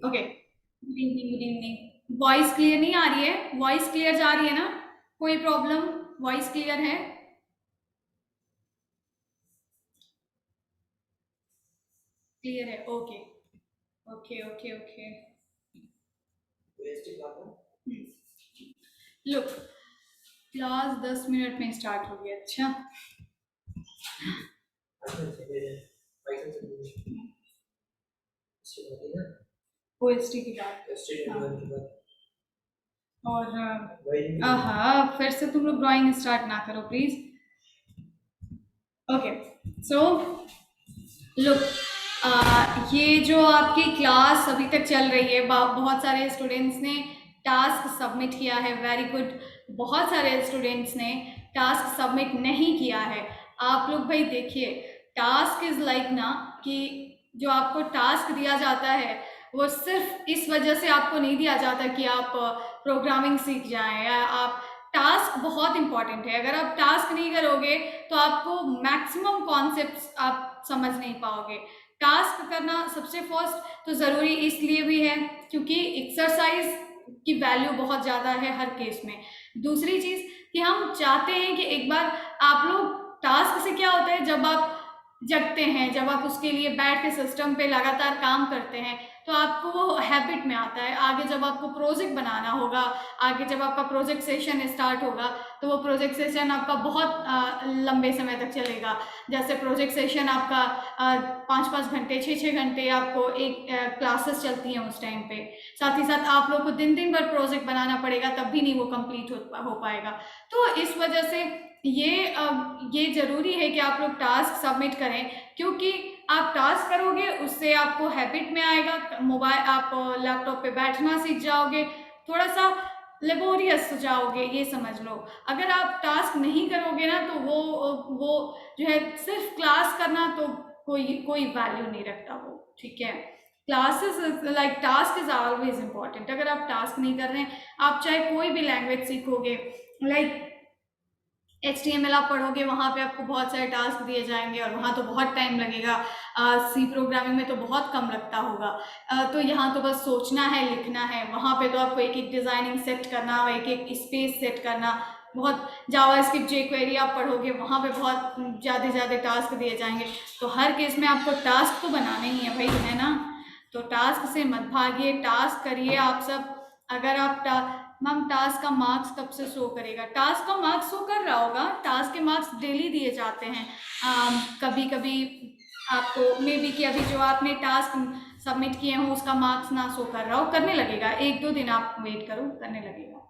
Okay, good evening, good evening. Voice clear नहीं आ रही है? वॉइस क्लियर जा रही है ना? कोई प्रॉब्लम? वॉइस क्लियर है? क्लियर है, okay. Okay okay okay. Look, class 10 minute में स्टार्ट हो गया। अच्छा, ओएसटी की बात। हाँ। और हाँ, फिर से तुम लोग ड्राइंग स्टार्ट ना करो प्लीज। ओके, सो लुक, ये जो आपकी क्लास अभी तक चल रही है, बहुत सारे स्टूडेंट्स ने टास्क सबमिट किया है, वेरी गुड। बहुत सारे स्टूडेंट्स ने टास्क सबमिट नहीं किया है। आप लोग भाई देखिए, टास्क इज लाइक ना कि जो आपको टास्क दिया जाता है वो सिर्फ इस वजह से आपको नहीं दिया जाता कि आप प्रोग्रामिंग सीख जाएं, या आप टास्क बहुत इंपॉर्टेंट है। अगर आप टास्क नहीं करोगे तो आपको मैक्सिमम कॉन्सेप्ट्स आप समझ नहीं पाओगे। टास्क करना सबसे फर्स्ट तो ज़रूरी इसलिए भी है क्योंकि एक्सरसाइज की वैल्यू बहुत ज़्यादा है हर केस में। दूसरी चीज़ कि हम चाहते हैं कि एक बार आप लोग, टास्क से क्या होता है, जब आप जगते हैं, जब आप उसके लिए बैठ के सिस्टम पे लगातार काम करते हैं तो आपको वो हैबिट में आता है। आगे जब आपको प्रोजेक्ट बनाना होगा, आगे जब आपका प्रोजेक्ट सेशन स्टार्ट होगा तो वो प्रोजेक्ट सेशन आपका बहुत लंबे समय तक चलेगा। जैसे प्रोजेक्ट सेशन आपका 5-5 घंटे, 6-6 घंटे आपको एक क्लासेस चलती हैं उस टाइम पे। साथ ही साथ आप लोग को दिन दिन भर प्रोजेक्ट बनाना पड़ेगा, तब भी नहीं वो कंप्लीट हो पाएगा। तो इस वजह से ये ज़रूरी है कि आप लोग टास्क सबमिट करें, क्योंकि आप टास्क करोगे उससे आपको हैबिट में आएगा। मोबाइल, आप लैपटॉप पे बैठना सीख जाओगे, थोड़ा सा लेबोरियस हो जाओगे, ये समझ लो। अगर आप टास्क नहीं करोगे ना तो वो जो है सिर्फ क्लास करना तो कोई कोई वैल्यू नहीं रखता वो, ठीक है। Classes like task is always important. अगर आप टास्क नहीं कर रहे हैं, आप चाहे कोई भी लैंग्वेज सीखोगे, लाइक HTML आप पढ़ोगे, वहाँ पे आपको बहुत सारे टास्क दिए जाएंगे और वहाँ तो बहुत टाइम लगेगा। सी प्रोग्रामिंग में तो बहुत कम लगता होगा। तो यहाँ तो बस सोचना है, लिखना है। वहाँ पे तो आपको एक एक डिज़ाइनिंग सेट करना, एक एक स्पेस सेट करना, बहुत जावास्क्रिप्ट jQuery आप पढ़ोगे, वहाँ पे बहुत ज़्यादा ज़्यादा टास्क दिए जाएंगे। तो हर केस में आपको टास्क तो बनाने ही है भाई, है ना? तो टास्क से मत भागिए, टास्क करिए आप सब। अगर आप मैम, टास्क का मार्क्स कब से शो करेगा? टास्क का मार्क्स शो कर रहा होगा, टास्क के मार्क्स डेली दिए जाते हैं। कभी कभी आपको मे बी कि अभी जो आपने टास्क सबमिट किए हों उसका मार्क्स ना शो कर रहा हो, करने लगेगा। 1-2 दिन आप वेट करो, करने लगेगा।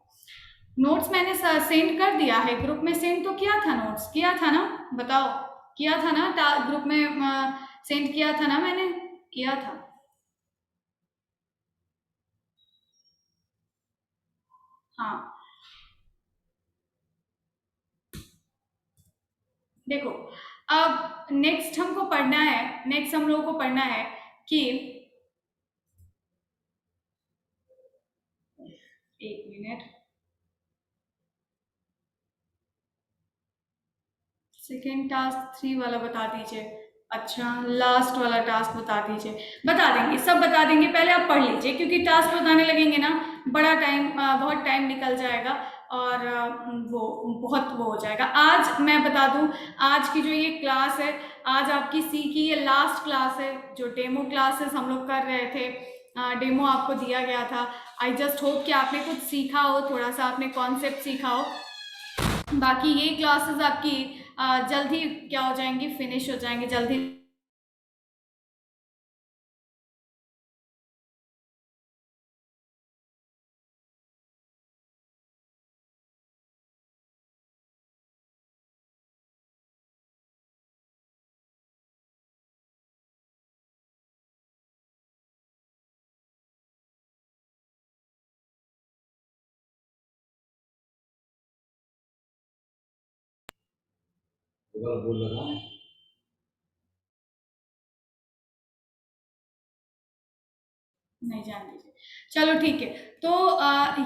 नोट्स मैंने सेंड कर दिया है ग्रुप में। सेंड तो किया था, नोट्स किया था ना? बताओ, किया था ना? ग्रुप में सेंड किया था ना मैंने? किया था। हाँ, देखो, अब नेक्स्ट हमको पढ़ना है, नेक्स्ट हम लोगों को पढ़ना है कि, एक मिनट, सेकेंड टास्क 3 वाला बता दीजिए। अच्छा, लास्ट वाला टास्क बता दीजिए। बता देंगे, सब बता देंगे। पहले आप पढ़ लीजिए, क्योंकि टास्क बताने लगेंगे ना, बड़ा टाइम, बहुत टाइम निकल जाएगा और वो बहुत वो हो जाएगा। आज मैं बता दूं, आज की जो ये क्लास है, आज आपकी सी की ये लास्ट क्लास है। जो डेमो क्लासेस हम लोग कर रहे थे, डेमो आपको दिया गया था। आई जस्ट होप कि आपने कुछ सीखा हो, थोड़ा सा आपने कॉन्सेप्ट सीखा हो। बाकी ये क्लासेस आपकी जल्द ही क्या हो जाएंगी, फिनिश हो जाएंगे जल्दी। नहीं, जान दीजिए। चलो ठीक है। तो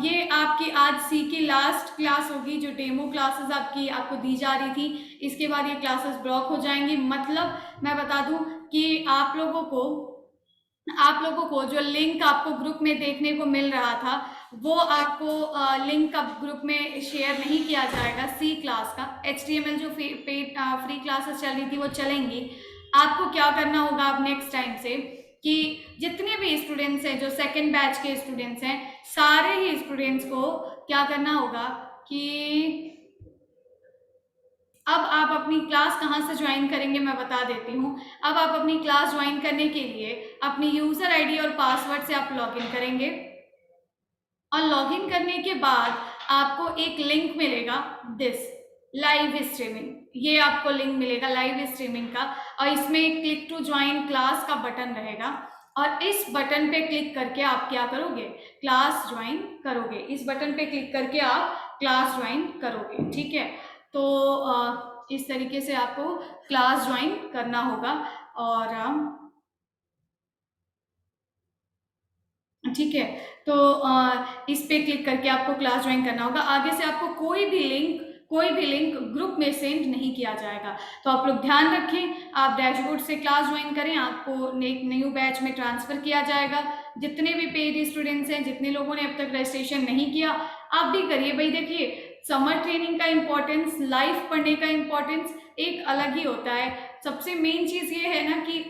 ये आपकी आज सी की लास्ट क्लास होगी, जो डेमो क्लासेस आपकी आपको दी जा रही थी। इसके बाद ये क्लासेस ब्लॉक हो जाएंगी। मतलब मैं बता दूं कि आप लोगों को आप लोगों को जो लिंक आपको ग्रुप में देखने को मिल रहा था, वो आपको लिंक अब ग्रुप में शेयर नहीं किया जाएगा। सी क्लास का HTML जो पेड फ्री क्लासेस चल रही थी वो चलेंगी। आपको क्या करना होगा अब नेक्स्ट टाइम से, कि जितने भी स्टूडेंट्स हैं, जो सेकेंड बैच के स्टूडेंट्स हैं, सारे ही स्टूडेंट्स को क्या करना होगा कि अब आप अपनी क्लास कहाँ से ज्वाइन करेंगे मैं बता देती हूँ। अब आप अपनी क्लास ज्वाइन करने के लिए अपनी यूजर आईडी और पासवर्ड से आप लॉगिन करेंगे, और लॉगिन करने के बाद आपको एक लिंक मिलेगा, दिस लाइव स्ट्रीमिंग। ये आपको लिंक मिलेगा लाइव स्ट्रीमिंग का, और इसमें क्लिक टू ज्वाइन क्लास का बटन रहेगा, और इस बटन पे क्लिक करके आप क्या करोगे, क्लास ज्वाइन करोगे। इस बटन पे क्लिक करके आप क्लास ज्वाइन करोगे, ठीक है। तो इस तरीके से आपको क्लास ज्वाइन करना होगा, और ठीक है। तो इस पे क्लिक करके आपको क्लास ज्वाइन करना होगा। आगे से आपको कोई भी लिंक ग्रुप में सेंड नहीं किया जाएगा। तो आप लोग ध्यान रखें, आप डैशबोर्ड से क्लास ज्वाइन करें, आपको एक न्यू बैच में ट्रांसफर किया जाएगा। जितने भी पेड स्टूडेंट्स हैं, जितने लोगों ने अब तक रजिस्ट्रेशन नहीं किया, आप भी करिए भाई। देखिए, समर ट्रेनिंग का इम्पोर्टेंस, लाइव पढ़ने का इम्पोर्टेंस एक अलग ही होता है। सबसे मेन चीज़ ये है ना कि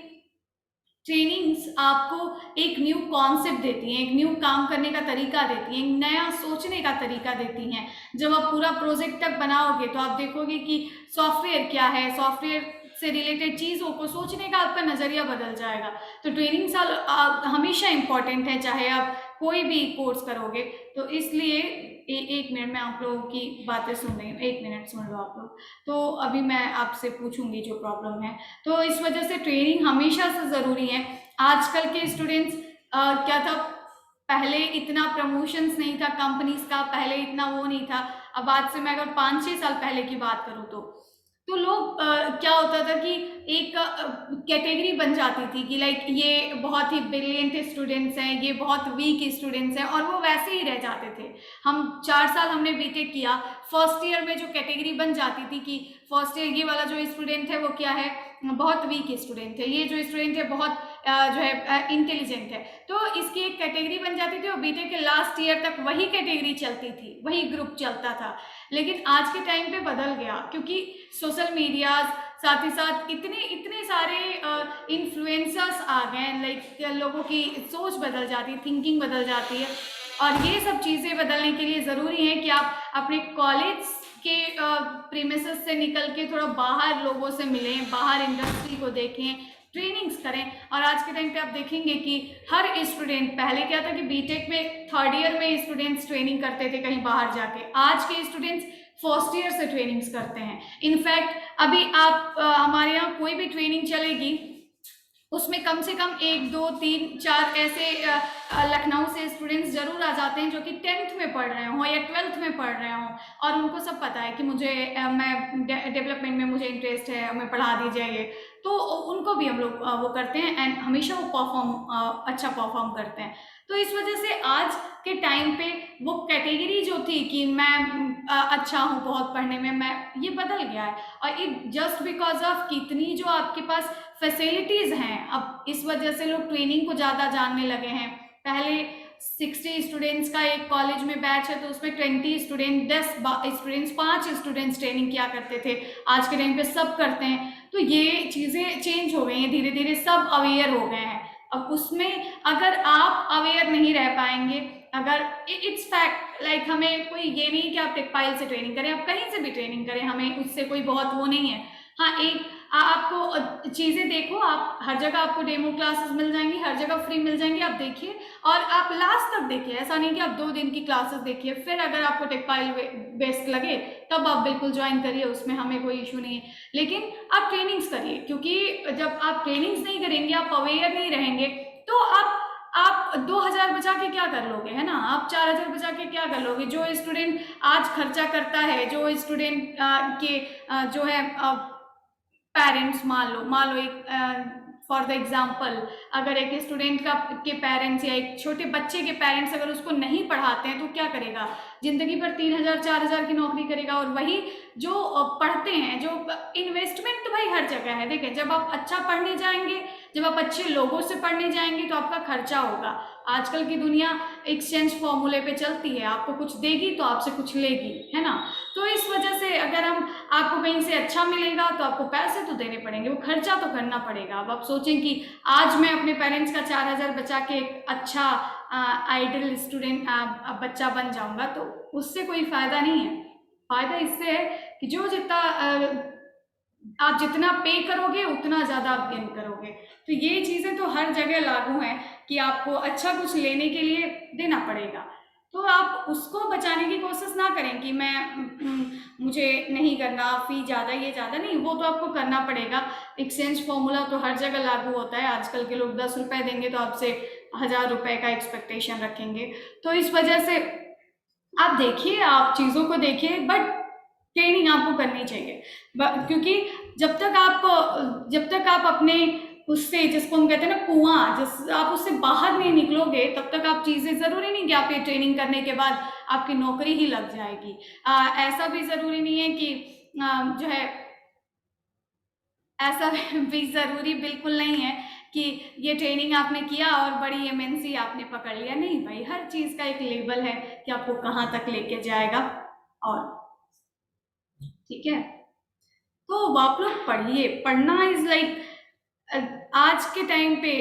ट्रेनिंग्स आपको एक न्यू कॉन्सेप्ट देती हैं, एक न्यू काम करने का तरीका देती हैं, एक नया सोचने का तरीका देती हैं। जब आप पूरा प्रोजेक्ट तक बनाओगे तो आप देखोगे कि सॉफ्टवेयर क्या है, सॉफ्टवेयर से रिलेटेड चीज़ों को सोचने का आपका नज़रिया बदल जाएगा। तो ट्रेनिंग साल हमेशा इम्पॉर्टेंट है, चाहे आप कोई भी कोर्स करोगे। तो इसलिए एक मिनट में आप लोगों की बातें सुन रही हूँ, एक मिनट सुन लो आप लोग। तो अभी मैं आपसे पूछूंगी जो प्रॉब्लम है। तो इस वजह से ट्रेनिंग हमेशा से ज़रूरी है। आजकल के स्टूडेंट्स क्या था, पहले इतना प्रमोशंस नहीं था कंपनीज का, पहले इतना वो नहीं था। अब आज से मैं अगर 5-6 साल पहले की बात करूँ तो लोग क्या होता था कि एक कैटेगरी बन जाती थी कि लाइक ये बहुत ही ब्रिलियंट स्टूडेंट्स हैं, ये बहुत वीक स्टूडेंट्स हैं, और वो वैसे ही रह जाते थे। हम 4 साल हमने बीटेक किया, फर्स्ट ईयर में जो कैटेगरी बन जाती थी कि फर्स्ट ईयर ये वाला जो स्टूडेंट है वो क्या है, बहुत वीक स्टूडेंट है, ये जो स्टूडेंट है बहुत जो है इंटेलिजेंट है। तो इसकी एक कैटेगरी बन जाती थी, और बीटेक के लास्ट ईयर तक वही कैटेगरी चलती थी, वही ग्रुप चलता था। लेकिन आज के टाइम पे बदल गया, क्योंकि सोशल मीडिया, साथ ही साथ इतने इतने सारे इन्फ्लुएंसर्स आ गए, लाइक लोगों की सोच बदल जाती है, थिंकिंग बदल जाती है। और ये सब चीज़ें बदलने के लिए ज़रूरी है कि आप अपने कॉलेज के प्रीमिसेस से निकल के थोड़ा बाहर लोगों से मिलें, बाहर इंडस्ट्री को देखें, ट्रेनिंग्स करें। और आज के टाइम पे आप देखेंगे कि हर स्टूडेंट, पहले क्या था कि बीटेक में थर्ड ईयर में स्टूडेंट्स ट्रेनिंग करते थे कहीं बाहर जाके, आज के स्टूडेंट्स फर्स्ट ईयर से ट्रेनिंग्स करते हैं। इनफैक्ट अभी आप हमारे यहाँ कोई भी ट्रेनिंग चलेगी, उसमें कम से कम 1, 2, 3, 4 ऐसे लखनऊ से स्टूडेंट्स जरूर आ जाते हैं जो कि 10th में पढ़ रहे हों या 12th में पढ़ रहे हों, और उनको सब पता है कि मुझे मैं डेवलपमेंट में मुझे इंटरेस्ट है, हमें पढ़ा दीजिए ये। तो उनको भी हम लोग वो करते हैं, एंड हमेशा वो अच्छा परफॉर्म करते हैं। तो इस वजह से आज के टाइम पे वो कैटेगरी जो थी कि मैं अच्छा हूँ बहुत पढ़ने में, मैं, ये बदल गया है। और इट जस्ट बिकॉज ऑफ कितनी जो आपके पास फैसिलिटीज़ हैं, अब इस वजह से लोग ट्रेनिंग को ज़्यादा जानने लगे हैं। पहले 60 स्टूडेंट्स का एक कॉलेज में बैच है तो उसमें 20 स्टूडेंट, 10 स्टूडेंट्स, 5 स्टूडेंट्स ट्रेनिंग किया करते थे। आज के टाइम पे सब करते हैं। तो ये चीज़ें चेंज हो गई हैं, धीरे धीरे सब अवेयर हो गए हैं। अब उसमें अगर आप अवेयर नहीं रह पाएंगे, अगर इट्स फैक्ट, लाइक हमें कोई ये नहीं कि आप टेकपाइल से ट्रेनिंग करें, आप कहीं से भी ट्रेनिंग करें, हमें उससे कोई बहुत वो नहीं है। हाँ, एक आपको चीज़ें देखो, आप हर जगह आपको डेमो क्लासेस मिल जाएंगी, हर जगह फ्री मिल जाएंगी, आप देखिए और आप लास्ट तक देखिए। ऐसा नहीं कि आप 2 दिन की क्लासेस देखिए, फिर अगर आपको टेकपाइल बेस्ट लगे तब आप बिल्कुल ज्वाइन करिए, उसमें हमें कोई इशू नहीं है। लेकिन आप ट्रेनिंग्स करिए, क्योंकि जब आप ट्रेनिंग्स नहीं करेंगे, आप अवेयर नहीं रहेंगे, तो आप 2000 बचा के क्या कर लोगे, है ना। आप 4000 बचा के क्या कर लोगे। जो स्टूडेंट आज खर्चा करता है, जो स्टूडेंट के जो है पेरेंट्स, मान लो एक फॉर द एग्जाम्पल, अगर एक स्टूडेंट का के पेरेंट्स या एक छोटे बच्चे के पेरेंट्स अगर उसको नहीं पढ़ाते हैं तो क्या करेगा, जिंदगी भर 3000 4000 की नौकरी करेगा। और वही जो पढ़ते हैं, जो इन्वेस्टमेंट तो भाई हर जगह है। देखें, जब आप अच्छा पढ़ने जाएंगे, जब आप अच्छे लोगों से पढ़ने जाएंगे तो आपका खर्चा होगा। आजकल की दुनिया एक्सचेंज फॉर्मूले पे चलती है, आपको कुछ देगी तो आपसे कुछ लेगी, है ना। तो इस वजह से अगर हम आपको कहीं से अच्छा मिलेगा तो आपको पैसे तो देने पड़ेंगे, वो खर्चा तो करना पड़ेगा। अब आप सोचें कि आज मैं अपने पेरेंट्स का 4,000 बचा के एक अच्छा आइडल स्टूडेंट बच्चा बन जाऊंगा, तो उससे कोई फायदा नहीं है। फायदा इससे है कि जो जितना आप जितना पे करोगे उतना ज़्यादा आप गेन करोगे। तो ये चीज़ें तो हर जगह लागू हैं कि आपको अच्छा कुछ लेने के लिए देना पड़ेगा। तो आप उसको बचाने की कोशिश ना करें कि मुझे नहीं करना, फ़ी ज़्यादा, ये ज़्यादा नहीं, वो तो आपको करना पड़ेगा। एक्सचेंज फॉर्मूला तो हर जगह लागू होता है। आजकल के लोग 10 रुपए देंगे तो आपसे 1,000 रुपए का एक्सपेक्टेशन रखेंगे। तो इस वजह से आप देखिए, आप चीज़ों को देखिए, बट ट्रेनिंग आपको करनी चाहिए। क्योंकि जब तक आप अपने उससे, जिसको हम कहते हैं ना कुआं, जिस आप उससे बाहर नहीं निकलोगे तब तक आप चीज़ें, ज़रूरी नहीं कि आप ये ट्रेनिंग करने के बाद आपकी नौकरी ही लग जाएगी। ऐसा भी ज़रूरी नहीं है कि जो है, ऐसा भी ज़रूरी बिल्कुल नहीं है कि ये ट्रेनिंग आपने किया और बड़ी एमएनसी आपने पकड़ लिया। नहीं भाई, हर चीज़ का एक लेवल है कि आपको कहाँ तक लेके जाएगा। और ठीक है, तो आप लोग पढ़िए। पढ़ना इज लाइक, आज के टाइम पे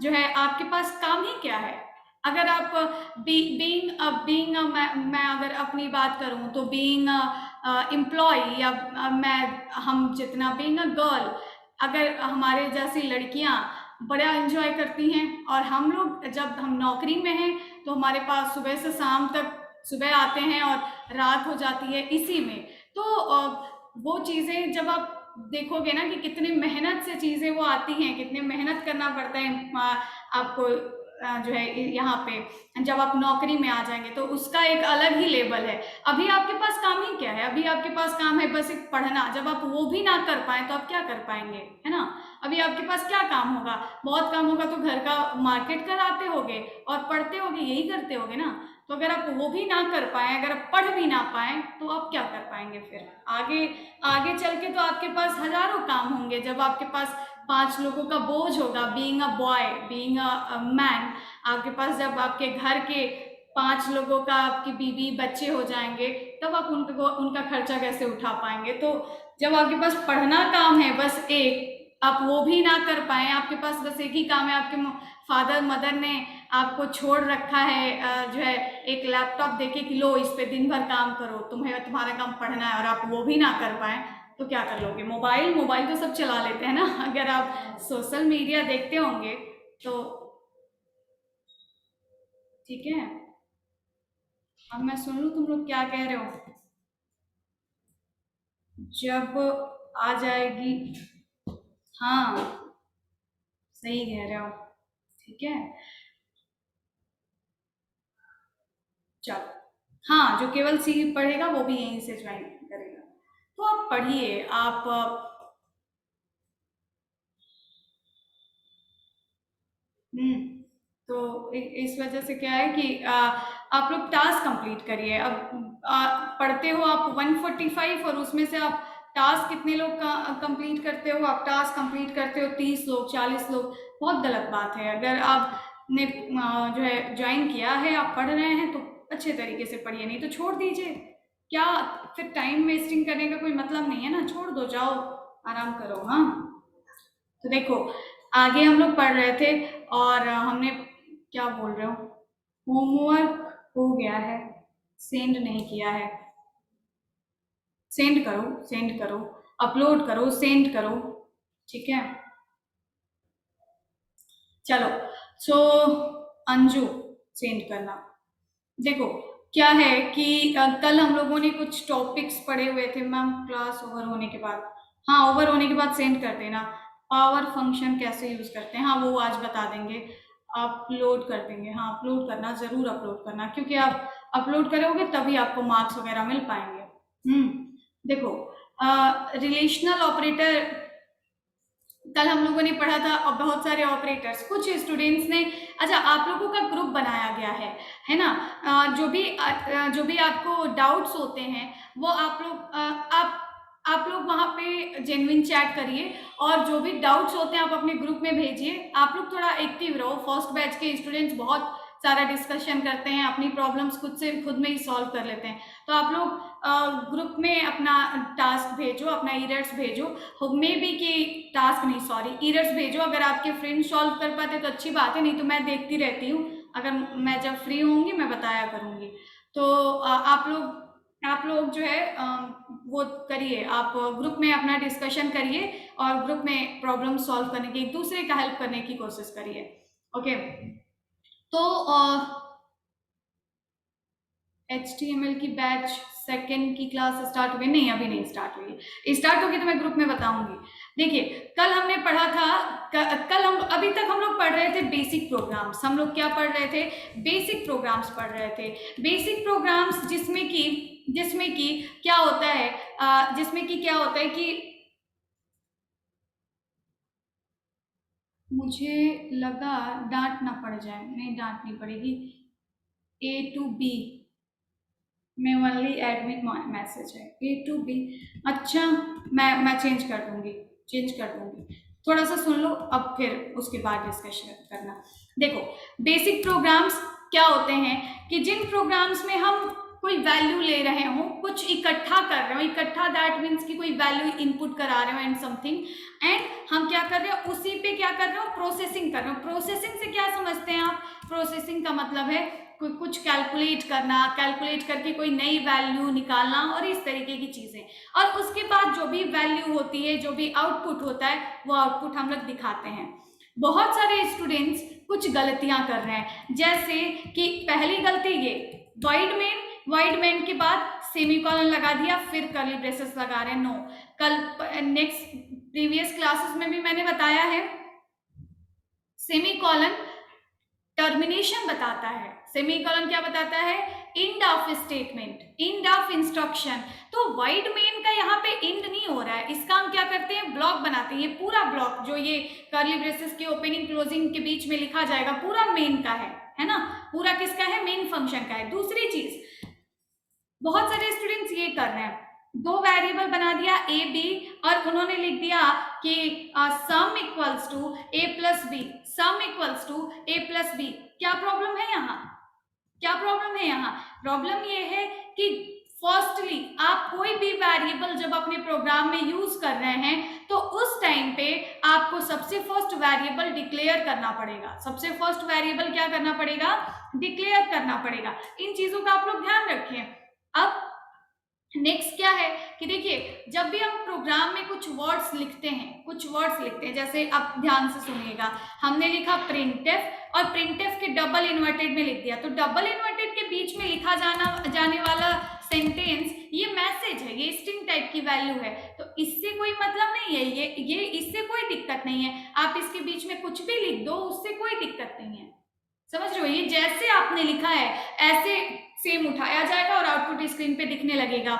जो है आपके पास काम ही क्या है। अगर आप बीइंग मैं अगर अपनी बात करूं तो बीइंग एम्प्लॉय, या हम जितना बीइंग अ गर्ल, अगर हमारे जैसी लड़कियां बड़ा एंजॉय करती हैं, और हम लोग जब हम नौकरी में हैं तो हमारे पास सुबह से शाम तक, सुबह आते हैं और रात हो जाती है इसी में। तो वो चीज़ें जब आप देखोगे ना कि कितनी मेहनत से चीज़ें वो आती हैं, कितने मेहनत करना पड़ता है आपको जो है यहाँ पे, जब आप नौकरी में आ जाएंगे तो उसका एक अलग ही लेवल है। अभी आपके पास काम ही क्या है, अभी आपके पास काम है बस एक पढ़ना। जब आप वो भी ना कर पाए तो आप क्या कर पाएंगे, है ना। अभी आपके पास क्या काम होगा, बहुत काम होगा तो घर का मार्केट कराते होगे और पढ़ते होगे, यही करते होगे ना। तो अगर आप वो भी ना कर पाए, अगर आप पढ़ भी ना पाए, तो आप क्या कर पाएंगे फिर आगे। आगे चल के तो आपके पास हजारों काम होंगे। जब आपके पास 5 लोगों का बोझ होगा, being a boy, being a man, आपके पास जब आपके घर के 5 लोगों का, आपकी बीवी बच्चे हो जाएंगे, तब आप उनका खर्चा कैसे उठा पाएंगे। तो जब आपके पास पढ़ना काम है बस एक, आप वो भी ना कर पाए, आपके पास बस एक ही काम है, आपके फादर मदर ने आपको छोड़ रखा है जो है एक लैपटॉप देके कि लो इस पे दिन भर काम करो, तुम्हारा काम पढ़ना है, और आप वो भी ना कर पाए, तो क्या कर लोगे। मोबाइल मोबाइल तो सब चला लेते हैं ना। अगर आप सोशल मीडिया देखते होंगे तो ठीक है। अब मैं सुन लूँ तुम लोग क्या कह रहे हो। जब आ जाएगी, हाँ सही कह रहे हो, ठीक है। चलो, हाँ, जो केवल सी पढ़ेगा वो भी यहीं से ज्वाइन करेगा। तो आप पढ़िए, आप हम्म। तो इस वजह से क्या है कि आप लोग टास्क कंप्लीट करिए। अब पढ़ते हो आप 145 और उसमें से आप टास्क कितने लोग कंप्लीट करते हो, आप टास्क कंप्लीट करते हो 30 लोग, 40 लोग। बहुत गलत बात है। अगर आपने जो है ज्वाइन किया है, आप पढ़ रहे हैं तो अच्छे तरीके से पढ़िए, नहीं तो छोड़ दीजिए। क्या, फिर टाइम वेस्टिंग करने का कोई मतलब नहीं है ना, छोड़ दो, जाओ आराम करो। हाँ, तो देखो, आगे हम लोग पढ़ रहे थे और हमने, क्या बोल रहे हो, होमवर्क हो गया है, सेंड नहीं किया है। सेंड करो, सेंड करो, अपलोड करो, सेंड करो, ठीक है। चलो, सो अंजू, सेंड करना। देखो, क्या है कि कल हम लोगों ने कुछ टॉपिक्स पढ़े हुए थे मैम, क्लास ओवर होने के बाद। हाँ, ओवर होने के बाद सेंड कर देना। पावर फंक्शन कैसे यूज करते हैं, हाँ वो आज बता देंगे। अपलोड कर देंगे, हाँ अपलोड करना, जरूर अपलोड करना, क्योंकि आप अपलोड करोगे तभी आपको मार्क्स वगैरह मिल पाएंगे। देखो, रिलेशनल ऑपरेटर कल हम लोगों ने पढ़ा था, और बहुत सारे ऑपरेटर्स, कुछ स्टूडेंट्स ने, अच्छा आप लोगों का ग्रुप बनाया गया है ना। जो भी आपको डाउट्स होते हैं वो आप लोग आप आप लोग वहाँ पे जेन्युइन चैट करिए और जो भी डाउट्स होते हैं आप अपने ग्रुप में भेजिए। आप लोग थोड़ा एक्टिव रहो। फर्स्ट बैच के स्टूडेंट्स बहुत सारा डिस्कशन करते हैं, अपनी प्रॉब्लम्स खुद में ही सॉल्व कर लेते हैं। तो आप लोग ग्रुप में अपना टास्क भेजो, अपना एरर्स भेजो। मे बी कि टास्क नहीं, सॉरी, एरर्स भेजो। अगर आपके फ्रेंड सॉल्व कर पाते तो अच्छी बात है, नहीं तो मैं देखती रहती हूँ। अगर मैं जब फ्री होंगी मैं बताया करूँगी। तो आप लोग जो है वो करिए, आप ग्रुप में अपना डिस्कशन करिए और ग्रुप में प्रॉब्लम सॉल्व करने की, एक दूसरे का हेल्प करने की कोशिश करिए। ओके, तो HTML की बैच सेकेंड की क्लास स्टार्ट हुई? नहीं, अभी नहीं स्टार्ट हुई। स्टार्ट होगी तो मैं ग्रुप में बताऊंगी। देखिए, कल हमने पढ़ा था, कल हम अभी तक हम लोग पढ़ रहे थे बेसिक प्रोग्राम्स। हम लोग क्या पढ़ रहे थे? बेसिक प्रोग्राम्स पढ़ रहे थे। बेसिक प्रोग्राम्स जिसमें कि क्या होता है, जिसमें कि क्या होता है कि मुझे लगा डांट ना पड़ जाए। नहीं, डांट नहीं पड़ेगी। A to B में ओनली एडमिन मैसेज है। A to B, अच्छा, मैं चेंज कर दूंगी। थोड़ा सा सुन लो, अब फिर उसके बाद डिस्कशन करना। देखो, बेसिक प्रोग्राम्स क्या होते हैं कि जिन प्रोग्राम्स में हम कोई वैल्यू ले रहे हो, कुछ इकट्ठा कर रहे हो, इकट्ठा दैट मीन्स कि कोई वैल्यू इनपुट करा रहे हो एंड समथिंग, एंड हम क्या कर रहे हो, उसी पे क्या कर रहे हो, प्रोसेसिंग कर रहे हो। प्रोसेसिंग से क्या समझते हैं आप? प्रोसेसिंग का मतलब है कुछ कैलकुलेट करना, कैलकुलेट करके कोई नई वैल्यू निकालना और इस तरीके की चीजें। और उसके बाद जो भी वैल्यू होती है, जो भी आउटपुट होता है, वो आउटपुट हम लोग दिखाते हैं। बहुत सारे स्टूडेंट्स कुछ गलतियां कर रहे हैं, जैसे कि पहली गलती ये, वाइड मेन के बाद सेमीकोलन लगा दिया, फिर कर्ली ब्रेसेस लगा रहे हैं। नो, कल नेक्स्ट प्रीवियस क्लासेस में भी मैंने बताया है, सेमीकोलन टर्मिनेशन बताता है। सेमीकोलन क्या बताता है? End of statement, end of instruction. तो वाइड मेन का यहाँ पे एंड नहीं हो रहा है, इसका हम क्या करते हैं, ब्लॉक बनाते हैं। ये पूरा ब्लॉक जो ये कर्ली ब्रेसेस के ओपनिंग क्लोजिंग के बीच में लिखा जाएगा, पूरा मेन का है ना? पूरा किसका है? मेन फंक्शन का है। दूसरी चीज, बहुत सारे स्टूडेंट्स ये कर रहे हैं, दो वेरिएबल बना दिया A B और उन्होंने लिख दिया कि sum equals to A plus B, sum equals to A plus B. क्या प्रॉब्लम है यहाँ? क्या प्रॉब्लम है यहाँ? प्रॉब्लम ये है कि फर्स्टली आप कोई भी वेरिएबल जब अपने प्रोग्राम में यूज कर रहे हैं तो उस टाइम पे आपको सबसे फर्स्ट वेरिएबल डिक्लेयर करना पड़ेगा। सबसे फर्स्ट वेरिएबल क्या करना पड़ेगा? डिक्लेयर करना पड़ेगा। इन चीजों का आप लोग ध्यान रखें। अब नेक्स्ट क्या है कि देखिए, जब भी हम प्रोग्राम में कुछ वर्ड्स लिखते हैं, जैसे आप ध्यान से सुनिएगा, हमने लिखा प्रिंटफ और प्रिंटफ के डबल इन्वर्टेड में लिख दिया, तो डबल इन्वर्टेड के बीच में लिखा जाने वाला सेंटेंस ये मैसेज है, ये स्ट्रिंग टाइप की वैल्यू है, तो इससे कोई मतलब नहीं है, ये इससे कोई दिक्कत नहीं है। आप इसके बीच में कुछ भी लिख दो, उससे कोई दिक्कत नहीं है। समझ रहे हो? ये जैसे आपने लिखा है ऐसे सेम उठाया जाएगा और आउटपुट स्क्रीन पे दिखने लगेगा,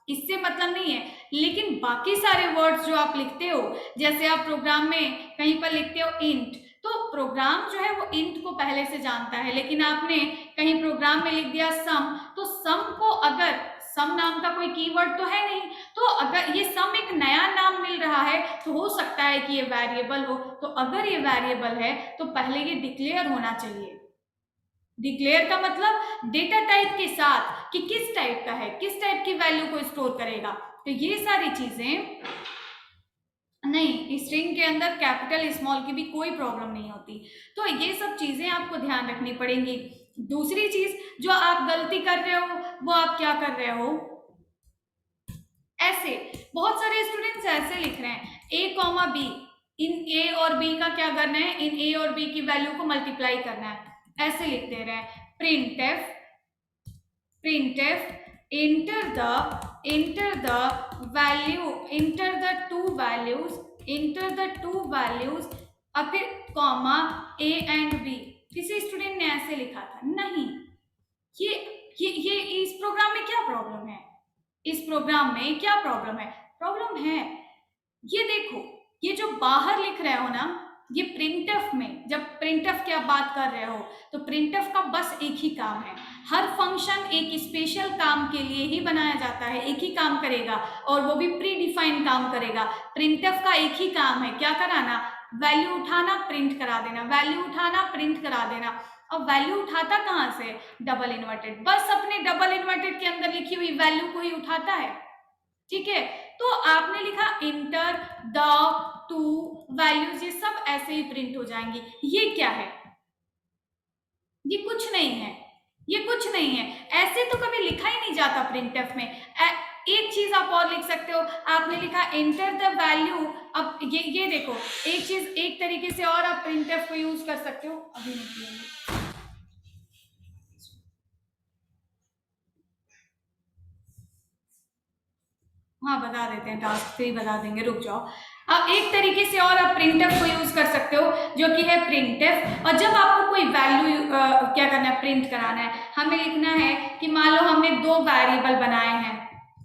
इससे मतलब नहीं है। लेकिन बाकी सारे वर्ड्स जो आप लिखते हो, जैसे आप प्रोग्राम में कहीं पर लिखते हो इंट, तो प्रोग्राम जो है वो इंट को पहले से जानता है, लेकिन आपने कहीं प्रोग्राम में लिख दिया सम, तो सम को, अगर सम नाम का कोई कीवर्ड तो है नहीं, तो अगर ये सम एक नया नाम मिल रहा है तो हो सकता है कि ये वेरिएबल हो। तो अगर ये वेरिएबल है तो पहले ये डिक्लेयर होना चाहिए। डिक्लेयर का मतलब डेटा टाइप के साथ कि किस टाइप का है, किस टाइप की वैल्यू को स्टोर करेगा। तो ये सारी चीजें नहीं, स्ट्रिंग के अंदर कैपिटल स्मॉल की भी कोई प्रॉब्लम नहीं होती। तो ये सब चीजें आपको ध्यान रखनी पड़ेंगी। दूसरी चीज जो आप गलती कर रहे हो, वो आप क्या कर रहे हो, ऐसे बहुत सारे स्टूडेंट्स ऐसे लिख रहे हैं A, B, इन A और B का क्या करना है, इन A और B की वैल्यू को मल्टीप्लाई करना है, ऐसे लिख दे रहे हैं। Printf enter the value, enter the two values और फिर कॉमा A and B। किसी स्टूडेंट ने ऐसे लिखा था, नहीं, ये इस प्रोग्राम में क्या प्रॉब्लम है? इस प्रोग्राम में क्या प्रॉब्लम है? प्रॉब्लम है, ये देखो, ये जो बाहर लिख रहे हो ना, ये प्रिंटफ में, जब प्रिंटफ की आप बात कर रहे हो तो प्रिंटफ का बस एक ही काम है, हर फंक्शन एक स्पेशल काम के लिए ही बनाया जाता है, एक ही काम करेगा और वो भी प्री डिफाइंड काम करेगा। प्रिंटफ का एक ही काम है, क्या कराना, वैल्यू उठाना प्रिंट करा देना, वैल्यू उठाना प्रिंट करा देना। अब वैल्यू उठाता कहाँ से, डबल इन्वर्टेड, बस अपने डबल इन्वर्टेड के अंदर लिखी हुई वैल्यू को ही उठाता है। ठीक है, तो आपने लिखा इंटर द टू वैल्यूज, ये सब ऐसे ही प्रिंट हो जाएंगी। ये क्या है, ये कुछ नहीं है, ये कुछ नहीं है, ऐसे तो कभी लिखा ही नहीं जाता प्रिंटफ में। एक चीज आप और लिख सकते हो, आपने लिखा एंटर द वैल्यू। अब ये देखो, एक चीज एक तरीके से और आप प्रिंटफ को यूज कर सकते हो, अभी नहीं, हाँ बता देते हैं, टास्क से ही बता देंगे, रुक जाओ। अब एक तरीके से और आप प्रिंटफ को यूज कर सकते हो, जो कि है प्रिंटफ। और जब आपको कोई वैल्यू क्या करना है, प्रिंट कराना है, हमें लिखना है कि मान लो हमने दो वेरिएबल बनाए हैं,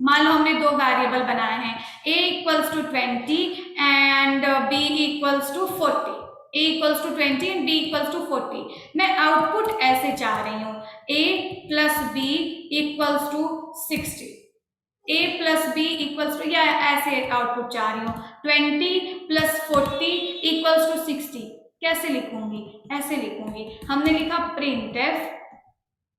मान लो हमने दो वेरिएबल बनाए हैं, a equals to 20 and b equals to 40, a equals to 20 and b equals to 40। मैं आउटपुट ऐसे चाह रही हूँ, a plus b equals to 60, a plus B equals to, या ऐसे आउटपुट चाह रही हूँ 20 प्लस 40 इक्वल्स टू 60। कैसे लिखूंगी, ऐसे लिखूंगी, हमने लिखा प्रिंटफ,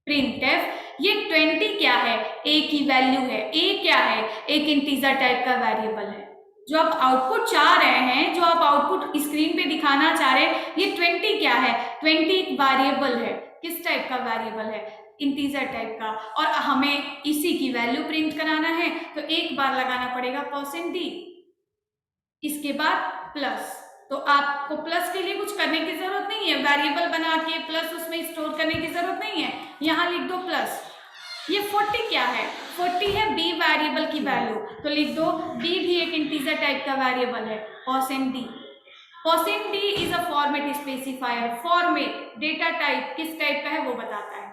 प्रिंटफ ये 20 क्या है, a की वैल्यू है, a क्या है, एक इंटीजर टाइप का वेरिएबल है। जो आप आउटपुट चाह रहे हैं, जो आप आउटपुट स्क्रीन पे दिखाना चाह रहे हैं, ये 20 क्या है, 20 एक वेरिएबल है, किस टाइप का वेरिएबल है, इंटीजर टाइप का, और हमें इसी की वैल्यू प्रिंट कराना है, तो एक बार लगाना पड़ेगा %d, इसके बाद प्लस। तो आपको प्लस के लिए कुछ करने की जरूरत नहीं है, वेरिएबल बना के प्लस उसमें स्टोर करने की जरूरत नहीं है, यहां लिख दो प्लस। ये 40 क्या है, 40 है b वेरिएबल की वैल्यू, तो लिख दो b भी एक इंटीजर टाइप का वेरिएबल है, %d। %d is a format specifier, format data type किस टाइप का है वो बताता है।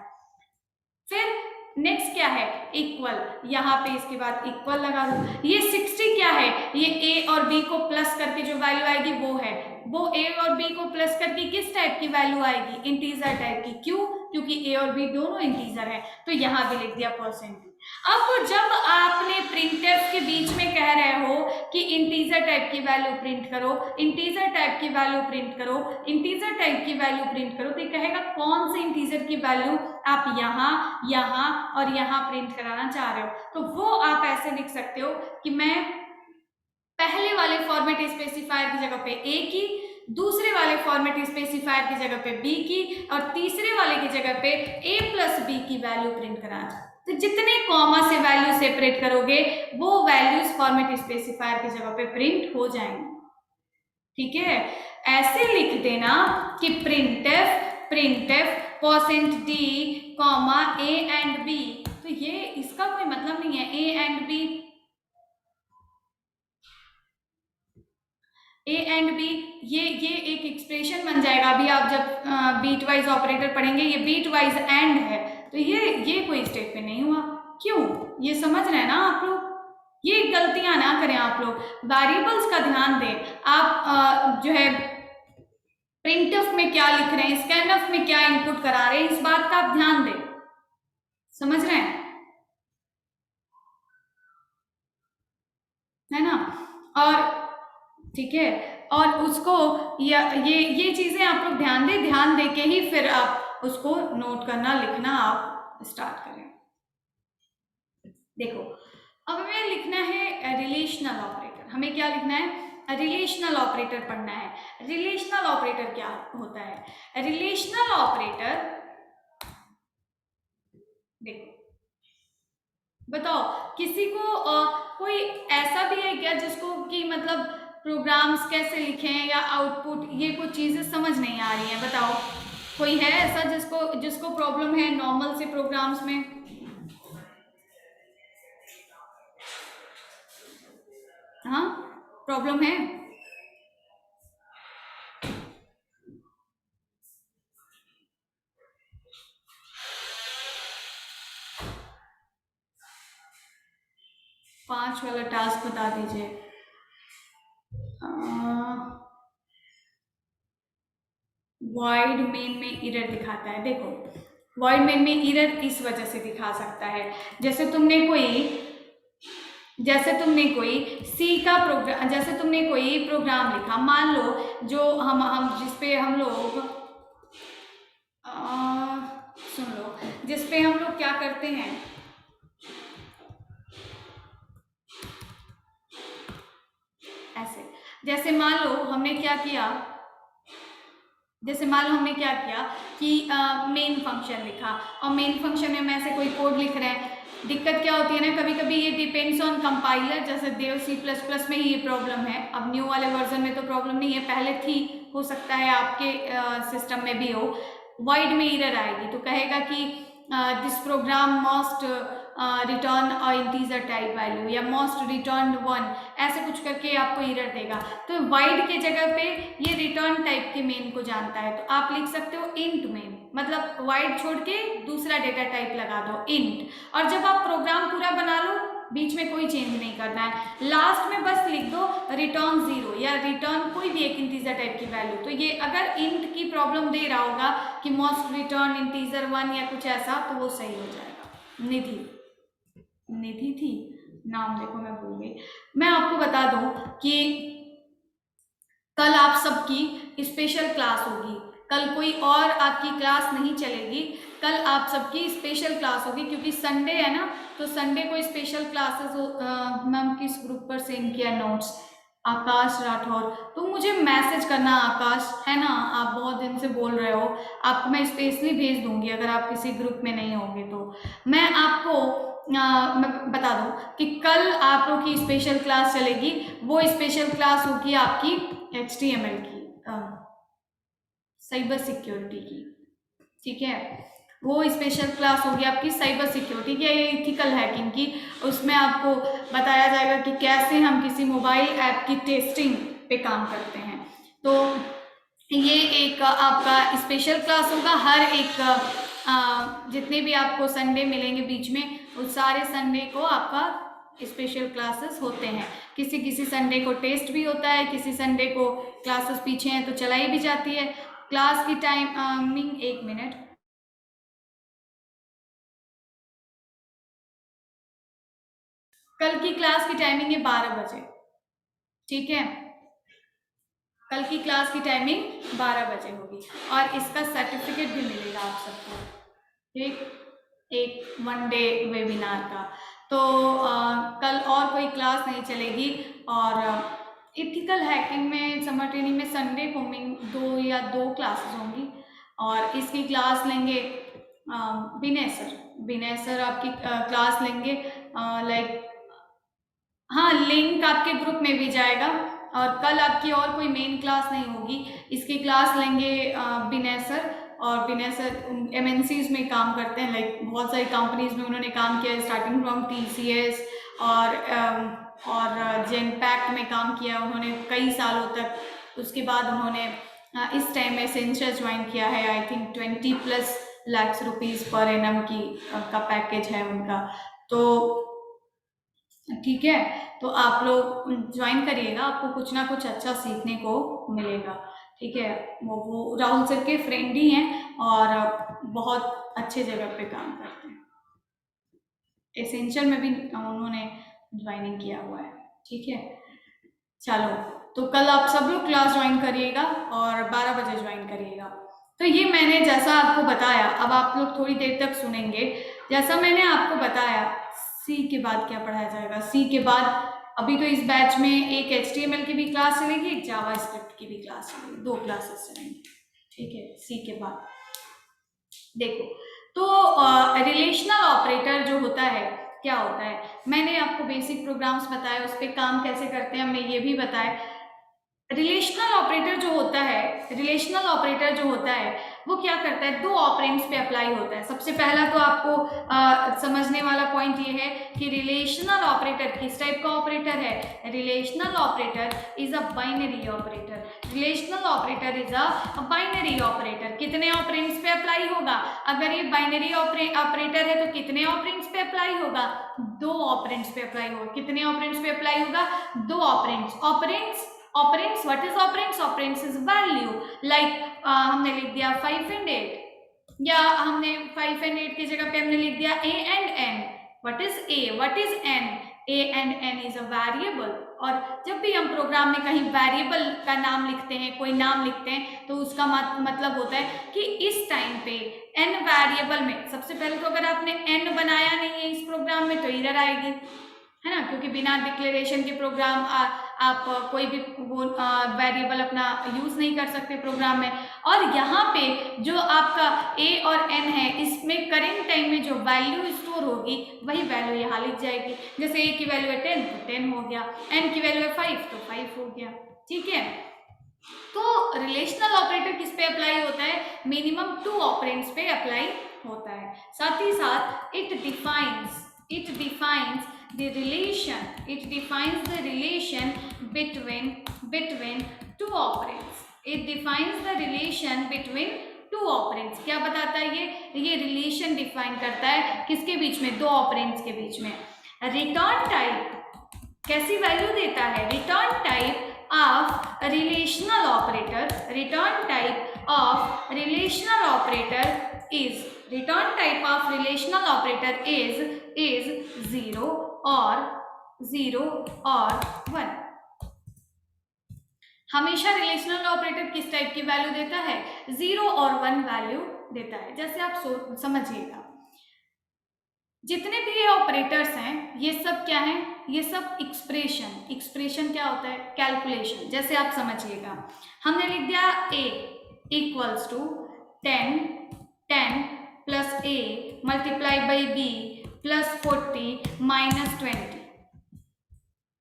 फिर नेक्स्ट क्या है, इक्वल, यहाँ पे इसके बाद इक्वल लगा दो। ये 60 क्या है, ये a और b को प्लस करके जो वैल्यू आएगी वो है, वो a और b को प्लस करके किस टाइप की वैल्यू आएगी, इंटीजर टाइप की। क्यों, क्योंकि a और b दोनों इंटीजर है, तो यहाँ भी लिख दिया %d। अब जब आपने प्रिंटफ के बीच में कह रहे हो कि इंटीजर टाइप की वैल्यू प्रिंट करो, इंटीजर टाइप की वैल्यू प्रिंट करो, इंटीजर टाइप की वैल्यू प्रिंट करो, तो ये कहेगा कौन से इंटीजर की वैल्यू आप यहाँ, यहाँ और यहाँ प्रिंट कराना चाह रहे हो। तो वो आप ऐसे लिख सकते हो कि मैं पहले वाले फॉर्मेट स्पेसिफायर की जगह पे a की, दूसरे वाले फॉर्मेट स्पेसिफायर की जगह पे b की, और तीसरे वाले की जगह पे a प्लस b की वैल्यू प्रिंट कराना। तो जितने कॉमा से वैल्यू सेपरेट करोगे वो वैल्यूज फॉर्मेट स्पेसिफायर की जगह पे प्रिंट हो जाएंगे। ठीक है, ऐसे लिख देना कि printf, printf %d comma a and b, तो ये इसका कोई मतलब नहीं है, a and b, A and B, ये एक एक्सप्रेशन बन जाएगा। अभी आप जब बीट वाइज ऑपरेटर पढ़ेंगे, ये बीट वाइज एंड है, तो ये कोई स्टेटमेंट नहीं हुआ। क्यों, ये समझ रहे हैं ना आप लोग, ये गलतियां ना करें आप लोग, वेरिएबल्स का ध्यान दें। आप जो है प्रिंटफ में क्या लिख रहे हैं, स्कैनफ में क्या इनपुट करा रहे हैं, इस बात का आप ध्यान दें, समझ रहे हैं, है ना। और ठीक है, और उसको ये चीजें आप लोग ध्यान दें, ध्यान दे के ही फिर आप उसको नोट करना, लिखना आप स्टार्ट करें। देखो, अब हमें लिखना है रिलेशनल ऑपरेटर, हमें क्या लिखना है, रिलेशनल ऑपरेटर पढ़ना है। रिलेशनल ऑपरेटर क्या होता है, रिलेशनल ऑपरेटर, देखो बताओ, किसी को कोई ऐसा भी है क्या जिसको कि मतलब प्रोग्राम्स कैसे लिखें या आउटपुट, ये कुछ चीजें समझ नहीं आ रही हैं, बताओ कोई है ऐसा जिसको प्रॉब्लम है नॉर्मल से प्रोग्राम्स में। हाँ, प्रॉब्लम है, पांच वाला टास्क बता दीजिए। वाइड मेन में एरर दिखाता है, देखो वॉइड मेन में एरर इस वजह से दिखा सकता है, जैसे तुमने कोई प्रोग्राम लिखा, मान लो जो हम जिस पे हम लोग सुन लो, जिस पे हम लोग क्या करते हैं, ऐसे जैसे मान लो हमने क्या किया कि मेन फंक्शन लिखा, और मेन फंक्शन में हम ऐसे कोई कोड लिख रहे हैं। दिक्कत क्या होती है ना, कभी कभी ये डिपेंड्स ऑन कंपाइलर, जैसे देव C++ में ही ये प्रॉब्लम है। अब न्यू वाले वर्जन में तो प्रॉब्लम नहीं है, पहले थी, हो सकता है आपके सिस्टम में भी हो। वाइड में एरर आएगी तो कहेगा कि this program most return a integer type value या मोस्ट रिटर्न 1, ऐसे कुछ करके आपको एरर देगा। तो वाइड के जगह पे ये रिटर्न टाइप के मेन को जानता है, तो आप लिख सकते हो इंट मेन, मतलब वाइड छोड़ के दूसरा डेटा टाइप लगा दो इंट। और जब आप प्रोग्राम पूरा बना लो, बीच में कोई चेंज नहीं करना है, लास्ट में बस लिख दो रिटर्न 0 या रिटर्न कोई भी एक इंटीजर टाइप की वैल्यू। तो ये अगर इंट की प्रॉब्लम दे रहा होगा कि मोस्ट रिटर्न इंटीजर 1 या कुछ ऐसा, तो वो सही हो जाएगा। निधि थी नाम, देखो मैं भूल गई। मैं आपको बता दूं कि कल आप सबकी स्पेशल क्लास होगी, कल कोई और आपकी क्लास नहीं चलेगी, कल आप सबकी स्पेशल क्लास होगी, क्योंकि संडे है ना, तो संडे को स्पेशल क्लासेस मैम किस ग्रुप पर सेंड किया नोट्स, आकाश राठौर। तो मुझे मैसेज करना आकाश, है ना, आप बहुत दिन से बोल रहे हो, आपको मैं स्पेशली भेज दूंगी अगर आप किसी ग्रुप में नहीं होंगे तो। मैं आपको मैं बता दूं कि कल आप लोग की स्पेशल क्लास चलेगी, वो स्पेशल क्लास होगी आपकी HTML की, साइबर सिक्योरिटी की, ठीक है। वो स्पेशल क्लास होगी आपकी साइबर सिक्योरिटी की या इथिकल हैकिंग की। उसमें आपको बताया जाएगा कि कैसे हम किसी मोबाइल ऐप की टेस्टिंग पे काम करते हैं। तो ये एक आपका स्पेशल क्लास होगा। हर एक जितने भी आपको संडे मिलेंगे बीच में, उस सारे संडे को आपका स्पेशल क्लासेस होते हैं। किसी किसी संडे को टेस्ट भी होता है, किसी संडे को क्लासेस पीछे हैं तो चलाई भी जाती है। क्लास की टाइमिंग, एक मिनट, कल की क्लास की टाइमिंग है 12 बजे, ठीक है। कल की क्लास की टाइमिंग 12 बजे होगी और इसका सर्टिफिकेट भी मिलेगा आप सबको, ठीक, एक 1 डे वेबिनार का। तो कल और कोई क्लास नहीं चलेगी। और इथिकल हैकिंग में समर ट्रेनिंग में संडे को 2 क्लासेस होंगी, और इसकी क्लास लेंगे विनय सर आपकी क्लास लेंगे। लाइक हाँ, लिंक आपके ग्रुप में भी जाएगा। और कल आपकी और कोई मेन क्लास नहीं होगी, इसकी क्लास लेंगे विनय सर। और विनय सर MNCs में काम करते हैं, लाइक बहुत सारी कंपनीज में उन्होंने काम किया है, स्टार्टिंग फ्रॉम TCS और जेनपैक्ट में काम किया उन्होंने कई सालों तक। उसके बाद उन्होंने इस टाइम में सेंचर ज्वाइन किया है, I think 20+ lakh rupees per annum की का पैकेज है उनका। तो ठीक है, तो आप लोग ज्वाइन करिएगा, आपको कुछ ना कुछ अच्छा सीखने को मिलेगा, ठीक है। वो राहुल सर के फ्रेंड ही हैं और बहुत अच्छे जगह पे काम करते हैं, एसेंशियल में भी उन्होंने ज्वाइनिंग किया हुआ है, ठीक है। चलो, तो कल आप सब लोग क्लास ज्वाइन करिएगा और 12 बजे ज्वाइन करिएगा। तो ये मैंने जैसा आपको बताया, अब आप लोग थोड़ी देर तक सुनेंगे। जैसा मैंने आपको बताया, सी के बाद क्या पढ़ाया जाएगा, सी के बाद अभी तो इस बैच में एक HTML की भी क्लास चलेगी, एक जावा स्क्रिप्ट की भी क्लास चलेगी, 2 क्लासेस चलेंगी, ठीक है। सी के बाद देखो, तो रिलेशनल ऑपरेटर जो होता है, क्या होता है, मैंने आपको बेसिक प्रोग्राम्स बताए, उस पर काम कैसे करते हैं हमने ये भी बताया। रिलेशनल ऑपरेटर जो होता है वो क्या करता है, 2 ऑपरेंड्स पे अप्लाई होता है। सबसे पहला तो आपको समझने वाला पॉइंट ये है कि रिलेशनल ऑपरेटर किस टाइप का ऑपरेटर है। Relational operator is a binary operator. कितने ऑपरेंड्स पे अप्लाई होगा, अगर ये बाइनरी ऑपरेटर है तो कितने ऑपरेंड्स पे अप्लाई होगा, 2 ऑपरेंड्स पे अप्लाई होगा। कितने ऑपरेंड्स पे अप्लाई होगा, 2 operands. what is operands is value, like हमने लिख दिया 5 and 8, या हमने 5 एंड 8 की जगह पे हमने लिख दिया a and n। What is a, what is n? a and n is a variable. और जब भी हम प्रोग्राम में कहीं वेरिएबल का नाम लिखते हैं, कोई नाम लिखते हैं, तो उसका मतलब होता है कि इस टाइम पे n वेरिएबल में, सबसे पहले तो अगर आपने n बनाया नहीं है इस प्रोग्राम में तो एरर आएगी, है ना, क्योंकि बिना डिक्लेरेशन के प्रोग्राम आप कोई भी वो वेरिएबल अपना यूज नहीं कर सकते प्रोग्राम में। और यहाँ पे जो आपका a और n है, इसमें करेंट टाइम में जो वैल्यू स्टोर होगी वही वैल्यू यहाँ लिख जाएगी। जैसे a की वैल्यू है 10 तो 10 हो गया, n की वैल्यू है 5 तो 5 हो गया। ठीक है, तो रिलेशनल ऑपरेटर किस पे अप्लाई होता है? मिनिमम 2 ऑपरेंड्स पे अप्लाई होता है। साथ ही साथ it defines the relation between two operands। it defines the relation between two operands। क्या बताता है ये रिलेशन डिफाइन करता है किसके बीच में? दो ऑपरेंड्स के बीच में। रिटर्न टाइप कैसी वैल्यू देता है? Return type of relational operator, return type of relational operator is zero or one। हमेशा रिलेशनल ऑपरेटर किस टाइप की वैल्यू देता है? 0 और 1 वैल्यू देता है। जैसे आप समझिएगा, जितने भी ये ऑपरेटर्स हैं ये सब क्या है? ये सब एक्सप्रेशन क्या होता है? कैलकुलेशन। जैसे आप समझिएगा, हमने लिख दिया a equals to 10 plus a multiply by b plus 40 minus 20।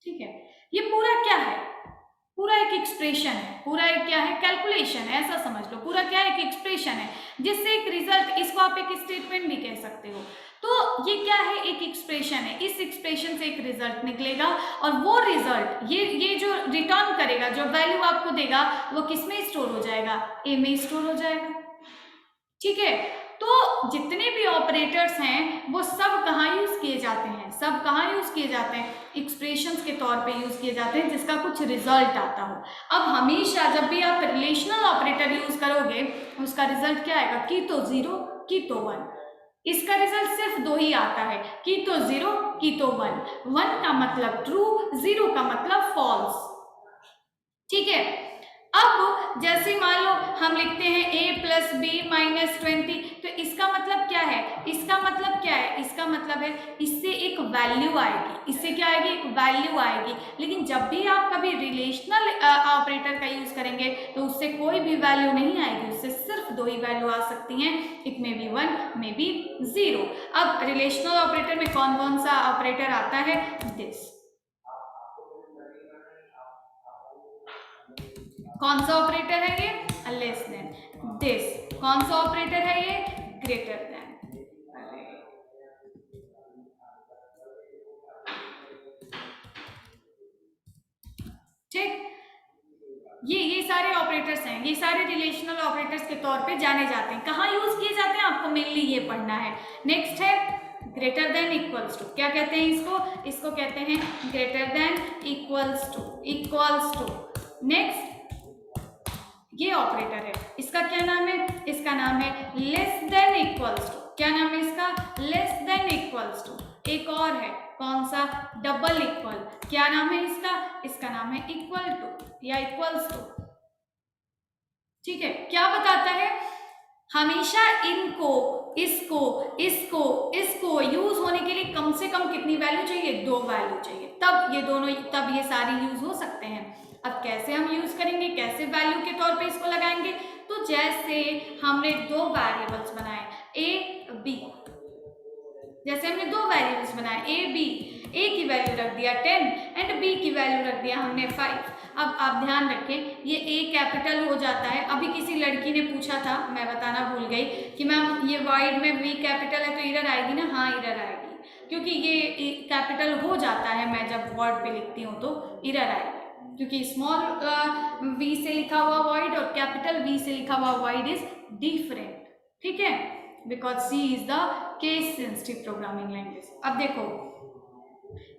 ठीक है, ये पूरा क्या है? पूरा एक एक्सप्रेशन है, पूरा एक क्या है? कैलकुलेशन है, ऐसा समझ लो। पूरा क्या है? एक एक्सप्रेशन है जिससे एक रिजल्ट, इसको आप एक स्टेटमेंट भी कह सकते हो। तो ये क्या है? एक एक्सप्रेशन है। इस एक्सप्रेशन से एक रिजल्ट निकलेगा और वो रिजल्ट ये जो रिटर्न करेगा, जो वैल्यू आपको देगा, वो किस में स्टोर हो जाएगा? ए में स्टोर हो जाएगा। ठीक है, तो जितने भी ऑपरेटर्स हैं वो सब कहाँ यूज किए जाते हैं? सब कहाँ यूज किए जाते हैं? एक्सप्रेशंस के तौर पे यूज किए जाते हैं जिसका कुछ रिजल्ट आता हो। अब हमेशा जब भी आप रिलेशनल ऑपरेटर यूज करोगे, उसका रिजल्ट क्या आएगा? की तो 0 की तो 1। इसका रिजल्ट सिर्फ 2 ही आता है, की तो 0 की तो 1। 1 का मतलब ट्रू, 0 का मतलब फॉल्स। ठीक है, अब जैसे मान लो हम लिखते हैं a प्लस बी माइनस 20, तो इसका मतलब क्या है? इसका मतलब क्या है? इसका मतलब है इससे एक वैल्यू आएगी। इससे क्या आएगी? एक वैल्यू आएगी। लेकिन जब भी आप कभी रिलेशनल ऑपरेटर का यूज करेंगे तो उससे कोई भी वैल्यू नहीं आएगी, उससे सिर्फ 2 ही वैल्यू आ सकती हैं। It may be 1, may be 0। अब रिलेशनल ऑपरेटर में कौन कौन सा ऑपरेटर आता है? दिस। कौन सा ऑपरेटर है ये? Less than. दिस। कौन सा ऑपरेटर है ये? Greater than. ठीक, ये सारे ऑपरेटर्स हैं, ये सारे रिलेशनल ऑपरेटर्स के तौर पे जाने जाते हैं। कहाँ यूज किए जाते हैं आपको मेनली ये पढ़ना है। नेक्स्ट है ग्रेटर देन इक्वल्स टू। क्या कहते हैं इसको? इसको कहते हैं greater than equals to. Next ये ऑपरेटर है, इसका क्या नाम है? इसका नाम है लेस देन इक्वल्स टू। क्या नाम है इसका? Less than equals to. एक और है, कौन सा? Double equal. क्या नाम है इसका? इसका नाम है इक्वल टू या इक्वल्स टू। ठीक है, क्या बताता है? हमेशा इनको, इसको यूज होने के लिए कम से कम कितनी वैल्यू चाहिए? 2 वैल्यू चाहिए, तब ये सारे यूज हो सकते हैं। अब कैसे हम यूज करेंगे, कैसे वैल्यू के तौर पे इसको लगाएंगे? तो जैसे हमने 2 वेरिएबल्स बनाए a b, जैसे हमने 2 वेरिएबल्स बनाए a b, a की वैल्यू रख दिया 10 एंड b की वैल्यू रख दिया हमने 5। अब आप ध्यान रखें, ये a कैपिटल हो जाता है। अभी किसी लड़की ने पूछा था, मैं बताना भूल गई, कि मैम ये वाइड में v कैपिटल है तो एरर आएगी ना? हाँ एरर आएगी, क्योंकि ये कैपिटल हो जाता है। मैं जब वर्ड पे लिखती हूँ तो एरर आएगी, क्योंकि स्मॉल v से लिखा हुआ वॉइड और कैपिटल V से लिखा हुआ वॉइड इज डिफरेंट। ठीक है, because C is the case sensitive programming language. अब देखो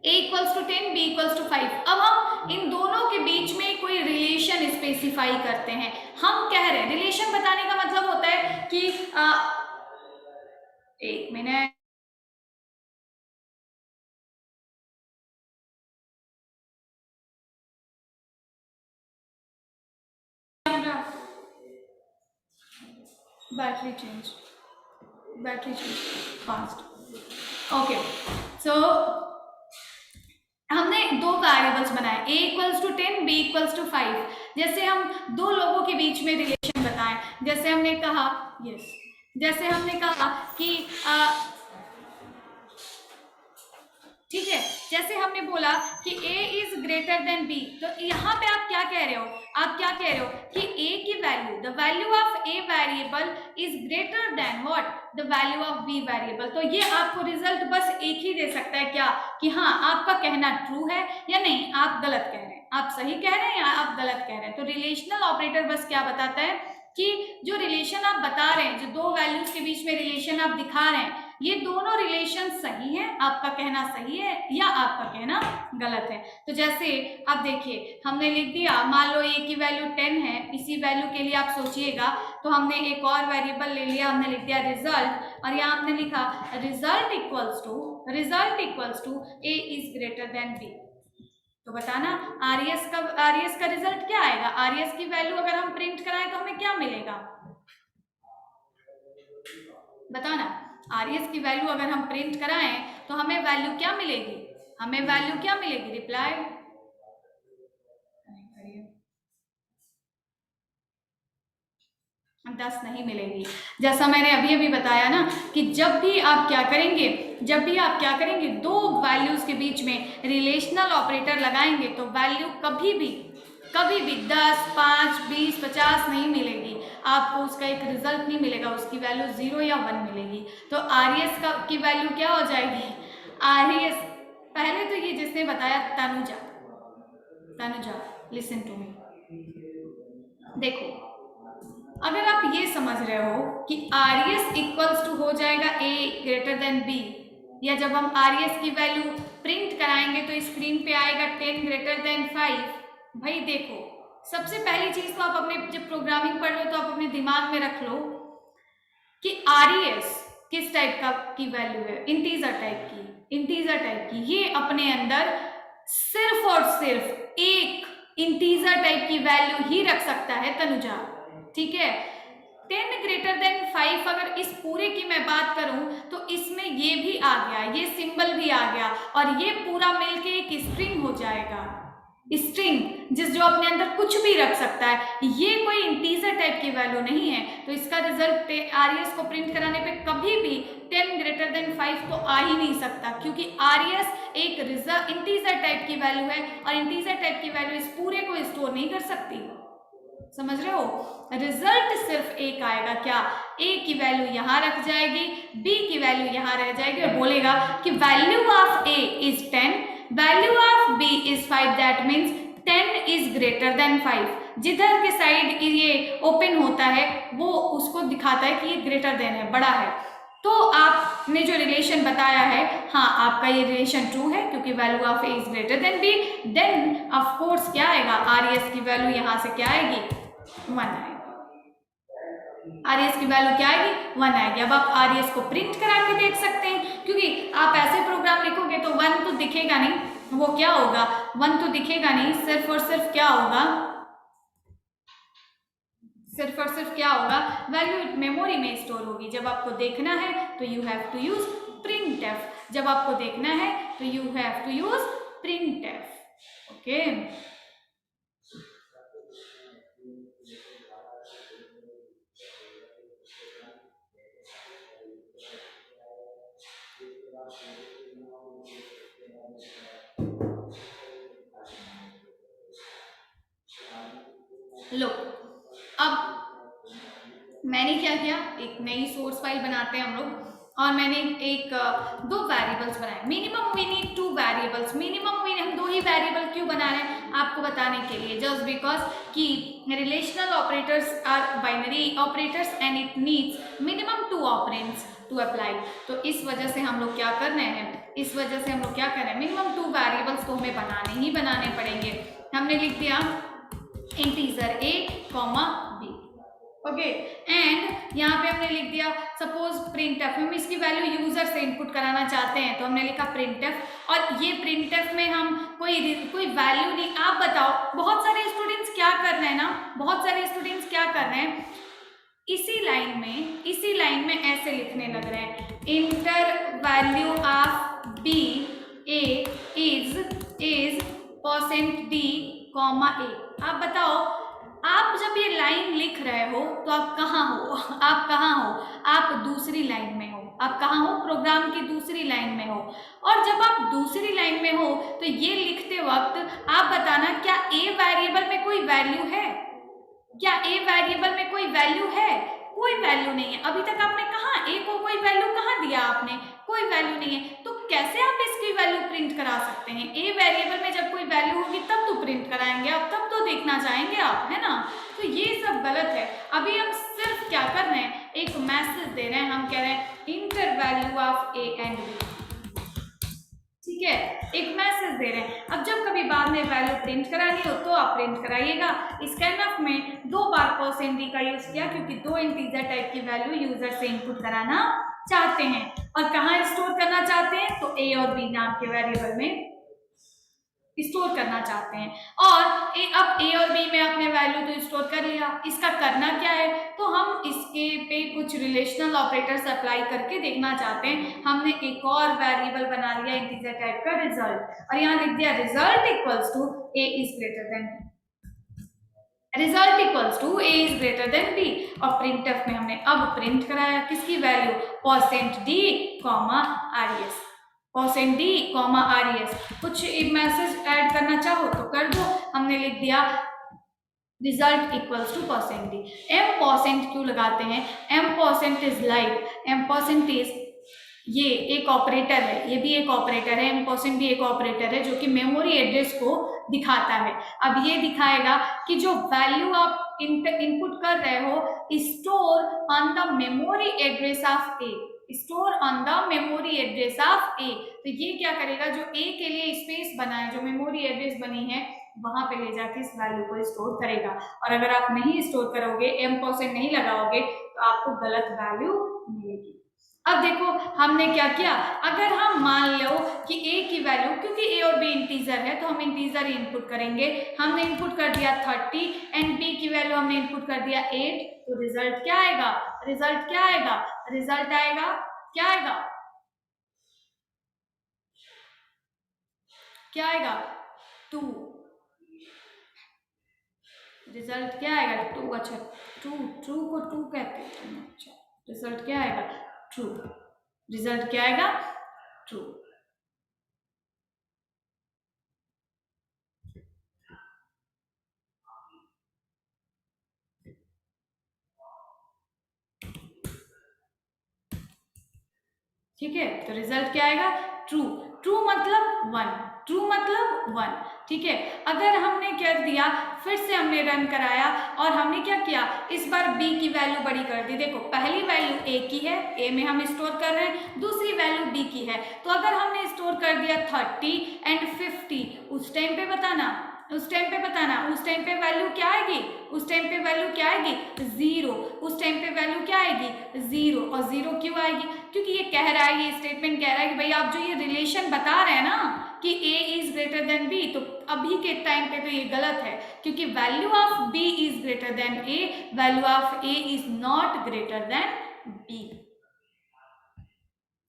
a equals to 10, b equals to 5। अब हम इन दोनों के बीच में कोई रिलेशन स्पेसिफाई करते हैं। हम कह रहे हैं, रिलेशन बताने का मतलब होता है कि एक minute. Battery change fast. Okay, so हमने दो वेरिएबल्स बनाए, a equals to 10, b equals to 5। जैसे हम दो लोगों के बीच में रिलेशन बताएं, जैसे हमने कहा जैसे हमने कहा कि ठीक है, जैसे हमने बोला कि a is greater than b, तो यहाँ पे आप क्या कह रहे हो, कि a की value, the value of a variable is greater then what, the value of b variable. तो ये आपको रिजल्ट बस एक ही दे सकता है, क्या, कि हाँ आपका कहना ट्रू है या नहीं, आप गलत कह रहे हैं, आप सही कह रहे हैं या आप गलत कह रहे हैं। तो रिलेशनल ऑपरेटर बस क्या बताता है कि जो रिलेशन आप बता रहे हैं, जो दो वैल्यूज के बीच में रिलेशन आप दिखा रहे हैं, ये दोनों रिलेशन सही है, आपका कहना सही है या आपका कहना गलत है। तो जैसे अब देखिए, हमने लिख दिया, मान लो a की वैल्यू 10 है, इसी वैल्यू के लिए आप सोचिएगा, तो हमने एक और वेरिएबल ले लिया, हमने लिख दिया रिजल्ट, और यहाँ हमने लिखा result equals to a is greater than b। तो बताना आरएस का रिजल्ट क्या आएगा, आरएस की वैल्यू अगर हम प्रिंट कराएं तो हमें क्या मिलेगा, बताना। आरएस की वैल्यू अगर हम प्रिंट कराएं तो हमें वैल्यू क्या मिलेगी, रिप्लाई। 10 नहीं मिलेगी। जैसा मैंने अभी अभी बताया ना कि जब भी आप क्या करेंगे, दो वैल्यूज के बीच में रिलेशनल ऑपरेटर लगाएंगे तो वैल्यू कभी भी 10, 5, 20, 50 नहीं मिलेगी, आपको उसका एक रिजल्ट नहीं मिलेगा, उसकी वैल्यू 0 या 1 मिलेगी। तो आरएस की वैल्यू क्या हो जाएगी, आरएस, पहले तो ये जिसने बताया तनुजा, लिसन टू मी, देखो अगर आप ये समझ रहे हो कि आरएस इक्वल्स टू हो जाएगा a ग्रेटर देन b, या जब हम आरएस की वैल्यू प्रिंट कराएंगे तो स्क्रीन पे आएगा 10 ग्रेटर देन 5, भाई देखो सबसे पहली चीज तो आप अपने जब प्रोग्रामिंग पढ़ लो तो आप अपने दिमाग में रख लो कि आरएस किस टाइप की वैल्यू है, इंटीजर टाइप की, ये अपने अंदर सिर्फ और सिर्फ एक इंटीजर टाइप की वैल्यू ही रख सकता है तनुजा, ठीक है। 10 ग्रेटर देन 5 अगर इस पूरे की मैं बात करूं तो इसमें ये भी आ गया, ये सिंबल भी आ गया, और ये पूरा मिलके एक स्ट्रिंग हो जाएगा, स्ट्रिंग जो अपने अंदर कुछ भी रख सकता है, ये कोई इंटीजर टाइप की वैल्यू नहीं है। तो इसका रिजल्ट आरएस को प्रिंट कराने पे कभी भी 10 ग्रेटर देन 5 तो आ ही नहीं सकता, क्योंकि आरएस एक इंटीजर टाइप की वैल्यू है, और इंटीजर टाइप की वैल्यू इस पूरे को स्टोर नहीं कर सकती, समझ रहे हो। रिजल्ट सिर्फ एक आएगा, क्या, a की वैल्यू यहां रख जाएगी, b की वैल्यू यहां रह जाएगी, और बोलेगा कि value of a is 10, value of b is 5, that means 10 is greater then 5। जिधर के साइड ये ओपन होता है वो उसको दिखाता है कि ये ग्रेटर देन है, बड़ा है। तो आपने जो रिलेशन बताया है, हाँ आपका ये रिलेशन ट्रू है, क्योंकि value of a is greater than b, then of course क्या आएगा, आरएस की वैल्यू यहां से क्या आएगी, 1 आएगी, आरएस की वैल्यू क्या आएगी, 1 आएगी। अब आप आरएस को प्रिंट करा के देख सकते हैं, क्योंकि आप ऐसे प्रोग्राम लिखोगे तो 1 तो दिखेगा नहीं, वो क्या होगा, 1 तो दिखेगा नहीं, सिर्फ और सिर्फ क्या होगा, वैल्यू मेमोरी में स्टोर होगी। जब आपको देखना है तो you have to use printf, जब आपको देखना है तो you have to use printf, okay. लो, अब मैंने क्या किया, एक नई सोर्स फाइल बनाते हैं हम लोग, और मैंने एक दो वेरिएबल्स बनाए, मिनिमम वी नीड 2 वेरिएबल्स, हम 2 ही वेरिएबल क्यों बना रहे हैं आपको बताने के लिए, जस्ट बिकॉज कि relational operators are binary operators and it needs minimum 2 operands to apply. तो इस वजह से हम लोग क्या कर रहे हैं, मिनिमम 2 वेरिएबल्स तो हमें बनाने पड़ेंगे। हमने लिख दिया integer a, b, okay. And यहाँ पे हमने लिख दिया सपोज प्रिंटफ, हम इसकी वैल्यू यूजर से इनपुट कराना चाहते हैं तो हमने लिखा प्रिंटफ, और ये प्रिंटफ में हम कोई वैल्यू नहीं। आप बताओ बहुत सारे स्टूडेंट्स क्या कर रहे हैं ना, बहुत सारे स्टूडेंट्स क्या कर रहे हैं, इसी लाइन में ऐसे लिखने लग रहे हैं, enter value of b a is percent D comma a. आप बताओ, आप जब ये लाइन लिख रहे हो तो आप कहाँ हो? आप कहाँ हो? आप दूसरी लाइन में हो। आप कहाँ हो? प्रोग्राम की दूसरी लाइन में हो। और जब आप दूसरी लाइन में हो तो ये लिखते वक्त आप बताना, क्या ए वेरिएबल में कोई वैल्यू है? क्या ए वेरिएबल में कोई वैल्यू है? कोई वैल्यू नहीं है। अभी तक आपने कहा ए को कोई वैल्यू कहाँ दिया आपने? कोई वैल्यू नहीं है। तो कैसे आप इसकी वैल्यू प्रिंट करा सकते हैं? ए वेरिएबल में जब कोई वैल्यू होगी तब तो प्रिंट कराएंगे आप, तब तो देखना चाहेंगे आप, है ना? तो ये सब गलत है। अभी हम सिर्फ क्या कर रहे हैं, एक मैसेज दे रहे हैं, हम कह रहे हैं enter value of A and B, ठीक है, एक मैसेज दे रहे हैं। अब जब कभी बाद में वैल्यू प्रिंट करानी हो तो आप प्रिंट कराइएगा। स्कैनफ में 2 बार परसेंट डी का यूज किया क्योंकि 2 इंटीजर टाइप की वैल्यू यूजर से इनपुट कराना चाहते हैं और कहाँ स्टोर करना चाहते हैं, तो ए और बी नाम के वेरिएबल में स्टोर करना चाहते हैं। और अब ए और बी में आपने वैल्यू तो स्टोर कर लिया, इसका करना क्या है, तो हम इसके पे कुछ रिलेशनल ऑपरेटर्स अप्लाई करके देखना चाहते हैं। हमने एक और वेरिएबल बना लिया इंटीजर टाइप का रिजल्ट, और यहाँ लिख दिया result equals to A is greater than B, और प्रिंटफ में हमने अब प्रिंट कराया किसकी value, percent D comma RS, percent D comma RS. कुछ मैसेज ऐड करना चाहो तो कर दो। हमने लिख दिया result equals to percent D. Ampersand क्यों लगाते हैं? Ampersand is like, ampersand ये एक ऑपरेटर है, ये भी एक ऑपरेटर है, एम परसेंट भी एक ऑपरेटर है जो कि मेमोरी एड्रेस को दिखाता है। अब ये दिखाएगा कि जो वैल्यू आप इनपुट कर रहे हो, store on the memory address of a, store on the memory address of a. तो ये क्या करेगा, जो ए के लिए स्पेस बना है, जो मेमोरी एड्रेस बनी है, वहां पे ले जाके इस वैल्यू को स्टोर करेगा। और अगर आप नहीं स्टोर करोगे, एम परसेंट नहीं लगाओगे, तो आपको गलत वैल्यू मिलेगी। अब देखो हमने क्या किया, अगर हम मान लो कि a की वैल्यू, क्योंकि a और b इंटीजर है तो हम इंटीजर ही इनपुट करेंगे। हमने इनपुट कर दिया 30 एंड b की वैल्यू हमने इनपुट कर दिया 8, तो रिजल्ट क्या आएगा, रिजल्ट क्या आएगा, रिजल्ट आएगा क्या आएगा, क्या आएगा 2, रिजल्ट क्या आएगा 2। अच्छा ट्रू, ट्रू को 2 कहते हैं। अच्छा रिजल्ट क्या आएगा, ट्रू, रिजल्ट क्या आएगा, ट्रू। ठीक है, तो रिजल्ट क्या आएगा, ट्रू। ट्रू मतलब 1, ट्रू मतलब 1, ठीक है। अगर हमने क्या दिया, फिर से हमने रन कराया और हमने क्या किया, इस बार b की वैल्यू बड़ी कर दी। देखो पहली वैल्यू a की है, a में हम स्टोर कर रहे हैं, दूसरी वैल्यू b की है। तो अगर हमने स्टोर कर दिया 30 एंड 50, उस टाइम पे बताना, उस टाइम पे बताना, उस टाइम पे वैल्यू क्या आएगी, उस टाइम पे वैल्यू क्या आएगी, 0। उस टाइम पे वैल्यू क्या आएगी, 0। और 0 क्यों आएगी, क्योंकि ये कह रहा है, ये स्टेटमेंट कह रहा है कि भाई आप जो ये रिलेशन बता रहे हैं ना कि a is greater than b, तो अभी के टाइम पे तो ये गलत है, क्योंकि value of b is greater then a, value of a is not greater than b।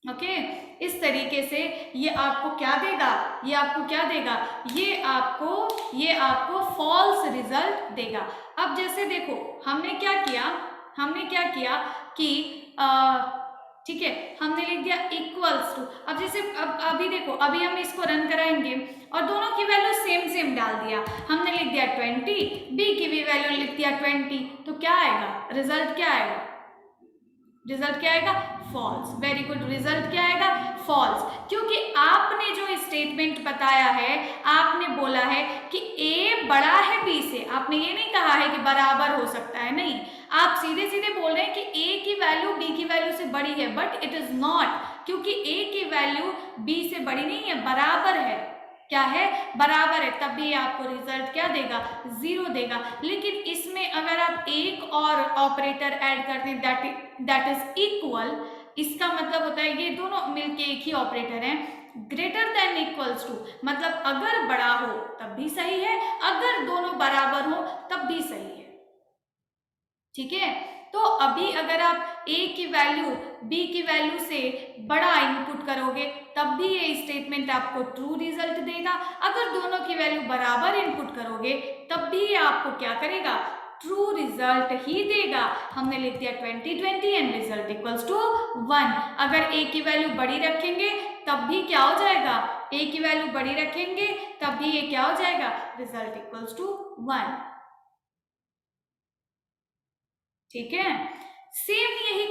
Okay, इस तरीके से ये आपको क्या देगा, ये आपको क्या देगा, ये आपको फॉल्स रिजल्ट देगा। अब जैसे देखो हमने क्या किया, हमने क्या किया कि ठीक है, हमने लिख दिया इक्वल्स टू। अब जैसे अभी देखो, अभी हम इसको रन कराएंगे और दोनों की वैल्यू सेम सेम डाल दिया। हमने लिख दिया 20, बी की भी वैल्यू लिख दिया 20, तो क्या आएगा, रिजल्ट क्या आएगा, रिजल्ट क्या आएगा, फॉल्स। वेरी गुड, रिजल्ट क्या आएगा, फॉल्स, क्योंकि आपने जो स्टेटमेंट बताया है, आपने बोला है कि a बड़ा है b से, आपने ये नहीं कहा है कि बराबर हो सकता है, नहीं, आप सीधे सीधे बोल रहे हैं कि a की वैल्यू b की वैल्यू से बड़ी है, बट इट इज नॉट, क्योंकि a की वैल्यू b से बड़ी नहीं है, बराबर है। क्या है, बराबर है, तब भी आपको रिजल्ट क्या देगा, 0 देगा। लेकिन इसमें अगर आप एक और ऑपरेटर ऐड करते हैं दैट इज इक्वल, इसका मतलब होता है ये दोनों मिलके एक ही ऑपरेटर हैं, ग्रेटर देन इक्वल्स टू, मतलब अगर बड़ा हो तब भी सही है, अगर दोनों बराबर हो तब भी सही है। ठीक है, तो अभी अगर आप a की वैल्यू b की वैल्यू से बड़ा इनपुट करोगे तब भी ये स्टेटमेंट आपको ट्रू रिजल्ट देगा, अगर दोनों की वैल्यू बराबर इनपुट करोगे तब भी ये आपको क्या करेगा, ट्रू रिजल्ट ही देगा। हमने लिख दिया 2020 एंड रिजल्ट इक्वल्स टू 1। अगर a की वैल्यू बड़ी रखेंगे तब भी क्या हो जाएगा, a की वैल्यू बड़ी रखेंगे तब भी ये क्या हो जाएगा, रिजल्ट इक्वल्स टू 1। ठीक है, सेम यही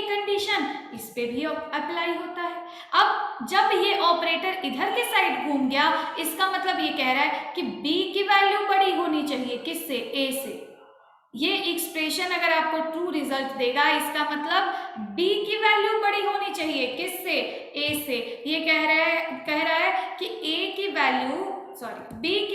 कंडीशन इस पे भी अप्लाई होता है। अब जब ये ऑपरेटर इधर के साइड घूम गया, इसका मतलब ये कह रहा है कि b की वैल्यू बड़ी होनी चाहिए, किससे, a से। ये एक्सप्रेशन अगर आपको ट्रू रिजल्ट देगा, इसका मतलब b की वैल्यू बड़ी होनी चाहिए, किससे, a से। ये कह रहा है कि b की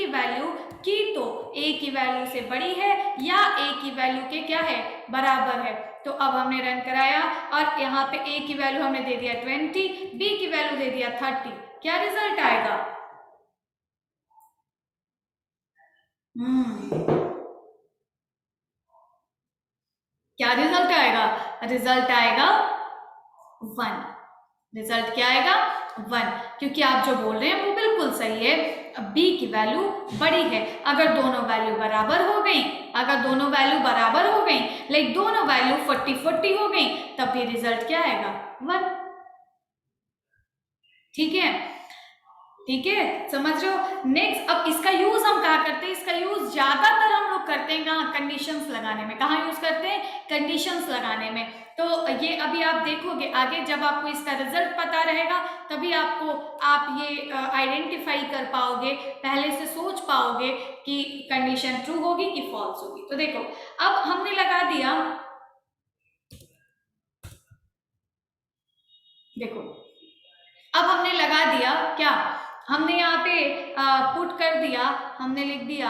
वैल्यू की तो a की वैल्यू से बड़ी है या a की वैल्यू के क्या है, बराबर है। तो अब हमने रन कराया और यहाँ पे a की वैल्यू हमने दे दिया 20, b की वैल्यू दे दिया 30, क्या रिजल्ट आएगा, क्या रिजल्ट आएगा, रिजल्ट आएगा 1। रिजल्ट क्या आएगा, 1, क्योंकि आप जो बोल रहे हैं वो बिल्कुल सही है, b की वैल्यू बड़ी है। अगर दोनों वैल्यू बराबर हो गई, लाइक दोनों वैल्यू 40-40 हो गई, तब भी रिजल्ट क्या आएगा, 1। ठीक है, समझ रहे हो। नेक्स्ट, अब इसका यूज हम कहाँ करते हैं, इसका यूज ज्यादातर हम लोग करते हैं कहाँ, कंडीशंस लगाने में। कहाँ यूज करते हैं, कंडीशंस लगाने में। तो ये अभी आप देखोगे आगे, जब आपको इसका रिजल्ट पता रहेगा तभी आप ये आइडेंटिफाई कर पाओगे, पहले से सोच पाओगे कि कंडीशन ट्रू होगी कि फॉल्स होगी। तो देखो, अब हमने लगा दिया, देखो अब हमने लगा दिया क्या, हमने यहाँ पे पुट कर दिया, हमने लिख दिया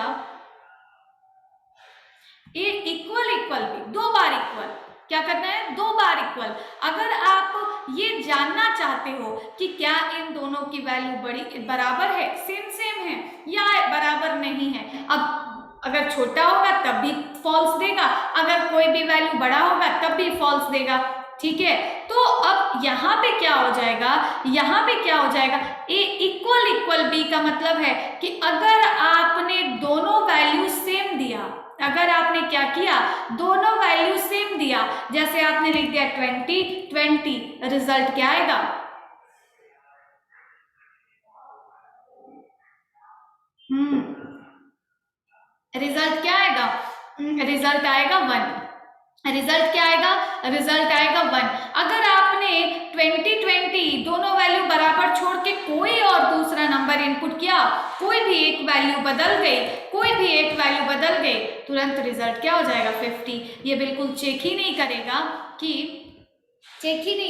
ए इक्वल भी, 2 बार इक्वल, क्या करना है, 2 बार इक्वल। अगर आप ये जानना चाहते हो कि क्या इन दोनों की वैल्यू बराबर है, सेम है या बराबर नहीं है, अब अगर छोटा होगा तब भी फॉल्स देगा, अगर कोई भी वैल्यू बड़ा होगा तब भी फॉल्स देगा। ठीक है, तो अब यहाँ पे क्या हो जाएगा, ए इक्वल बी का मतलब है कि अगर आपने दोनों वैल्यू सेम दिया, अगर आपने क्या किया, दोनों वैल्यू सेम दिया, जैसे आपने लिख दिया 20, रिजल्ट क्या आएगा, रिजल्ट क्या आएगा, रिजल्ट आएगा 1। रिजल्ट क्या आएगा, रिजल्ट आएगा 1। अगर आपने 20 दोनों वैल्यू बराबर छोड़ के कोई और दूसरा नंबर इनपुट किया, कोई भी एक वैल्यू बदल गई, तुरंत रिजल्ट क्या हो जाएगा, 50। ये बिल्कुल चेक ही नहीं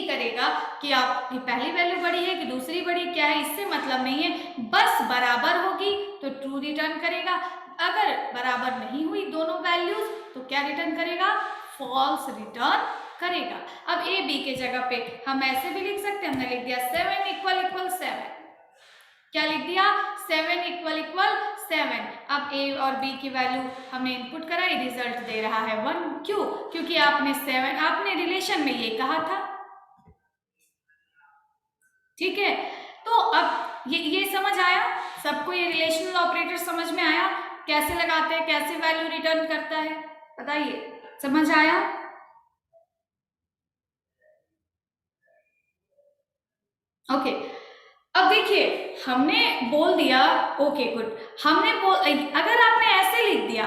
करेगा कि आपकी पहली वैल्यू बड़ी है कि दूसरी बड़ी, क्या है इससे मतलब नहीं है, बस बराबर होगी तो ट्रू रिटर्न करेगा, अगर बराबर नहीं हुई दोनों वैल्यूज तो क्या रिटर्न करेगा, फॉल्स रिटर्न करेगा। अब ए बी के जगह पे हम ऐसे भी लिख सकते हैं, हमने लिख दिया 7 इक्वल 7, क्या लिख दिया, 7 इक्वल 7। अब ए और बी की वैल्यू हमने इनपुट कराई, रिजल्ट दे रहा है 1, क्यों, क्योंकि आपने रिलेशन में ये कहा था। ठीक है, तो अब ये समझ आया सबको, ये रिलेशनल ऑपरेटर समझ में आया, कैसे लगाते हैं, कैसे वैल्यू रिटर्न करता है, बताइए, समझ आया। ओके, अब देखिए हमने बोल दिया, ओके गुड, अगर आपने ऐसे लिख दिया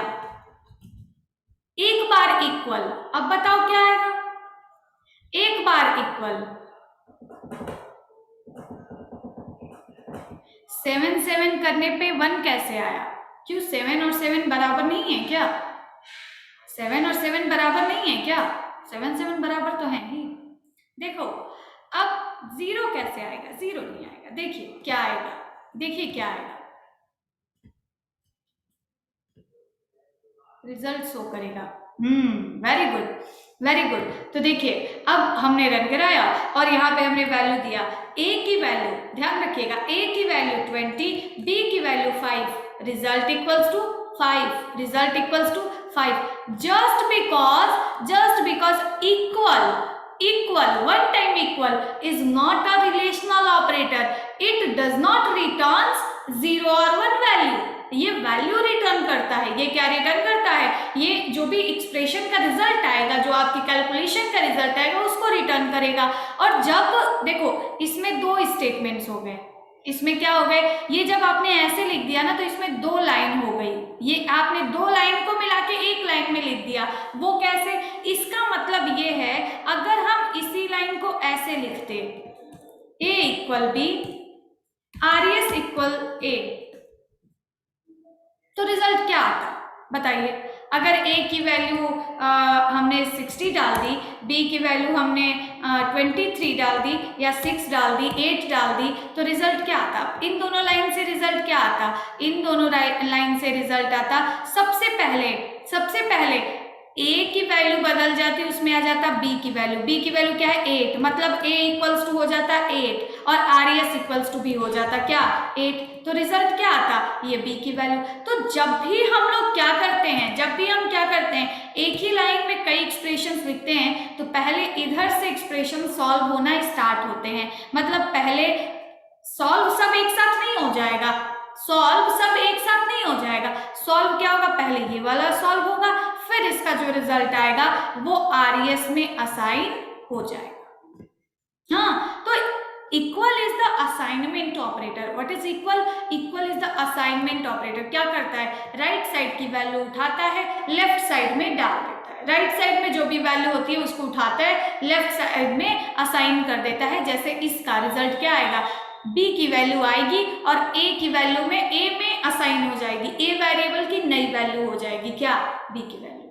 एक बार इक्वल, अब बताओ क्या आएगा, एक बार इक्वल 7 करने पे 1 कैसे आया, क्यों 7 और 7 बराबर नहीं है क्या, 7 और 7 बराबर नहीं है क्या, 7 बराबर तो है ही। देखो अब 0 कैसे आएगा, 0 नहीं आएगा, देखिए क्या आएगा, देखिए क्या आएगा, रिजल्ट शो करेगा। Very good, very good. तो देखिए अब हमने रन कराया और यहाँ पे हमने वैल्यू दिया। ए की वैल्यू, ध्यान रखिएगा, ए की वैल्यू 20, बी की value 5, result equals to 5, result equals to 5। Just because equal one time equal is not a relational operator, it does not returns 0 और 1 वैल्यू। ये वैल्यू रिटर्न करता है। ये क्या रिटर्न करता है, ये जो भी एक्सप्रेशन का रिजल्ट आएगा, जो आपकी कैलकुलेशन का रिजल्ट आएगा उसको रिटर्न करेगा। और जब देखो इसमें दो स्टेटमेंट्स हो गए, इसमें क्या हो गए, ये जब आपने ऐसे लिख दिया ना तो इसमें दो लाइन हो गई, ये आपने दो लाइन को मिला के एक लाइन में लिख दिया। वो कैसे, इसका मतलब ये है अगर हम इसी लाइन को ऐसे लिखते, a equal b, r s equal a, तो रिजल्ट क्या आता बताइए। अगर ए की वैल्यू हमने 60 डाल दी, बी की वैल्यू हमने 23 डाल दी या 6 डाल दी, 8 डाल दी, तो रिजल्ट क्या आता, इन दोनों लाइन से रिजल्ट क्या आता, इन दोनों लाइन से रिजल्ट आता सबसे पहले ए की वैल्यू बदल जाती, उसमें आ जाता बी की वैल्यू क्या है 8, मतलब ए इक्वल्स टू हो जाता 8 और आर एस इक्वल्स टू भी हो जाता क्या 8, तो रिजल्ट क्या आता, ये बी की वैल्यू। तो जब भी हम लोग क्या करते हैं, एक ही लाइन में कई एक्सप्रेशंस लिखते हैं तो पहले इधर से एक्सप्रेशन सॉल्व होना स्टार्ट होते हैं। मतलब पहले सॉल्व सब एक साथ नहीं हो जाएगा, सॉल्व क्या होगा, पहले ये वाला सॉल्व होगा, फिर इसका जो रिजल्ट आएगा वो आरईएस में असाइन हो जाएगा। हाँ, तो equal is the assignment operator. What is equal, equal is the assignment operator. क्या करता है, राइट साइड की वैल्यू उठाता है, लेफ्ट साइड में डाल देता है। राइट साइड में जो भी वैल्यू होती है उसको उठाता है, लेफ्ट साइड में असाइन कर देता है। जैसे इसका रिजल्ट क्या आएगा, b की वैल्यू आएगी और a की वैल्यू में a में असाइन हो जाएगी, a वेरिएबल की नई वैल्यू हो जाएगी क्या, b की वैल्यू।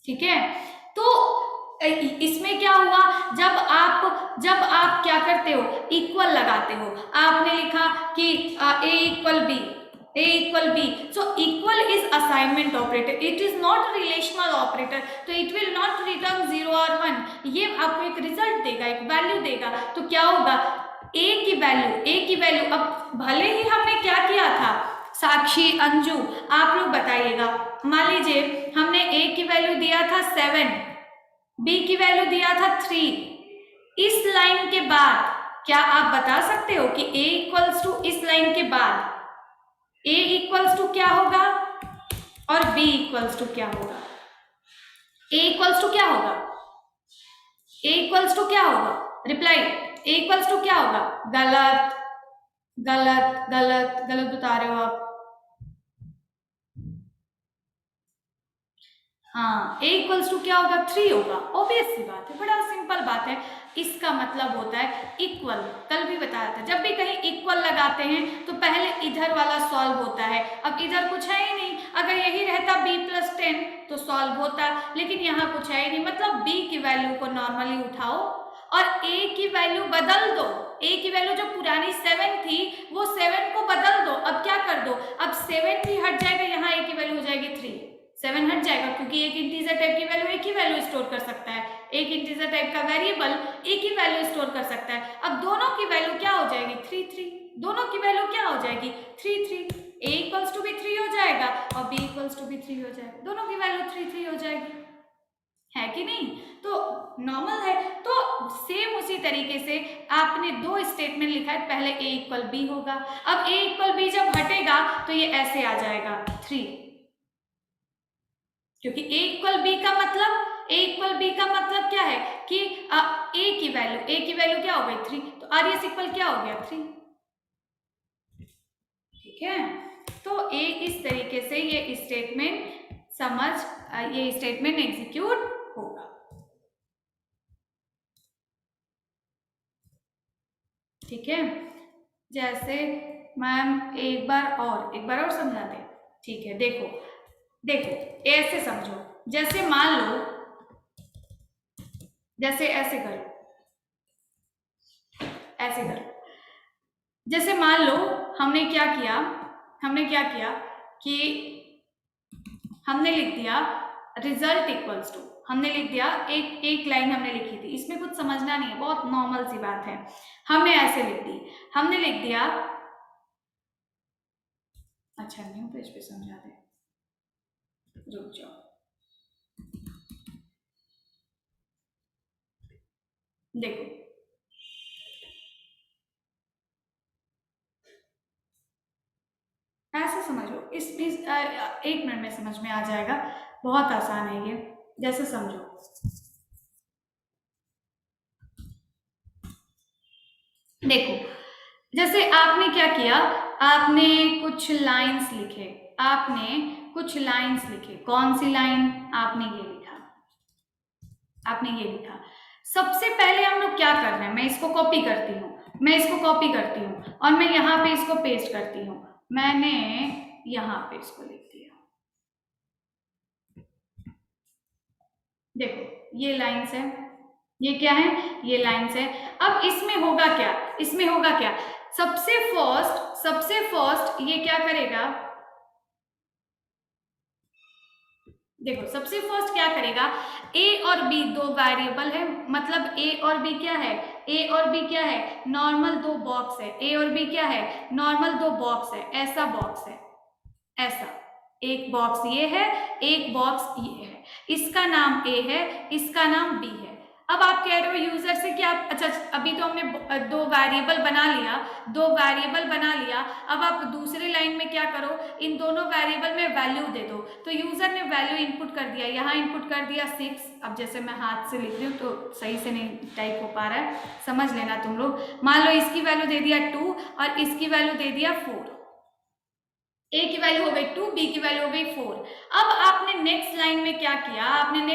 ठीक है, तो इसमें क्या हुआ, जब आप क्या करते हो, इक्वल लगाते हो, आपने लिखा कि a equal B, so equal is assignment operator, it is not relational operator, तो it will not return 0 और 1, ये आपको एक रिजल्ट देगा, एक वैल्यू देगा। तो क्या होगा, a की वैल्यू, अब भले ही हमने क्या किया था, साक्षी, अंजू, आप लोग बताइएगा, मान लीजिए हमने a की वैल्यू दिया था 7, b की वैल्यू दिया था 3, इस लाइन के बाद क्या आप बता सकते हो कि a इक्वल्स टू इस लाइन के बाद a इक्वल्स टू क्या होगा और b इक्वल्स टू क्या होगा, a इक्वल्स टू क्या होगा, a इक्वल्स टू क्या होगा, रिप्लाई, a इक्वल्स टू क्या होगा, गलत गलत गलत गलत बता रहे हो आप। हाँ, a इक्वल्स टू क्या होगा, 3 होगा, ऑब्वियस सी बात है, बड़ा सिंपल बात है। इसका मतलब होता है इक्वल, कल भी बताया था, जब भी कहीं इक्वल लगाते हैं तो पहले इधर वाला सॉल्व होता है। अब इधर कुछ है ही नहीं, अगर यही रहता b+10 तो सॉल्व होता, लेकिन यहाँ कुछ है ही नहीं, मतलब b की वैल्यू को नॉर्मली उठाओ और a की वैल्यू बदल दो, a की वैल्यू जो पुरानी 7 थी वो 7 को बदल दो। अब क्या कर दो, अब 7 भी हट जाएगा, यहाँ a की वैल्यू हो जाएगी 3, 7 हट जाएगा, क्योंकि एक इंटीजर टाइप की वैल्यू एक ही वैल्यू स्टोर कर सकता है, एक इंटीजर टाइप का वेरिएबल एक ही वैल्यू स्टोर कर सकता है। अब दोनों की वैल्यू क्या हो जाएगी, 3 3, दोनों की वैल्यू क्या हो जाएगी 3 3, a इक्वल्स टू भी 3 हो जाएगा और b इक्वल्स टू भी 3 हो जाएगा, दोनों की वैल्यू 3 3 हो जाएगी, है कि नहीं। तो नॉर्मल है। तो सेम उसी तरीके से आपने दो स्टेटमेंट लिखा है, पहले a इक्वल b होगा, अब a इक्वल b जब हटेगा तो ये ऐसे आ जाएगा 3, क्योंकि a इक्वल b का मतलब क्या है कि a की वैल्यू क्या हो गई 3, तो आर एस इक्वल क्या हो गया 3। ठीक है, तो इस तरीके से ये स्टेटमेंट एग्जीक्यूट होगा। ठीक है, जैसे मैम एक बार और समझा दें। ठीक है, देखो ऐसे समझो, जैसे मान लो, जैसे ऐसे करो, जैसे मान लो हमने क्या किया कि हमने लिख दिया रिजल्ट इक्वल्स टू, हमने लिख दिया एक लाइन हमने लिखी थी, इसमें कुछ समझना नहीं है, बहुत नॉर्मल सी बात है। हमने ऐसे लिख दी, हमने लिख दिया, अच्छा न्यू पेज पे समझा दे, रुक जाओ, देखो ऐसे समझ लो, इस 1 मिनट में समझ में आ जाएगा, बहुत आसान है ये, जैसे समझो, देखो जैसे आपने क्या किया, आपने कुछ लाइंस लिखे, कौन सी लाइन, आपने ये लिखा। सबसे पहले हम लोग क्या कर रहे हैं, मैं इसको कॉपी करती हूँ और मैं यहाँ पे इसको पेस्ट करती हूँ, मैंने यहाँ पे इसको लिख दिया, देखो ये लाइंस है, ये क्या है, ये लाइंस है। अब इसमें होगा क्या, सबसे फर्स्ट ये क्या करेगा, देखो सबसे फर्स्ट क्या करेगा, ए और बी दो वेरिएबल है, मतलब ए और बी क्या है, नॉर्मल दो बॉक्स है, ए और बी क्या है, नॉर्मल दो बॉक्स है, ऐसा बॉक्स है, ऐसा एक बॉक्स ये है, एक बॉक्स ये है, इसका नाम ए है, इसका नाम बी है। अब आप कह रहे हो यूजर से कि आप, अच्छा अभी तो हमने दो वेरिएबल बना लिया, अब आप दूसरी लाइन में क्या करो, इन दोनों वेरिएबल में वैल्यू दे दो। तो यूजर ने वैल्यू इनपुट कर दिया, यहाँ इनपुट कर दिया 6, अब जैसे मैं हाथ से लिख रही हूँ तो सही से नहीं टाइप हो पा रहा है, समझ लेना तुम लोग। मान लो इसकी वैल्यू दे दिया 2 और इसकी वैल्यू दे दिया 4, ए की वैल्यू हो गई 2, बी की वैल्यू हो गई 4। अब आपने नेक्स्ट लाइन में क्या किया, आपने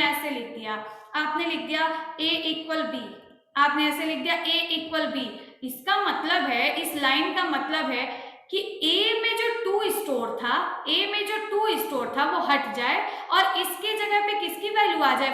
ऐसे लिख दिया, ए इक्वल बी, आपने ऐसे लिख दिया ए इक्वल बी। इसका मतलब है, इस लाइन का मतलब है कि ए में जो 2 स्टोर था वो हट जाए और इसके जगह पे किसकी वैल्यू आ जाए,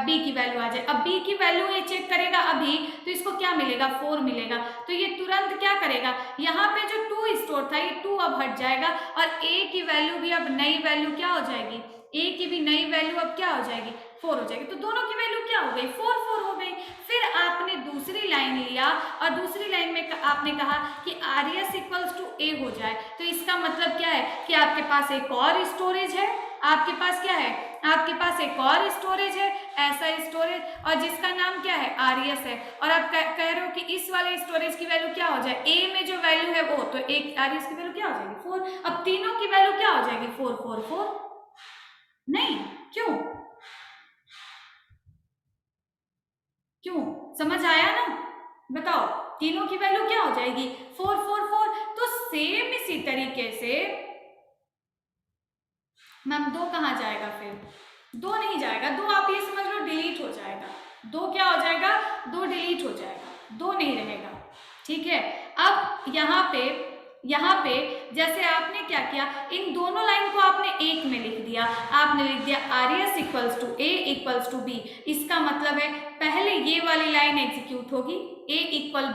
बी की वैल्यू आ जाए। अब बी की वैल्यू ये चेक करेगा अभी, तो इसको क्या मिलेगा, 4 मिलेगा। तो ये तुरंत क्या करेगा, यहाँ पे जो 2 स्टोर था ये 2 अब हट जाएगा और ए की वैल्यू भी अब नई वैल्यू क्या हो जाएगी, ए की भी नई वैल्यू अब क्या हो जाएगी, 4 हो जाएगी। तो दोनों की वैल्यू क्या हो गई, 4 4 हो गई। फिर आपने दूसरी लाइन लिया और दूसरी लाइन में आपने कहा कि आरएस इक्वल्स टू ए हो जाए। तो इसका मतलब क्या है कि आपके पास एक और स्टोरेज है, ऐसा स्टोरेज, और जिसका नाम क्या है, आरएस है। और आप कह रहे हो कि इस वाले स्टोरेज की वैल्यू क्या हो जाए, ए में जो वैल्यू है वो, तो एक आरएस की वैल्यू क्या हो जाएगी, 4। अब तीनों की वैल्यू क्या हो जाएगी, 4 4 4, नहीं क्यों, समझ आया ना, बताओ, तीनों की वैल्यू क्या हो जाएगी, 4 4 4। तो सेम इसी तरीके से मैम 2 कहाँ जाएगा, फिर 2 नहीं जाएगा, 2 आप ये समझ लो डिलीट हो जाएगा, 2 क्या हो जाएगा, 2 डिलीट हो जाएगा, 2 नहीं रहेगा, ठीक है। अब यहाँ पे जैसे आपने क्या किया, इन दोनों लाइन को आपने एक में लिख दिया, आपने लिख दिया RS equals to A equals to B. इसका मतलब है पहले ये वाली लाइन एग्जीक्यूट होगी, ए इक्वल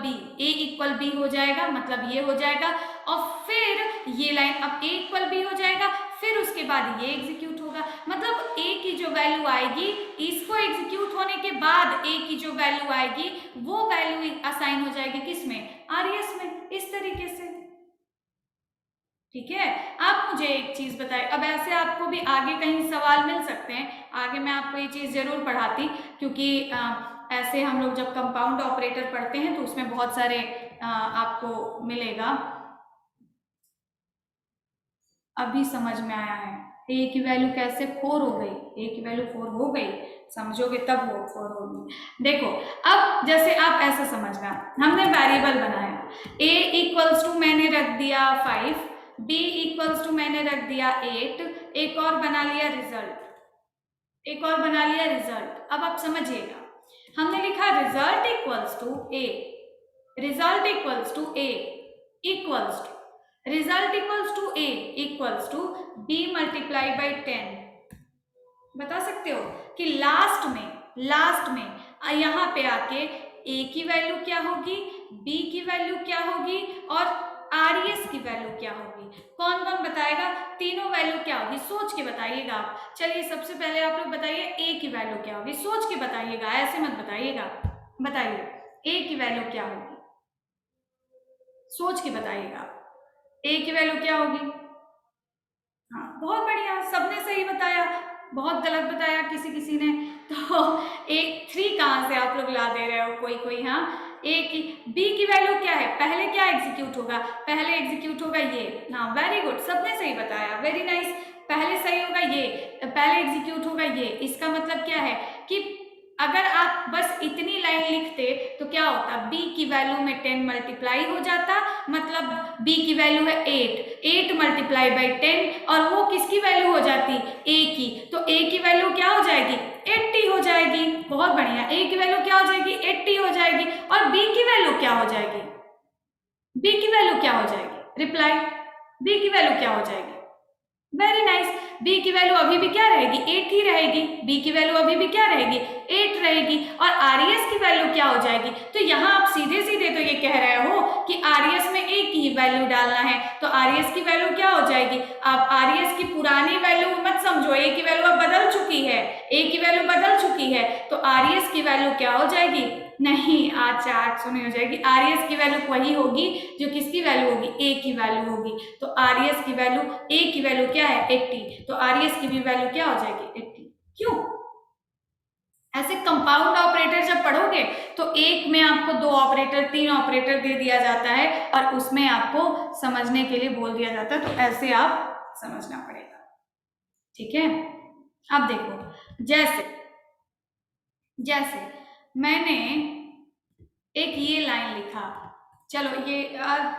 बी हो जाएगा, मतलब ये हो जाएगा, और फिर ये लाइन अब ए इक्वल बी हो जाएगा, फिर उसके बाद ये एग्जीक्यूट होगा। मतलब ए की जो वैल्यू आएगी, इसको एग्जीक्यूट होने के बाद ए की जो वैल्यू आएगी वो वैल्यू असाइन हो जाएगी किसमें, आरएस में, इस तरीके से, ठीक है। आप मुझे एक चीज बताएं, अब ऐसे आपको भी आगे कहीं सवाल मिल सकते हैं, आगे मैं आपको ये चीज जरूर पढ़ाती, क्योंकि ऐसे हम लोग जब कंपाउंड ऑपरेटर पढ़ते हैं तो उसमें बहुत सारे आपको मिलेगा। अभी समझ में आया है, ए की वैल्यू कैसे 4 हो गई, ए की वैल्यू 4 हो गई, समझोगे तब वो 4 होगी। देखो अब जैसे आप ऐसा समझना, हमने वेरिएबल बनाया, ए इक्वल्स टू मैंने रख दिया 5, बी इक्वल्स टू मैंने रख दिया 8, एक और बना लिया रिजल्ट। अब आप समझिएगा, हमने लिखा result equals to A equals to B multiply by 10। बता सकते हो कि लास्ट में यहाँ पे आके ए की वैल्यू क्या होगी, बी की वैल्यू क्या होगी और आरईएस की वैल्यू क्या होगी? कौन कौन बताएगा? तीनों वैल्यू क्या होगी सोच के बताइएगा आप। चलिए सबसे पहले आप लोग बताइए ए की वैल्यू क्या होगी, सोच के बताइएगा, ऐसे मत बताइएगा। बताइए ए की वैल्यू क्या होगी, सोच के बताइएगा। ए की वैल्यू क्या होगी? हाँ बहुत बढ़िया, सबने सही बताया, बहुत गलत बताया किसी किसी ने। तो एक 3 कहाँ से आप लोग ला दे रहे हो कोई कोई? हाँ ए की, बी की वैल्यू क्या है? पहले क्या एग्जीक्यूट होगा? पहले एग्जीक्यूट होगा ये। हाँ वेरी गुड, सबने सही बताया, वेरी नाइस। पहले सही होगा ये, पहले एग्जीक्यूट होगा ये। इसका मतलब क्या है कि अगर आप बस इतनी लाइन लिखते तो क्या होता? b की वैल्यू में 10 मल्टीप्लाई हो जाता, मतलब b की वैल्यू है 8 मल्टीप्लाई बाई 10, और वो किसकी वैल्यू हो जाती? a की। तो a की वैल्यू क्या हो जाएगी? 80 हो जाएगी। बहुत बढ़िया, a की वैल्यू क्या हो जाएगी? 80 हो जाएगी। और b की वैल्यू क्या हो जाएगी? b की वैल्यू क्या हो जाएगी? रिप्लाई, b की वैल्यू क्या हो जाएगी? वेरी नाइस, b की वैल्यू अभी भी क्या रहेगी? 8 ही रहेगी। b की वैल्यू अभी भी क्या रहेगी? 8 रहेगी। और आरईएस की वैल्यू क्या हो जाएगी? तो यहाँ आप सीधे सीधे तो ये कह रहे हो कि आरईएस में a की वैल्यू डालना है, तो आरईएस की वैल्यू क्या हो जाएगी? आप आरईएस की पुरानी वैल्यू मत समझो, a की वैल्यू अब बदल चुकी है, a की वैल्यू बदल चुकी है, तो आरईएस की वैल्यू क्या हो जाएगी? नहीं, आज 800 नहीं हो जाएगी। आरईएस की वैल्यू वही होगी जो किसकी वैल्यू होगी? ए की वैल्यू होगी। तो आरईएस की वैल्यू, ए की वैल्यू क्या है? 80, तो आरईएस की भी वैल्यू क्या हो जाएगी? 80। क्यों? ऐसे कंपाउंड ऑपरेटर जब पढ़ोगे तो एक में आपको 2 ऑपरेटर 3 ऑपरेटर दे दिया जाता है और उसमें आपको समझने के लिए बोल दिया जाता है, तो ऐसे आप समझना पड़ेगा। ठीक है, अब देखो, जैसे जैसे मैंने एक ये लाइन लिखा, चलो ये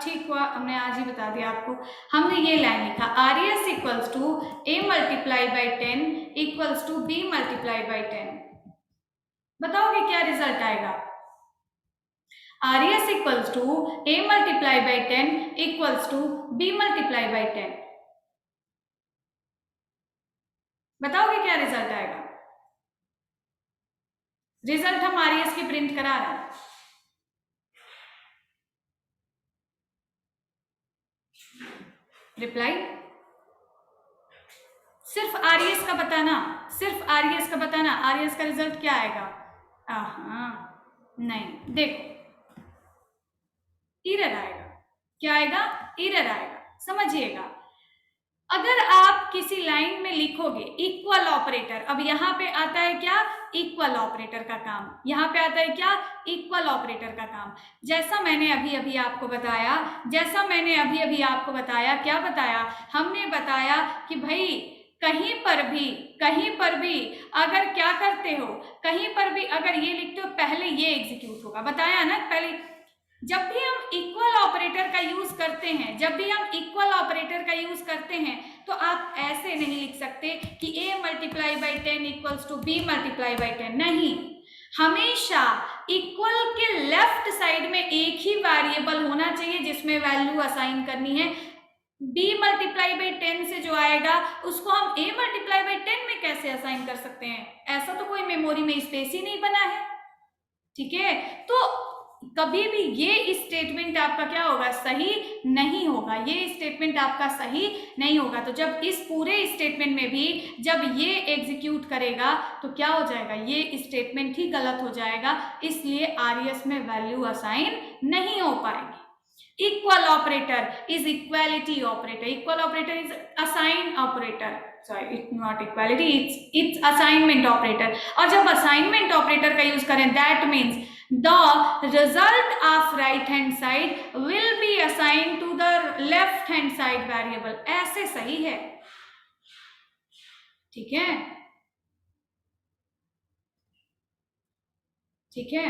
ठीक हुआ, हमने आज ही बता दिया आपको। हमने ये लाइन लिखा, R S equals to A multiply by 10 equals to B multiply by 10। बताओगे क्या रिजल्ट आएगा? R S equals to A multiply by 10 equals to B multiply by 10। बताओगे क्या रिजल्ट आएगा? रिजल्ट हम आर एस की प्रिंट करा रहे हैं। रिप्लाई, सिर्फ आरईएस का बताना, सिर्फ आरईएस का बताना, आरईएस का रिजल्ट क्या आएगा? नहीं, देखो एरर आएगा। क्या आएगा? एरर आएगा, समझिएगा। अगर आप किसी लाइन में लिखोगे इक्वल ऑपरेटर, अब यहां पे आता है क्या? इक्वल ऑपरेटर का काम। यहां पे आता है क्या? इक्वल ऑपरेटर का काम। जैसा मैंने अभी अभी आपको बताया, क्या बताया? हमने बताया कि भाई कहीं पर भी अगर क्या करते हो, कहीं पर भी अगर ये लिखते हो पहले ये एग्जीक्यूट होगा। बताया ना पहले, जब भी हम इक्वल ऑपरेटर का यूज करते हैं तो आप ऐसे नहीं लिख सकते कि a multiply by 10 equals to B multiply by 10। नहीं, हमेशा इक्वल के लेफ्ट साइड में एक ही वेरिएबल होना चाहिए जिसमें वैल्यू असाइन करनी है। b मल्टीप्लाई बाई 10 से जो आएगा उसको हम a मल्टीप्लाई बाई 10 में कैसे असाइन कर सकते हैं? ऐसा तो कोई मेमोरी में स्पेस ही नहीं बना है। ठीक है, तो कभी भी ये स्टेटमेंट आपका क्या होगा? सही नहीं होगा। ये स्टेटमेंट आपका सही नहीं होगा। तो जब इस पूरे स्टेटमेंट में भी जब ये एग्जीक्यूट करेगा तो क्या हो जाएगा? ये स्टेटमेंट ही गलत हो जाएगा, इसलिए आरईएस में वैल्यू असाइन नहीं हो पाएगी। Equal operator is equality operator, equal operator is assign operator, sorry it's not equality, it's assignment operator. और जब असाइनमेंट ऑपरेटर का यूज करें that means the result of right hand side will be assigned to the left hand side variable। ऐसे सही है? ठीक है, ठीक है।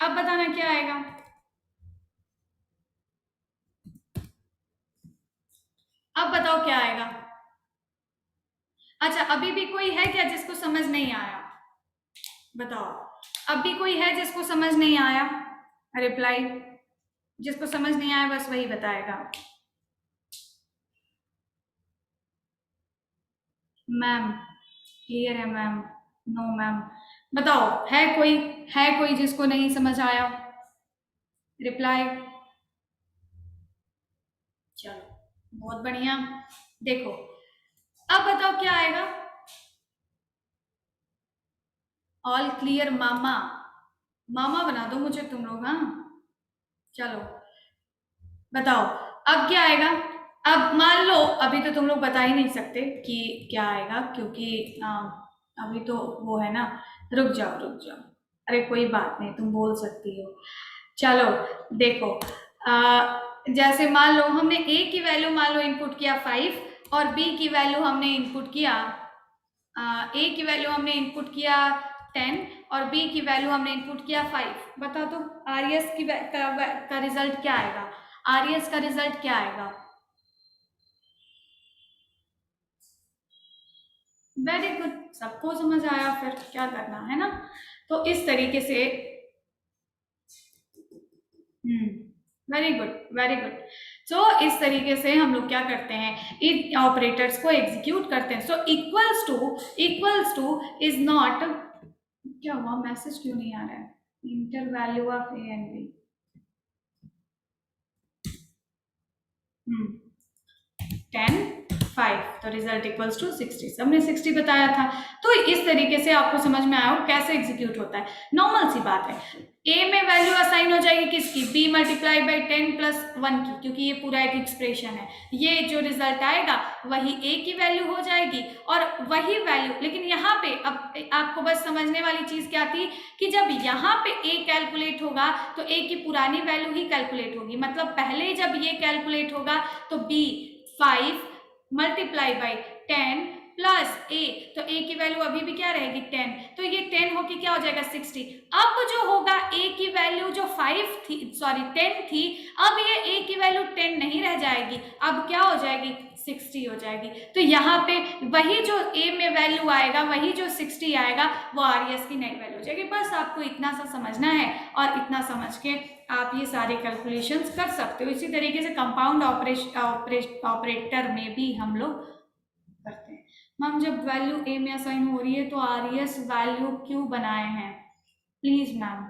अब बताना क्या आएगा? अब बताओ क्या आएगा? अच्छा, अभी भी कोई है क्या जिसको समझ नहीं आया? बताओ, अब भी कोई है जिसको समझ नहीं आया? रिप्लाई, जिसको समझ नहीं आया बस वही बताएगा। मैम क्लियर है मैम? No ma'am. बताओ, है कोई जिसको नहीं समझ आया? रिप्लाई। चलो बहुत बढ़िया। देखो अब बताओ क्या आएगा। ऑल क्लियर मामा? मामा बना दो मुझे तुम लोग। हाँ चलो बताओ अब क्या आएगा। अब मान लो अभी तो तुम लोग बता ही नहीं सकते कि क्या आएगा, क्योंकि अभी तो वो है ना। रुक जाओ रुक जाओ। अरे कोई बात नहीं, तुम बोल सकती हो। चलो देखो, जैसे मान लो हमने ए की वैल्यू मान लो इनपुट किया 5 और बी की वैल्यू हमने इनपुट किया ए की वैल्यू हमने इनपुट किया 10 और बी की वैल्यू हमने इनपुट किया 5। बता दो आरएस का रिजल्ट क्या आएगा? आरएस का रिजल्ट क्या आएगा? वेरी गुड, सबको समझ आया, फिर क्या करना है ना। तो इस तरीके से वेरी गुड वेरी गुड। सो इस तरीके से हम लोग क्या करते हैं, इन ऑपरेटर्स को एग्जीक्यूट करते हैं। So equals to is not, क्या हुआ मैसेज क्यों नहीं आ रहा है? Enter value of A and B. 10 5 तो रिजल्ट इक्वल्स टू 60। सबने 60 बताया था। तो इस तरीके से आपको समझ में आया हो कैसे एग्जीक्यूट होता है। नॉर्मल सी बात है। ए में वैल्यू असाइन हो जाएगी किसकी? बी मल्टीप्लाई बाई 10 प्लस 1 की, क्योंकि ये पूरा एक एक्सप्रेशन है। ये जो रिजल्ट आएगा वही ए की वैल्यू हो जाएगी और वही वैल्यू, लेकिन यहाँ पे अब आपको बस समझने वाली चीज क्या थी कि जब यहाँ पे ए कैलकुलेट होगा तो ए की पुरानी वैल्यू ही कैलकुलेट होगी। मतलब पहले जब ये कैलकुलेट होगा तो बी 5 मल्टीप्लाई बाई 10 प्लस ए, तो ए की वैल्यू अभी भी क्या रहेगी 10, तो ये 10 होके क्या हो जाएगा 60। अब जो होगा ए की वैल्यू जो 5 थी, सॉरी 10 थी, अब ये ए की वैल्यू 10 नहीं रह जाएगी, अब क्या हो जाएगी 60 हो जाएगी। तो यहाँ पे वही जो ए में वैल्यू आएगा, वही जो 60 आएगा, वो आरएस की नई वैल्यू हो जाएगी। बस आपको इतना सा समझना है और इतना समझ के आप ये सारे कैलकुलेशंस कर सकते हो। इसी तरीके से कंपाउंड ऑपरेटर में भी हम लोग करते हैं। मैम जब वैल्यू ए में असाइन हो रही है तो आरएस वैल्यू क्यों बनाए हैं? Please ma'am.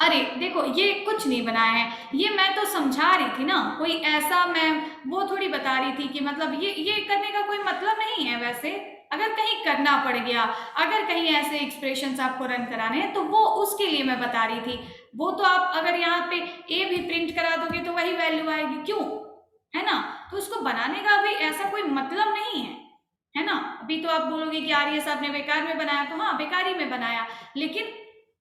अरे देखो ये कुछ नहीं बनाया है, ये मैं तो समझा रही थी ना, कोई ऐसा मैं वो थोड़ी बता रही थी कि मतलब ये करने का कोई मतलब नहीं है। वैसे अगर कहीं करना पड़ गया, अगर कहीं ऐसे एक्सप्रेशंस आपको रन कराने हैं तो वो उसके लिए मैं बता रही थी। वो तो आप अगर यहाँ पे ए भी प्रिंट करा दोगे तो वही वैल्यू आएगी, क्यों? है ना। तो उसको बनाने का अभी ऐसा कोई मतलब नहीं है ना। अभी तो आप बोलोगे कि आर्यस आपने बेकार में बनाया, तो हाँ बेकार ही में बनाया, लेकिन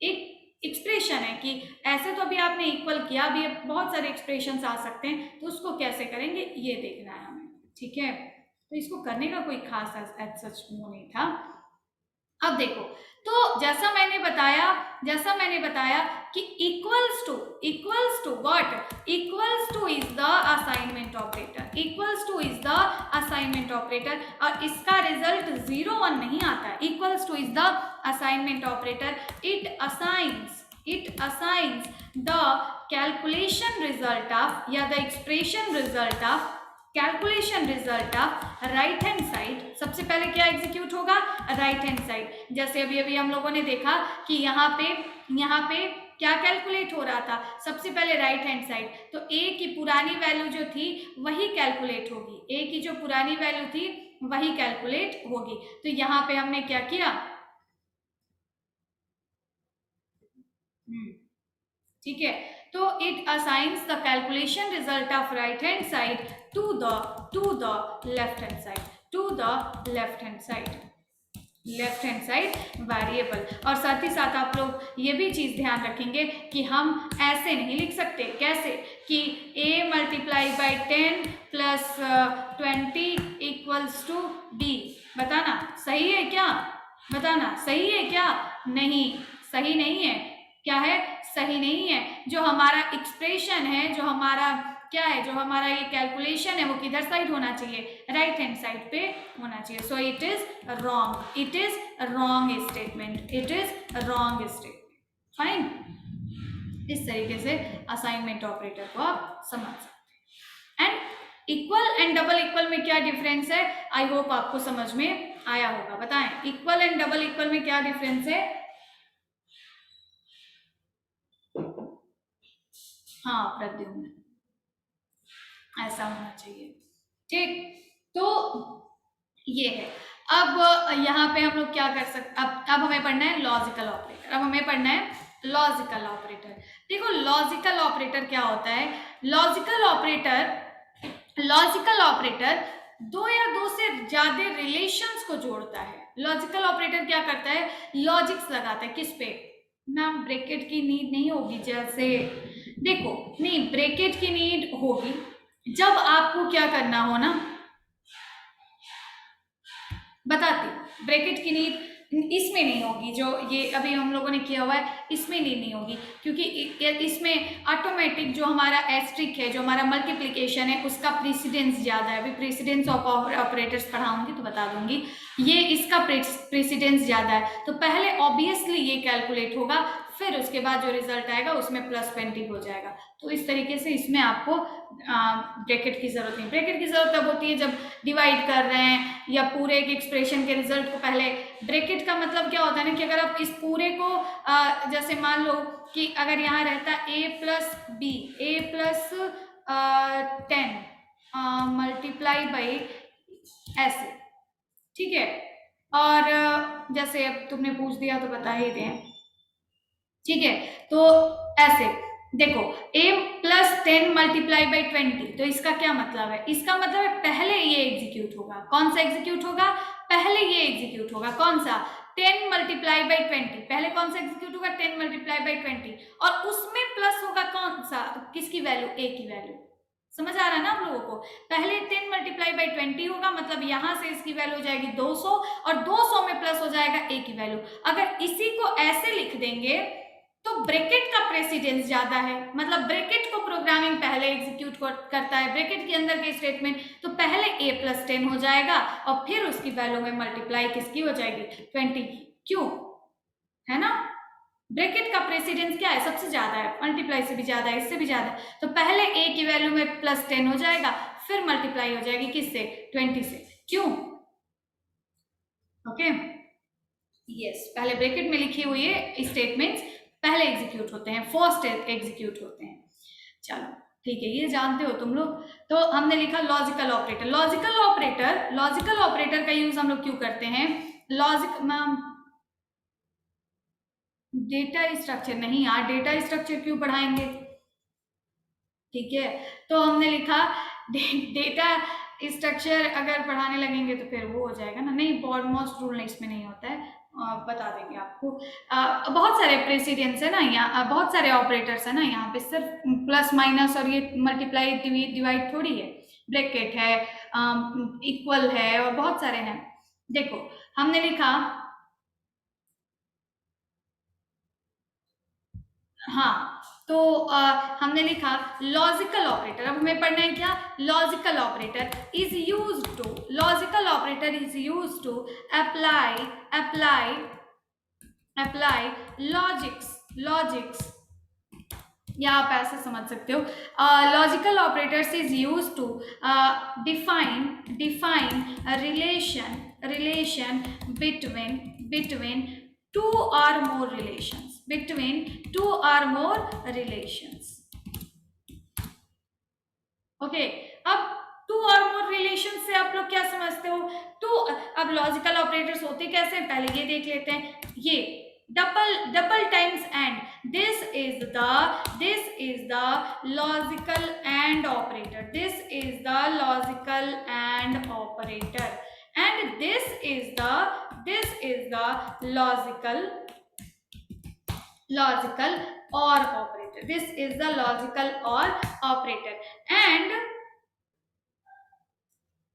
एक एक्सप्रेशन है कि ऐसे तो अभी आपने इक्वल किया, अभी बहुत सारे एक्सप्रेशन आ सकते हैं, तो उसको कैसे करेंगे ये देखना है हमें। ठीक है, तो इसको करने का कोई खास सच वो नहीं था। अब देखो, तो जैसा मैंने बताया कि equals to what? Equals to is the assignment operator, equals to is the assignment operator, और इसका रिजल्ट 0 1 नहीं आता है। Equals to is the assignment operator, it assigns the calculation result of या the expression result of calculation result of right hand side. सबसे पहले क्या execute होगा? Right hand side. जैसे अभी अभी हम लोगों ने देखा कि यहाँ पे क्या कैलकुलेट हो रहा था? सबसे पहले राइट हैंड साइड, तो ए की पुरानी वैल्यू जो थी वही कैलकुलेट होगी, ए की जो पुरानी वैल्यू थी वही कैलकुलेट होगी। तो यहाँ पे हमने क्या किया, ठीक है, तो it assigns the calculation result of right hand side to the left hand side, to the left hand side variable. और साथ ही साथ आप लोग ये भी चीज ध्यान रखेंगे कि हम ऐसे नहीं लिख सकते। कैसे? कि a multiply by 10 plus 20 equals to b। बताना सही है क्या? बताना सही है क्या? नहीं, सही नहीं है। क्या है? सही नहीं है। जो हमारा एक्सप्रेशन है, जो हमारा क्या है, जो हमारा ये कैलकुलेशन है, वो किधर साइड होना चाहिए? राइट हैंड साइड पे होना चाहिए। So it is wrong, it is wrong statement, it is wrong statement. Fine. इस तरीके से असाइनमेंट ऑपरेटर को आप समझ सकते हैं। And equal and double equal में क्या डिफरेंस है, आई होप आपको समझ में आया होगा, बताएं इक्वल एंड डबल इक्वल में क्या डिफरेंस है? हाँ प्रद्युम्न, ऐसा होना चाहिए। ठीक, तो ये है। अब यहाँ पे हम लोग क्या कर सकते, अब हमें पढ़ना है लॉजिकल ऑपरेटर। अब हमें पढ़ना है लॉजिकल ऑपरेटर। देखो लॉजिकल ऑपरेटर क्या होता है? लॉजिकल ऑपरेटर दो या दो से ज्यादा रिलेशंस को जोड़ता है। लॉजिकल ऑपरेटर क्या करता है? लॉजिक्स लगाता है किस पे ना? ब्रैकेट की नीड नहीं होगी, जैसे देखो नहीं ब्रैकेट की नीड होगी जब आपको क्या करना हो ना, बताती ब्रैकेट की नीड इसमें नहीं होगी, जो ये अभी हम लोगों ने किया हुआ है इसमें नीड नहीं होगी, क्योंकि इसमें ऑटोमेटिक जो हमारा एस्ट्रिक है, जो हमारा मल्टीप्लिकेशन है, उसका प्रेसिडेंस ज्यादा है। अभी प्रेसिडेंस ऑफ ऑपरेटर्स पढ़ाऊंगी तो बता दूंगी, ये इसका प्रेसिडेंस ज्यादा है, तो पहले ऑब्वियसली ये कैलकुलेट होगा, फिर उसके बाद जो रिजल्ट आएगा उसमें +20 हो जाएगा। तो इस तरीके से इसमें आपको ब्रैकेट की जरूरत नहीं। ब्रैकेट की जरूरत तब होती है जब डिवाइड कर रहे हैं या पूरे एक एक्सप्रेशन के रिजल्ट को पहले। ब्रैकेट का मतलब क्या होता है ना कि अगर आप इस पूरे को जैसे मान लो कि अगर यहाँ रहता a+b, a+10 मल्टीप्लाई बाई ऐसे, ठीक है, और जैसे अब तुमने पूछ दिया तो बता ही दें, ठीक है, तो ऐसे देखो a+10 मल्टीप्लाई बाई 20, तो इसका क्या मतलब है? इसका मतलब है पहले ये एग्जीक्यूट होगा। कौन सा एग्जीक्यूट होगा? पहले ये एग्जीक्यूट होगा। कौन सा? 10 मल्टीप्लाई बाई 20, पहले कौन सा एग्जीक्यूट होगा? 10 मल्टीप्लाई बाई 20, और उसमें प्लस होगा कौन सा? किसकी वैल्यू? a की वैल्यू। समझ आ रहा है ना आप लोगों को? पहले 10 मल्टीप्लाई बाई 20 होगा, मतलब यहां से इसकी वैल्यू हो जाएगी 200, और 200 में प्लस हो जाएगा a की वैल्यू। अगर इसी को ऐसे लिख देंगे तो ब्रैकेट का प्रेसिडेंस ज्यादा है, मतलब ब्रैकेट को प्रोग्रामिंग पहले एग्जीक्यूट करता है, ब्रैकेट के अंदर के स्टेटमेंट, तो पहले a+10 हो जाएगा और फिर उसकी वैल्यू में मल्टीप्लाई किसकी हो जाएगी? 20 की। क्यों? है ना, ब्रैकेट का प्रेसिडेंस क्या है? सबसे ज्यादा है, मल्टीप्लाई से भी ज्यादा है, इससे भी ज्यादा है, तो पहले a की वैल्यू में +10 हो जाएगा, फिर मल्टीप्लाई हो जाएगी किससे? 20 से। क्यों? ओके, यस, पहले ब्रैकेट में लिखी हुई है स्टेटमेंट्स पहले एग्जीक्यूट होते हैं, फर्स्ट एग्जीक्यूट होते हैं। चलो ठीक है, ये जानते हो तुम लोग। तो हमने लिखा लॉजिकल ऑपरेटर। लॉजिकल ऑपरेटर का यूज हम लोग क्यों करते हैं? डेटा स्ट्रक्चर नहीं यार, डेटा स्ट्रक्चर क्यों पढ़ाएंगे? ठीक है, तो हमने लिखा डेटा स्ट्रक्चर अगर पढ़ाने लगेंगे तो फिर वो हो जाएगा ना, नहीं बॉर्डमोस्ट रूल इसमें नहीं होता है, बता देंगे आपको। बहुत सारे प्रेसिडेंस है ना यहाँ, बहुत सारे ऑपरेटर्स है ना यहाँ पे, सिर्फ प्लस माइनस और ये मल्टीप्लाई डिवाइड थोड़ी है, ब्रैकेट है, इक्वल है, और बहुत सारे हैं। देखो हमने लिखा, हाँ, तो हमने लिखा लॉजिकल ऑपरेटर। अब हमें पढ़ना है क्या? Logical operator is use to, logical operator is use to apply logics, या आप ऐसे समझ सकते हो, logical operators is use to define relation between two or more relations, between two or more relations. Okay, अब टू और more relation से आप लोग क्या समझते हो? टू, अब लॉजिकल ऑपरेटर्स होते कैसे, पहले ये देख लेते हैं। ये double times and, this is the logical and operator, this is the logical and operator, and this is the logical or operator, this is the logical or operator, and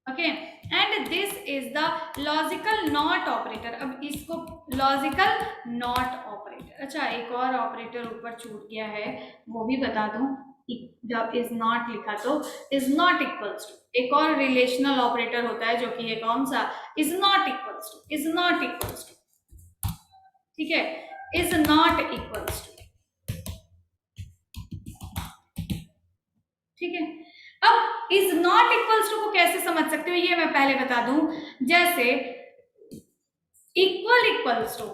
okay, and this is the logical not operator। अब इसको logical not operator, अच्छा एक और operator ऊपर छूट गया है, वो भी बता दूं, जब इज नॉट लिखा तो इज नॉट इक्वल्स टू, एक और रिलेशनल ऑपरेटर होता है जो कि ये कौन सा? इज नॉट इक्वल्स टू, ठीक है, इज नॉट इक्वल्स टू, ठीक है। अब इज नॉट इक्वल्स टू को कैसे समझ सकते हो, ये मैं पहले बता दूं। जैसे equal equals to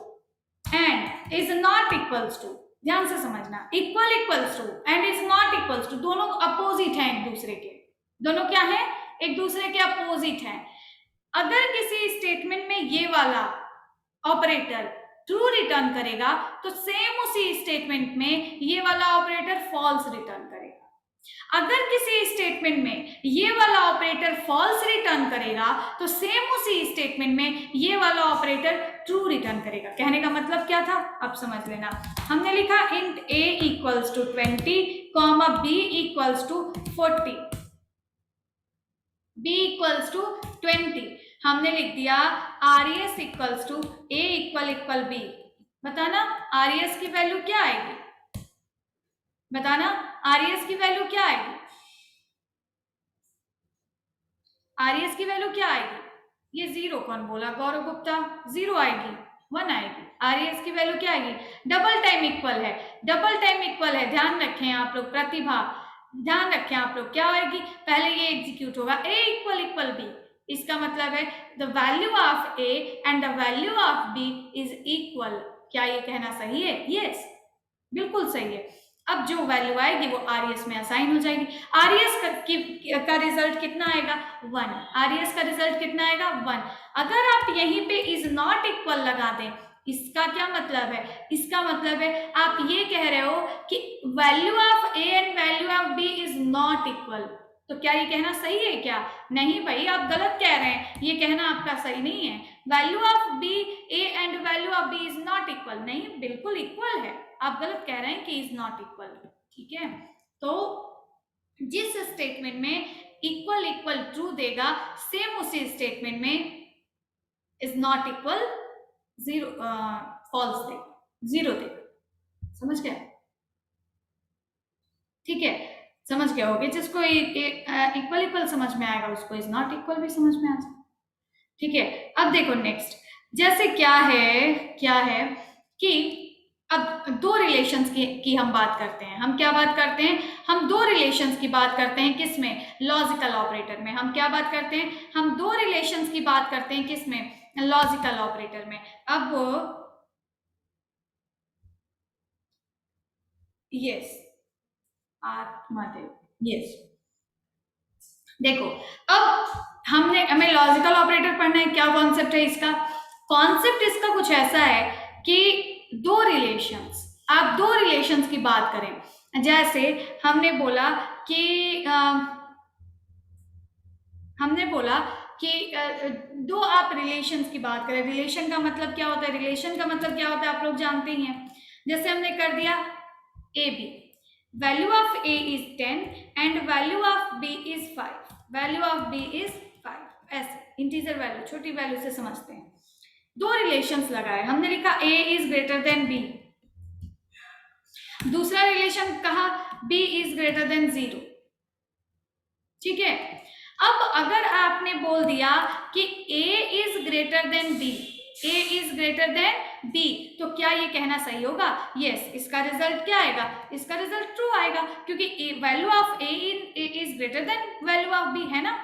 and is not equals to, ध्यान से समझना, equal equals to and is not equals to, दोनों अपोजिट हैं एक दूसरे के, दोनों क्या है, एक दूसरे के अपोजिट हैं। अगर किसी स्टेटमेंट में ये वाला ऑपरेटर ट्रू रिटर्न करेगा तो सेम उसी स्टेटमेंट में ये वाला ऑपरेटर फॉल्स रिटर्न करेगा। अगर किसी स्टेटमेंट में ये वाला ऑपरेटर फॉल्स रिटर्न करेगा तो सेम उसी स्टेटमेंट में ये वाला ऑपरेटर ट्रू रिटर्न करेगा। कहने का मतलब क्या था, अब समझ लेना। हमने लिखा int a equals to 20 comma b equals to 40, b equals to 20, हमने लिख दिया res equals to a equal b। बताना res की वैल्यू क्या आएगी, बताना res की वैल्यू क्या आएगी, res की वैल्यू क्या आएगी, ये 0 कौन बोला, गौरव गुप्ता, 0 आएगी, 1 आएगी। res की वैल्यू क्या आएगी, डबल टाइम इक्वल है, डबल टाइम इक्वल है, ध्यान रखें आप लोग, प्रतिभा ध्यान रखें आप लोग, क्या आएगी, पहले ये एग्जीक्यूट होगा a इक्वल b, इसका मतलब है the value of a and the value of b is equal. क्या ये कहना सही है, यस बिल्कुल सही है। अब जो वैल्यू आएगी वो res में असाइन हो जाएगी। res का रिजल्ट कितना आएगा, 1, res का रिजल्ट कितना आएगा, 1। अगर आप यहीं पे इज नॉट इक्वल लगा दें, इसका क्या मतलब है, इसका मतलब है आप ये कह रहे हो कि value of a and value of b is not equal. तो क्या ये कहना सही है क्या, नहीं भाई आप गलत कह रहे हैं, ये कहना आपका सही नहीं है। Value of b a and value of b is not equal, नहीं बिल्कुल इक्वल है, आप गलत कह रहे हैं कि इज नॉट इक्वल, ठीक है। तो जिस स्टेटमेंट में इक्वल इक्वल ट्रू देगा सेम उसी स्टेटमेंट में इज नॉट इक्वल 0 फॉल्स देगा, 0 देगा, समझ गया, ठीक है, समझ गया होगे। जिसको इक्वल इक्वल समझ में आएगा उसको इज नॉट इक्वल भी समझ में आ जाए, ठीक है। अब देखो नेक्स्ट, जैसे क्या है कि अब दो रिलेशंस की हम बात करते हैं, हम क्या बात करते हैं, हम दो रिलेशंस की बात करते हैं, किसमें, लॉजिकल ऑपरेटर में। हम क्या बात करते हैं, हम दो रिलेशंस की बात करते हैं, किसमें, लॉजिकल ऑपरेटर में। अब यस आत्मदेव, यस देखो, अब हमें लॉजिकल ऑपरेटर पढ़ना है, क्या कॉन्सेप्ट है इसका, कॉन्सेप्ट इसका कुछ ऐसा है कि दो रिलेशंस, आप दो रिलेशंस की बात करें, जैसे हमने बोला कि दो आप रिलेशंस की बात करें, रिलेशन का मतलब क्या होता है, रिलेशन का मतलब क्या होता है आप लोग जानते ही हैं। जैसे हमने कर दिया A B, value of a is 10 and value of b is 5, value of b is 5, ऐसे इंटीजर वैल्यू, छोटी वैल्यू से समझते हैं। दो रिलेशंस लगाए, हमने लिखा a is greater than b, दूसरा रिलेशन कहा b is greater than 0, ठीक है। अब अगर आपने बोल दिया कि a is greater than b, a is greater than b, तो क्या ये कहना सही होगा, यस। इसका रिजल्ट क्या आएगा, इसका रिजल्ट ट्रू आएगा, क्योंकि value of a is greater then value of b है ना।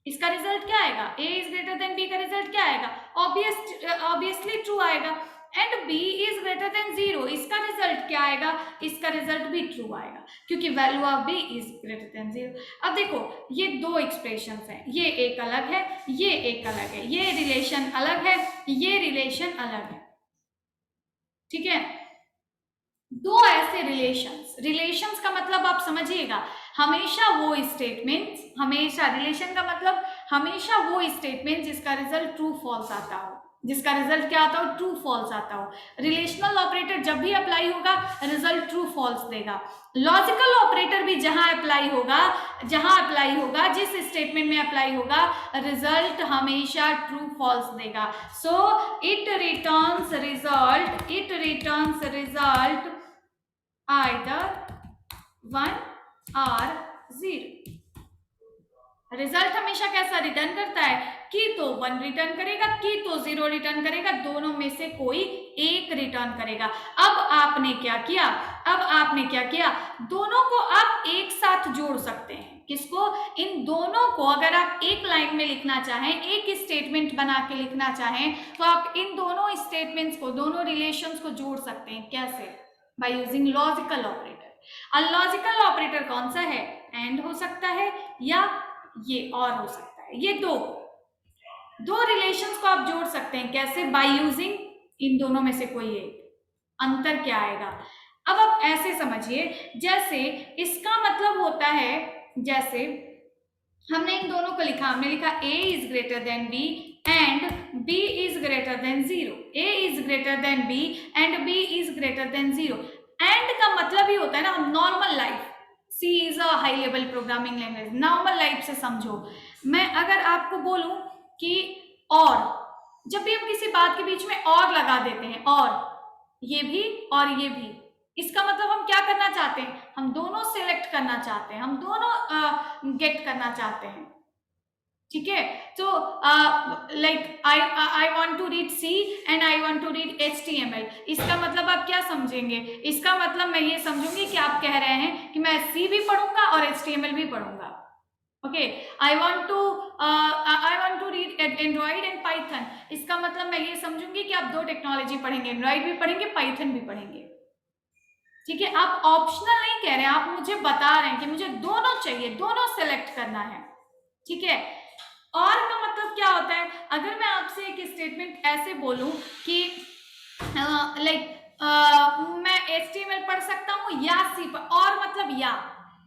इसका रिजल्ट क्या आएगा, a is greater than b का रिजल्ट क्या आएगा, ऑब्वियसली ट्रू आएगा। And b is greater than 0, इसका रिजल्ट क्या आएगा, इसका रिजल्ट भी ट्रू आएगा, क्योंकि value of b is greater than 0। अब देखो ये दो एक्सप्रेशंस हैं, ये एक अलग है, ये एक अलग है, ये रिलेशन अलग है, ये रिलेशन अलग है, ठीक है। दो ऐसे रिलेशंस का मतलब आप समझिएगा, हमेशा वो स्टेटमेंट्स, हमेशा रिलेशन का मतलब हमेशा वो स्टेटमेंट जिसका रिजल्ट ट्रू फॉल्स आता हो, जिसका रिजल्ट क्या आता हो, ट्रू फॉल्स आता हो। रिलेशनल ऑपरेटर जब भी अप्लाई होगा रिजल्ट ट्रू फॉल्स देगा। लॉजिकल ऑपरेटर भी जहां अप्लाई होगा, जिस स्टेटमेंट में अप्लाई होगा, रिजल्ट हमेशा ट्रू फॉल्स देगा। So it returns result either 1 or 0। Result हमेशा कैसा रिटर्न करता है, कि तो 1 रिटर्न करेगा, कि तो 0 रिटर्न करेगा, दोनों में से कोई एक रिटर्न करेगा। अब आपने क्या किया, दोनों को आप एक साथ जोड़ सकते हैं, किसको? इन दोनों को अगर आप एक लाइन में लिखना चाहें, एक स्टेटमेंट बना के लिखना चाहें, तो आप इन दोनों स्टेटमेंट्स को, दोनों रिलेशंस को जोड़ सकते हैं। कैसे? By using logical operator. Logical operator कौन सा है? एंड हो सकता है या ये और हो सकता है। ये दो रिलेशंस को आप जोड़ सकते हैं। कैसे? बाय यूजिंग इन दोनों में से कोई एक। अंतर क्या आएगा? अब आप ऐसे समझिए, जैसे इसका मतलब होता है, जैसे हमने इन दोनों को लिखा, हमने लिखा a is greater than b and b is greater than 0। a is greater than b and b is greater than 0। And का मतलब ही होता है ना, हम normal life, C is a high level programming language, normal life से समझो। मैं अगर आपको बोलूं कि और, जब भी हम किसी बात के बीच में और लगा देते हैं, और ये भी और ये भी, इसका मतलब हम क्या करना चाहते हैं? हम दोनों सिलेक्ट करना चाहते हैं, हम दोनों गेट करना चाहते हैं। ठीक है? तो like I want to read C and I want to read HTML। इसका मतलब आप क्या समझेंगे? इसका मतलब मैं ये समझूंगी कि आप कह रहे हैं कि मैं C भी पढ़ूंगा और HTML भी पढ़ूंगा। Okay, I want to read Android and Python. इसका मतलब मैं ये समझूंगी कि आप दो टेक्नोलॉजी पढ़ेंगे, एंड्रॉइड भी पढ़ेंगे, पाइथन भी पढ़ेंगे। ठीक है? आप ऑप्शनल नहीं कह रहे हैं, आप मुझे बता रहे हैं कि मुझे दोनों चाहिए, दोनों सेलेक्ट करना है। ठीक है? और का मतलब क्या होता है? अगर मैं आपसे एक स्टेटमेंट ऐसे बोलूं कि मैं HTML पढ़ सकता हूं या C, और मतलब या,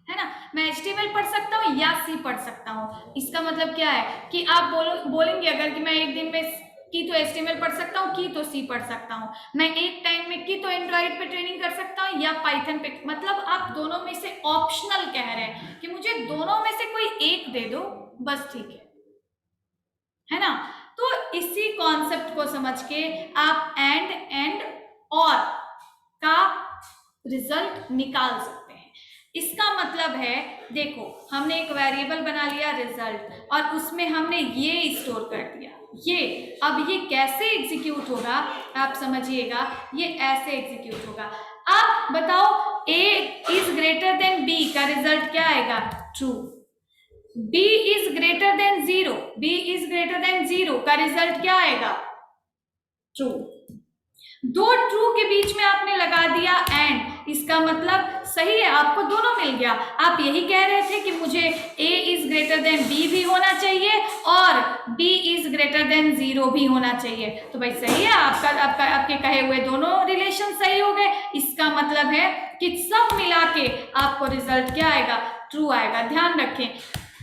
है ना, मैं HTML पढ़ सकता हूँ या C पढ़ सकता हूँ। इसका मतलब क्या है कि आप बोलेंगे अगर कि मैं एक दिन में की तो HTML पढ़ सकता हूँ, की तो C पढ़ सकता हूँ, मैं एक टाइम में की तो एंड्रॉइड पे ट्रेनिंग कर सकता हूँ या पाइथन पे। मतलब आप दोनों में से ऑप्शनल कह रहे हैं कि मुझे दोनों में से कोई एक दे दो, बस, ठीक है ना? तो इसी कॉन्सेप्ट को समझ के आप एंड और का रिजल्ट निकाल सकते हैं। इसका मतलब है, देखो, हमने एक वेरिएबल बना लिया रिजल्ट, और उसमें हमने ये स्टोर कर दिया। ये अब ये कैसे एग्जीक्यूट होगा आप समझिएगा, ये ऐसे एग्जीक्यूट होगा। अब बताओ, a is greater than b का रिजल्ट क्या आएगा? True. b is greater than 0, b is greater than 0 का रिजल्ट क्या आएगा? ट्रू। दो ट्रू के बीच में आपने लगा दिया एंड, इसका मतलब सही है, आपको दोनों मिल गया। आप यही कह रहे थे कि मुझे a is greater than b भी होना चाहिए और b इज ग्रेटर देन 0 भी होना चाहिए। तो भाई सही है, आपके कहे हुए दोनों रिलेशन सही हो गए। इसका मतलब है कि सब मिला के आपको रिजल्ट क्या आएगा? ट्रू आएगा। ध्यान रखें,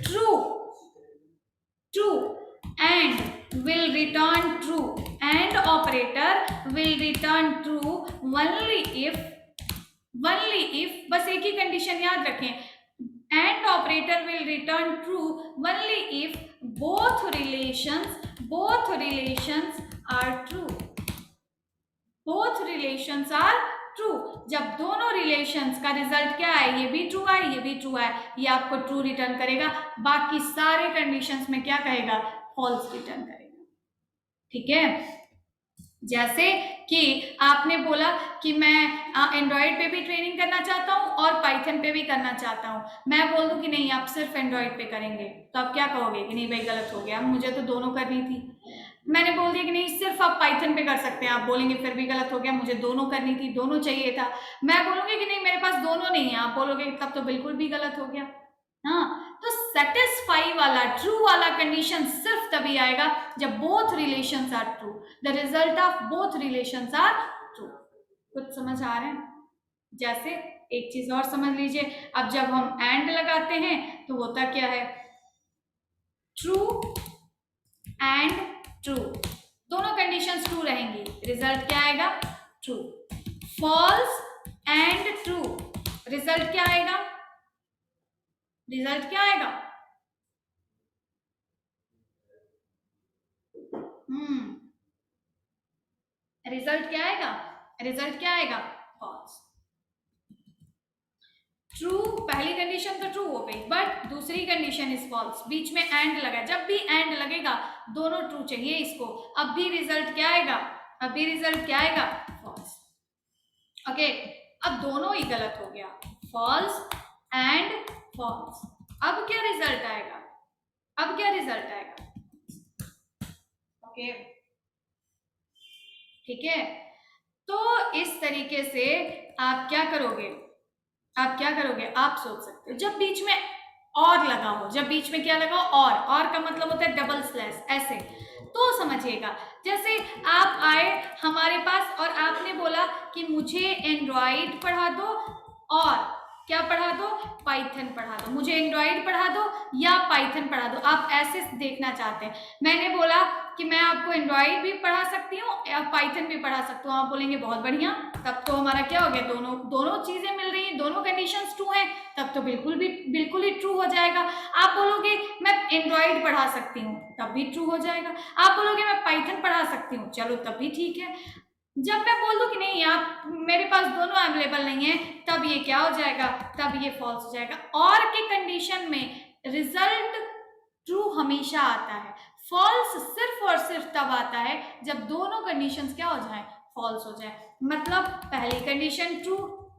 true and will return true, and operator will return true only if, बस एक ही कंडीशन याद रखें, and operator will return true only if both relations are true, both relations are true. जब दोनों रिलेशंस का रिजल्ट क्या है? ये भी ट्रू है, ये भी ट्रू है, ये आपको ट्रू रिटर्न करेगा। बाकी सारे कंडीशंस में क्या कहेगा? फॉल्स रिटर्न करेगा। ठीक है? जैसे कि आपने बोला कि मैं एंड्रॉइड पे भी ट्रेनिंग करना चाहता हूँ और पाइथन पे भी करना चाहता हूँ, मैं बोल दूं कि नहीं आप सिर्फ एंड्रॉइड पे करेंगे, तो आप क्या कहोगे? कि नहीं भाई गलत हो गया, मुझे तो दोनों करनी थी। मैंने बोल दिया कि नहीं सिर्फ आप पाइथन पे कर सकते हैं, आप बोलेंगे फिर भी गलत हो गया, मुझे दोनों करनी थी, दोनों चाहिए था। मैं बोलूंगी कि नहीं मेरे पास दोनों नहीं है, आप बोलोगे तब तो बिल्कुल भी गलत हो गया। हाँ, तो सेटिस्फाई वाला, ट्रू वाला कंडीशन सिर्फ तभी आएगा जब both relations are true, the result of both relations are true. कुछ समझ आ रहे हैं? जैसे एक चीज और समझ लीजिए, अब जब हम एंड लगाते हैं तो होता क्या है? ट्रू एंड ट्रू, दोनों कंडीशंस ट्रू रहेंगी, रिजल्ट क्या आएगा? True. False and true, result क्या आएगा? रिजल्ट क्या आएगा? रिजल्ट क्या आएगा? रिजल्ट क्या आएगा? फॉल्स। ट्रू, पहली कंडीशन तो ट्रू हो गई, बट दूसरी कंडीशन इज फॉल्स, बीच में एंड लगा। जब भी एंड लगेगा दोनों ट्रू चाहिए इसको। अब भी रिजल्ट क्या आएगा? अब भी रिजल्ट क्या आएगा? फॉल्स। ओके, अब दोनों ही गलत हो गया, फॉल्स एंड फॉल्स। अब क्या रिजल्ट आएगा, अब क्या रिजल्ट आएगा? ओके, ठीक है। तो इस तरीके से आप क्या करोगे, आप क्या करोगे, आप सोच सकते हो जब बीच में और लगा हो, जब बीच में क्या लगा हो, और का मतलब होता है डबल स्लैश, ऐसे तो समझिएगा। जैसे आप आए हमारे पास और आपने बोला कि मुझे एंड्रॉइड पढ़ा दो और क्या पढ़ा दो, पाइथन पढ़ा दो, मुझे एंड्रॉइड पढ़ा दो या पाइथन पढ़ा दो, आप ऐसे देखना चाहते हैं। मैंने बोला कि मैं आपको एंड्रॉइड भी पढ़ा सकती हूँ या पाइथन भी पढ़ा सकती हूँ, आप बोलेंगे बहुत बढ़िया, तब तो हमारा क्या हो गया, दोनों दोनों चीजें मिल रही हैं, दोनों कंडीशंस ट्रू हैं, तब तो बिल्कुल ही ट्रू हो जाएगा। आप बोलोगे मैं एंड्रॉइड पढ़ा सकती हूँ, तब भी ट्रू हो जाएगा। आप बोलोगे मैं पाइथन पढ़ा सकती हूँ, चलो तब भी ठीक है। जब मैं बोल दूं कि नहीं आप मेरे पास दोनों अवेलेबल नहीं है, तब ये क्या हो जाएगा, तब ये फॉल्स हो जाएगा। और के कंडीशन में रिजल्ट ट्रू हमेशा आता है, फॉल्स सिर्फ और सिर्फ तब आता है जब दोनों कंडीशंस क्या हो जाए, फॉल्स हो जाए। मतलब पहली कंडीशन ट्रू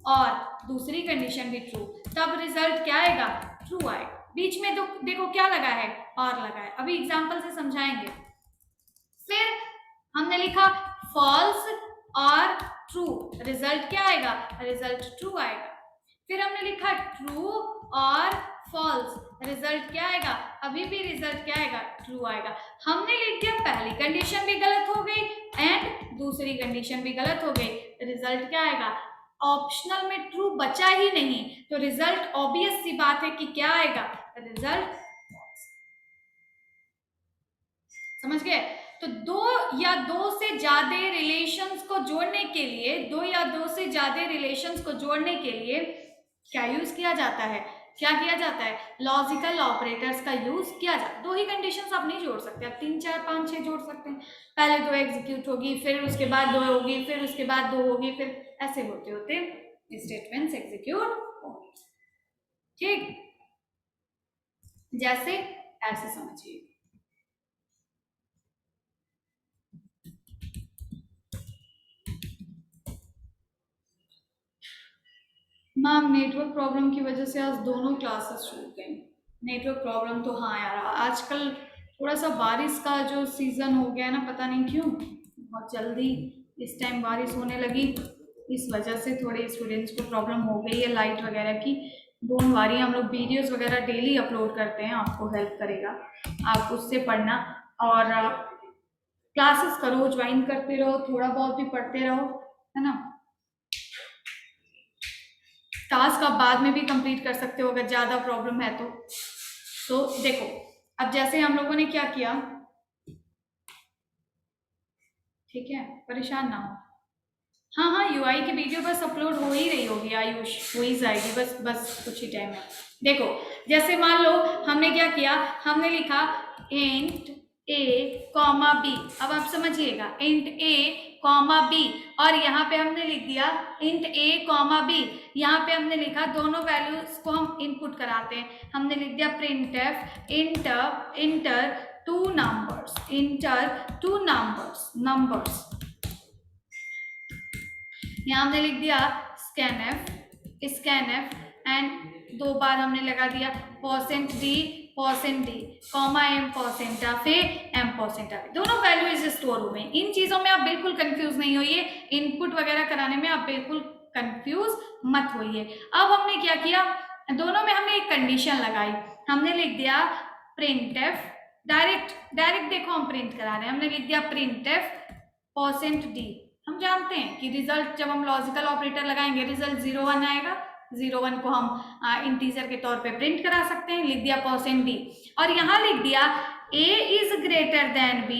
और दूसरी कंडीशन भी ट्रू, तब रिजल्ट क्या आएगा, ट्रू आएगा। बीच में तो देखो क्या लगा है, और लगा है, अभी एग्जांपल से समझाएंगे। फिर हमने लिखा फॉल्स और ट्रू, रिजल्ट क्या आएगा, रिजल्ट ट्रू आएगा। फिर हमने लिखा ट्रू और फॉल्स, रिजल्ट क्या आएगा, अभी भी रिजल्ट क्या आएगा, ट्रू आएगा। हमने लिख दिया पहली कंडीशन भी गलत हो गई एंड दूसरी कंडीशन भी गलत हो गई, रिजल्ट क्या आएगा, ऑप्शनल में ट्रू बचा ही नहीं, तो रिजल्ट ऑब्वियस सी बात है कि क्या आएगा, रिजल्ट। समझ गए? तो दो या दो से ज्यादा रिलेशंस को जोड़ने के लिए, दो या दो से ज्यादा रिलेशंस को जोड़ने के लिए क्या यूज किया जाता है, क्या किया जाता है, लॉजिकल ऑपरेटर्स का यूज किया जाता है। दो ही कंडीशंस आप नहीं जोड़ सकते, आप 3 4 5 6 जोड़ सकते हैं। पहले दो एग्जीक्यूट होगी, फिर उसके बाद दो होगी, फिर उसके बाद दो होगी, फिर ऐसे होते होते स्टेटमेंट्स एग्जीक्यूट होंगे। ठीक, जैसे ऐसे समझिए। मैम नेटवर्क प्रॉब्लम की वजह से आज दोनों क्लासेस छूट गई। नेटवर्क प्रॉब्लम तो हाँ यार, आजकल थोड़ा सा बारिश का जो सीज़न हो गया है ना, पता नहीं क्यों बहुत जल्दी इस टाइम बारिश होने लगी, इस वजह से थोड़े स्टूडेंट्स को प्रॉब्लम हो गई है लाइट वगैरह की। डोंट वरी, हम लोग वीडियोस वगैरह डेली अपलोड करते हैं, आपको हेल्प करेगा, आप उससे पढ़ना और क्लासेस करो, ज्वाइन करते रहो, थोड़ा बहुत भी पढ़ते रहो, है ना। टास्क आप बाद में भी कंप्लीट कर सकते हो अगर ज़्यादा प्रॉब्लम है तो देखो, अब जैसे हम लोगों ने क्या किया, ठीक है, परेशान ना हो। हाँ हाँ, यूआई की वीडियो बस अपलोड हो ही रही होगी आयुष, हो ही जाएगी, बस बस कुछ ही टाइम में। देखो जैसे मान लो हमने क्या किया, हमने लिखा इंट ए कॉमा बी, अब आप समझिएगा इंट ए कॉमा बी, और यहाँ पे हमने लिख दिया इंट ए कॉमा बी, यहाँ पे हमने लिखा दोनों वैल्यूज को हम इनपुट कराते हैं, हमने लिख दिया printf inter two numbers, inter two numbers. यहाँ हमने लिख दिया स्कैनएफ एंड 2 बार हमने लगा दिया %d कॉमा m%a दोनों वैल्यू इज स्टोर रूम में। इन चीजों में आप बिल्कुल कंफ्यूज नहीं होइए, इनपुट वगैरह कराने में आप बिल्कुल कंफ्यूज मत होइए। अब हमने क्या किया, दोनों में हमने एक कंडीशन लगाई, हमने लिख दिया printf, डायरेक्ट देखो हम प्रिंट करा रहे हैं, हमने लिख दिया printf %d। हम जानते हैं कि रिजल्ट जब हम लॉजिकल ऑपरेटर लगाएंगे रिजल्ट 0 1 आएगा, 0 1 को हम इंटीजर के तौर पे प्रिंट करा सकते हैं, लिख दिया %d, और यहाँ लिख दिया a is greater than b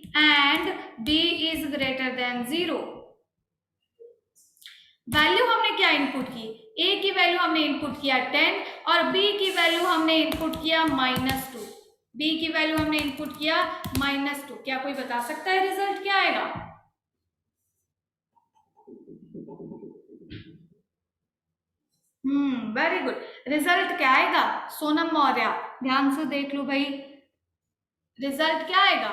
and b is greater than 0। Value हमने क्या इनपुट की, a की वैल्यू हमने इनपुट किया 10 और b की वैल्यू हमने इनपुट किया -2, b की वैल्यू हमने इनपुट किया -2। क्या कोई बता सकता है रिजल्ट क्या आएगा? वेरी गुड, रिजल्ट क्या आएगा सोनम मौर्य, ध्यान से देख लो भाई, रिजल्ट क्या आएगा,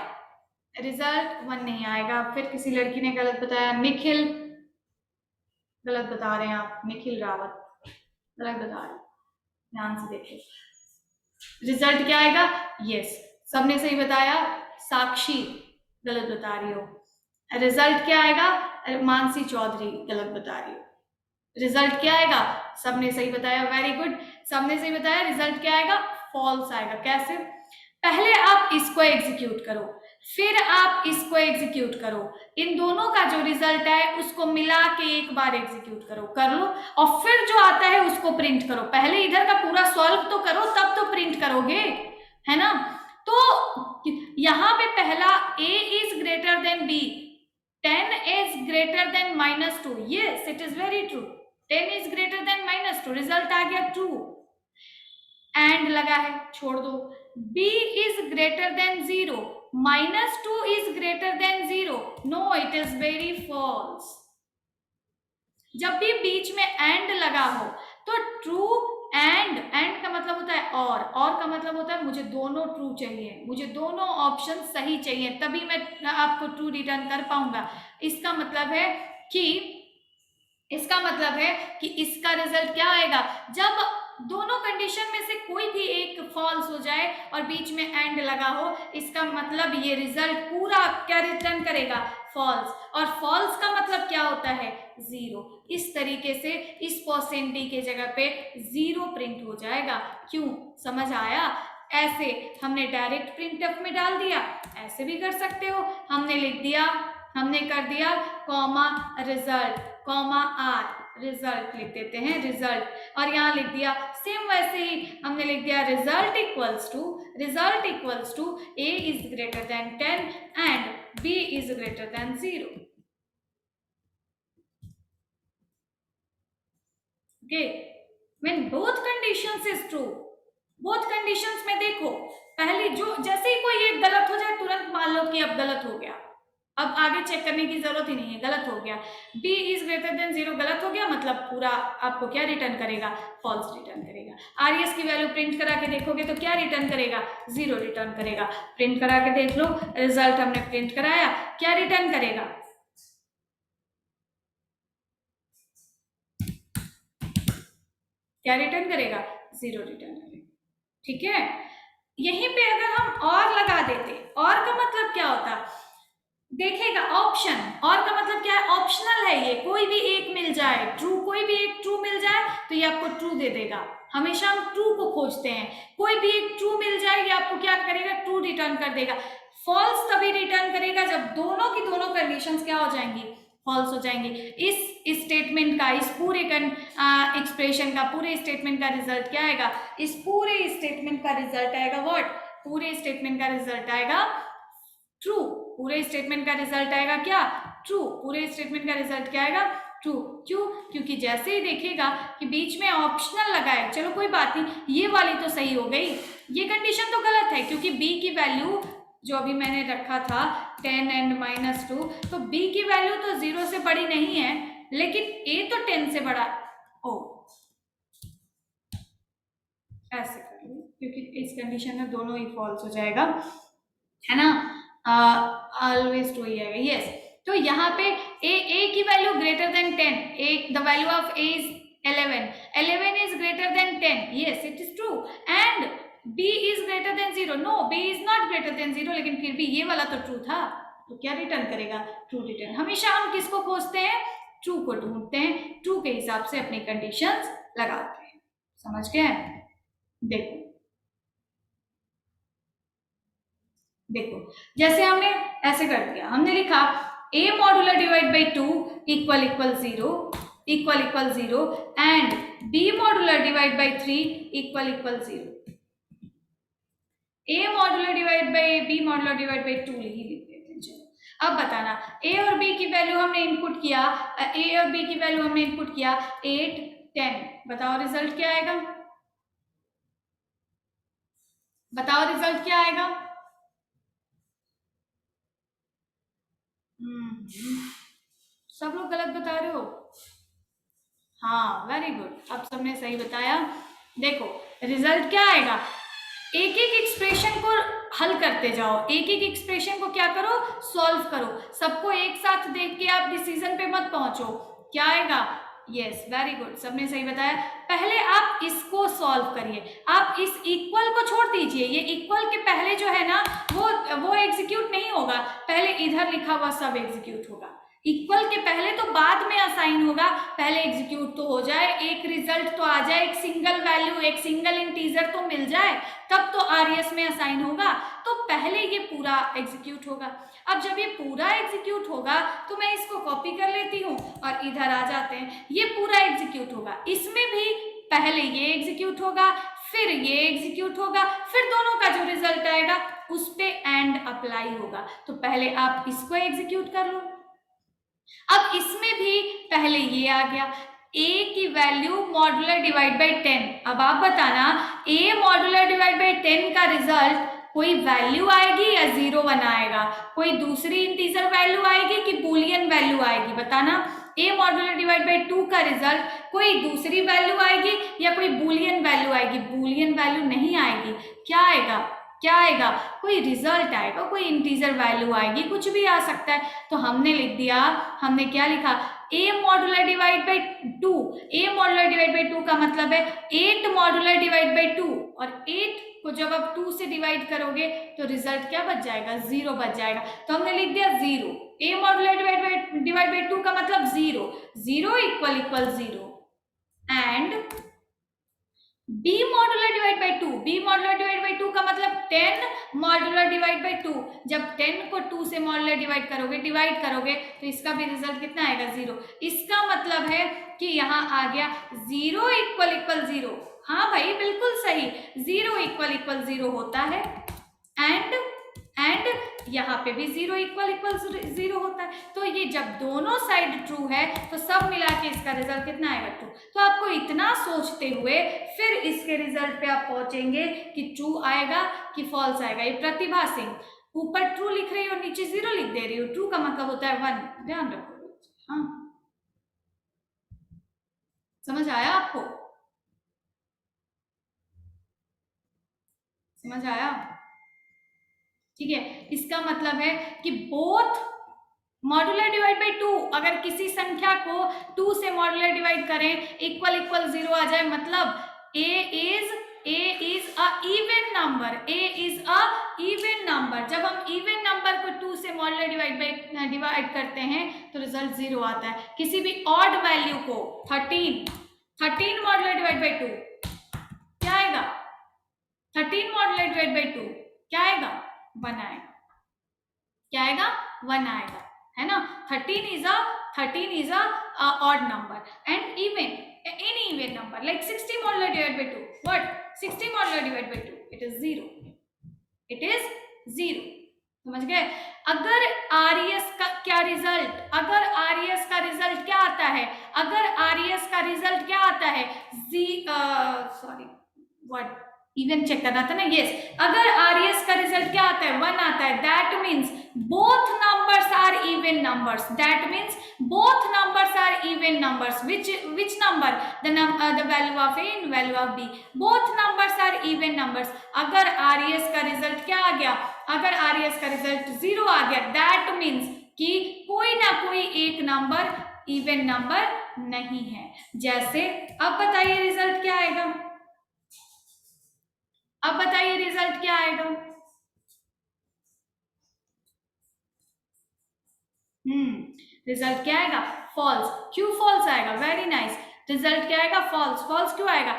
रिजल्ट 1 नहीं आएगा। फिर किसी लड़की ने गलत बताया, निखिल गलत बता रहे हैं आप, निखिल रावत गलत बता रहे हैं। ध्यान से देखो, रिजल्ट क्या आएगा? यस, सबने सही बताया। साक्षी गलत बता रही हो। रिजल्ट क्या आएगा? मानसी चौधरी गलत बता रही हो। रिजल्ट क्या आएगा? सबने सही बताया, वेरी गुड, सबने सही बताया। रिजल्ट क्या आएगा? फॉल्स आएगा। कैसे? पहले आप इसको एग्जीक्यूट करो, फिर आप इसको एग्जीक्यूट करो, इन दोनों का जो रिजल्ट है उसको मिला के एक बार एग्जीक्यूट करो, कर लो, और फिर जो आता है उसको प्रिंट करो। पहले इधर का पूरा सॉल्व तो करो, तब तो प्रिंट करोगे, है ना? तो यहां पे पहला a is greater than b, 10 is greater than -2, yes it is very true, 10 is greater than -2, result आ गया ट्रू। एंड लगा है, छोड़ दो। b is greater than 0, -2 is greater than 0, no it is very false। जब भी बीच में and लगा हो तो ट्रू, एंड का मतलब होता है और का मतलब होता है मुझे दोनों ट्रू चाहिए, मुझे दोनों ऑप्शन सही चाहिए, तभी मैं आपको ट्रू रिटर्न कर पाऊंगा। इसका मतलब है कि इसका रिजल्ट क्या आएगा? जब दोनों कंडीशन में से कोई भी एक फॉल्स हो जाए और बीच में एंड लगा हो, इसका मतलब ये रिजल्ट पूरा क्या रिटर्न करेगा? फॉल्स। और फॉल्स का मतलब क्या होता है? जीरो। इस तरीके से इस % के जगह पे जीरो प्रिंट हो जाएगा। क्यों? समझ आया? ऐसे हमने डायरेक्ट प्रिंटफ में डाल दिया, ऐसे भी कर सकते हो। हमने लिख दिया, हमने कर दिया comma result, comma R, result लिख देते हैं, रिजल्ट, और यहाँ लिख दिया सेम वैसे ही हमने लिख दिया result equals to a is greater than 10 and b is greater than 0। Okay, when both conditions is true, both conditions में देखो, पहली जो जैसे ही कोई एक गलत हो जाए तुरंत मान लो कि अब गलत हो गया, अब आगे चेक करने की जरूरत ही नहीं है, गलत हो गया। b इज ग्रेटर देन 0 गलत हो गया, मतलब पूरा आपको क्या रिटर्न करेगा? फॉल्स रिटर्न करेगा। rs की वैल्यू प्रिंट करा के देखोगे तो क्या रिटर्न करेगा? 0 रिटर्न करेगा। प्रिंट करा के देख लो, रिजल्ट हमने प्रिंट कराया, क्या रिटर्न करेगा? क्या रिटर्न करेगा? 0 रिटर्न करेगा। ठीक है, यहीं पे अगर हम और लगा देते, और का मतलब क्या होता? देखेगा ऑप्शन, और का मतलब क्या है? ऑप्शनल है ये, कोई भी एक मिल जाए ट्रू, कोई भी एक ट्रू मिल जाए तो ये आपको ट्रू दे देगा। हमेशा हम ट्रू को खोजते हैं, कोई भी एक ट्रू मिल जाए ये आपको क्या करेगा? ट्रू रिटर्न कर देगा। फॉल्स तभी रिटर्न करेगा जब दोनों की दोनों कंडीशंस क्या हो जाएंगी? फॉल्स हो जाएंगे। इस स्टेटमेंट का, इस पूरे एक्सप्रेशन का, पूरे स्टेटमेंट का रिजल्ट क्या आएगा? इस पूरे स्टेटमेंट का रिजल्ट आएगा व्हाट? पूरे स्टेटमेंट का रिजल्ट आएगा ट्रू। पूरे स्टेटमेंट का रिजल्ट आएगा क्या? ट्रू। पूरे स्टेटमेंट का रिजल्ट क्या आएगा? ट्रू। क्यों? क्योंकि जैसे ही देखेगा कि बीच में ऑप्शनल लगा है, चलो कोई बात नहीं, ये वाली तो सही हो गई, ये कंडीशन तो गलत है क्योंकि b की वैल्यू जो अभी मैंने रखा था 10 एंड -2, तो b की वैल्यू तो 0 से बड़ी नहीं है, लेकिन a तो 10 से बड़ा। ओ, ऐसे कर लो, क्योंकि इस कंडीशन में दोनों ही फॉल्स हो जाएगा, है ना? ऑलवेज ट्रू ही आएगा। यस, तो यहाँ पे a की वैल्यू greater than 10, the value of a is 11 is greater than 10, yes it is true, and b is greater than 0, no b is not greater than 0, लेकिन फिर भी ये वाला तो ट्रू था, तो क्या रिटर्न करेगा? True return. हमेशा हम किसको खोजते हैं? ट्रू को ढूंढते हैं, ट्रू के हिसाब से अपनी कंडीशंस लगाते हैं। समझ गए? देखो देखो, जैसे हमने ऐसे कर दिया, हमने लिखा a modular divide by 2 equal 0 and b modular divide by 3 equal 0। a modular divide by b modular divide by 2 ही लिख देते हैं। चलो अब बताना, a और b की वैल्यू हमने इनपुट किया, 8 10, बताओ रिजल्ट क्या आएगा? बताओ रिजल्ट क्या आएगा? सब लोग गलत बता रहे हो। हाँ, वेरी गुड, अब सबने सही बताया। देखो रिजल्ट क्या आएगा? एक एक एक्सप्रेशन को हल करते जाओ, एक एक एक्सप्रेशन को क्या करो? सॉल्व करो। सबको एक साथ देख के आप डिसीजन पे मत पहुंचो। क्या आएगा? यस, वेरी गुड, सबने सही बताया। पहले आप इसको सॉल्व करिए, आप इस इक्वल को छोड़ दीजिए, ये इक्वल के पहले जो है ना वो एग्जीक्यूट नहीं होगा, पहले इधर लिखा हुआ सब एग्जीक्यूट होगा। इक्वल के पहले तो बाद में असाइन होगा, पहले एग्जीक्यूट तो हो जाए, एक रिजल्ट तो आ जाए, एक सिंगल वैल्यू, एक सिंगल इंटीजर तो मिल जाए, तब तो आरएस में असाइन होगा, तो पहले ये पूरा एग्जीक्यूट होगा। अब जब ये पूरा एग्जीक्यूट होगा तो मैं इसको कॉपी कर लेती हूँ और इधर आ जाते हैं, ये पूरा एग्जीक्यूट होगा, इसमें भी पहले ये एग्जीक्यूट होगा, फिर ये एग्जीक्यूट होगा, फिर दोनों का जो रिजल्ट आएगा उस पे एंड अप्लाई होगा। तो पहले आप इसको एग्जीक्यूट कर लो। अब इसमें भी पहले ये आ गया, a की वैल्यू मॉड्यूलर डिवाइड बाई 10। अब आप बताना a मॉड्यूलर डिवाइड बाई 10 का रिजल्ट कोई वैल्यू आएगी या 0 बनाएगा, कोई दूसरी इंटीजर वैल्यू आएगी कि बूलियन वैल्यू आएगी, बताना। a मॉड्यूलर डिवाइड बाई 2 का रिजल्ट कोई दूसरी वैल्यू आएगी या कोई बूलियन वैल्यू आएगी, बूलियन वैल्यू नहीं आएगी, क्या आएगा, क्या आएगा, कोई रिजल्ट आएगा, कोई इंटीजर वैल्यू आएगी, कुछ भी आ सकता है। तो हमने लिख दिया, हमने क्या लिखा, a modular divide by 2, a modular divide by 2 का मतलब है 8 मॉड्यूलर डिवाइड बाई 2, और 8 को जब आप 2 से डिवाइड करोगे तो रिजल्ट क्या बच जाएगा, 0 बच जाएगा। तो हमने लिख दिया 0, a मॉड्यूलर डिवाइड बाई 2 का मतलब 0, 0 equal equal 0, and b modular divide by 2, b modular divide by 2 का मतलब 10 मॉड्यूलर डिवाइड बाई 2, जब 10 को 2 से मॉड्यूलर डिवाइड करोगे तो इसका भी रिजल्ट कितना आएगा, 0। इसका मतलब है कि यहाँ आ गया 0 इक्वल इक्वल 0, हाँ भाई बिल्कुल सही, 0 इक्वल इक्वल 0 होता है, एंड यहाँ पे भी 0 इक्वल इक्वल 0 होता है। तो ये जब दोनों साइड ट्रू है तो सब मिला के इसका रिजल्ट कितना आएगा, ट्रू। तो आपको इतना सोचते हुए फिर इसके रिजल्ट पे आप पहुंचेंगे कि ट्रू आएगा कि फॉल्स आएगा। ये प्रतिभा सिंह, ऊपर ट्रू लिख रही हो, नीचे 0 लिख दे रही हो, ट्रू का मतलब होता है 1, ध्यान रखो। हाँ, समझ आया आपको, समझ आया, ठीक है। इसका मतलब है कि बोथ मॉड्यूलर डिवाइड बाई 2, अगर किसी संख्या को 2 से मॉड्यूलर डिवाइड करें इक्वल इक्वल 0 आ जाए, मतलब a is a even number, a is a even number। जब हम इवन नंबर को 2 से मॉड्यूलर डिवाइड करते हैं तो रिजल्ट 0 आता है। किसी भी ऑड वैल्यू को 13 मॉड्यूलर डिवाइड बाई 2 क्या आएगा, 13 मॉड्यूलर डिवाइड बाई 2 क्या आएगा, 1 आएगा, क्या आएगा, 1 आएगा, है ना। 13 is a odd number, and even any even number like 60 modular divided by 2, what, 60 modular divided by 2, it is 0, it is 0, समझ गए। अगर आरईएस का क्या रिजल्ट, अगर आरईएस का रिजल्ट क्या आता है, अगर आरईएस का रिजल्ट क्या आता है, सॉरी व्हाट, इवन चेक करना था ना, यस। अगर आरईएस का रिजल्ट क्या आता है, 1 आता है, that means both numbers are even numbers, that means both numbers are even numbers, which number, the value of a and value of b, both numbers are even numbers। अगर RES का result क्या आ गया, अगर RES का result 0 आ गया, that means कि कोई ना कोई एक नंबर इवन नंबर नहीं है। जैसे अब बताइए रिजल्ट क्या आएगा, अब बताइए रिजल्ट क्या आएगा, रिजल्ट क्या आएगा, फॉल्स। क्यों फॉल्स आएगा, वेरी नाइस, रिजल्ट क्या आएगा, फॉल्स। फॉल्स क्यों आएगा,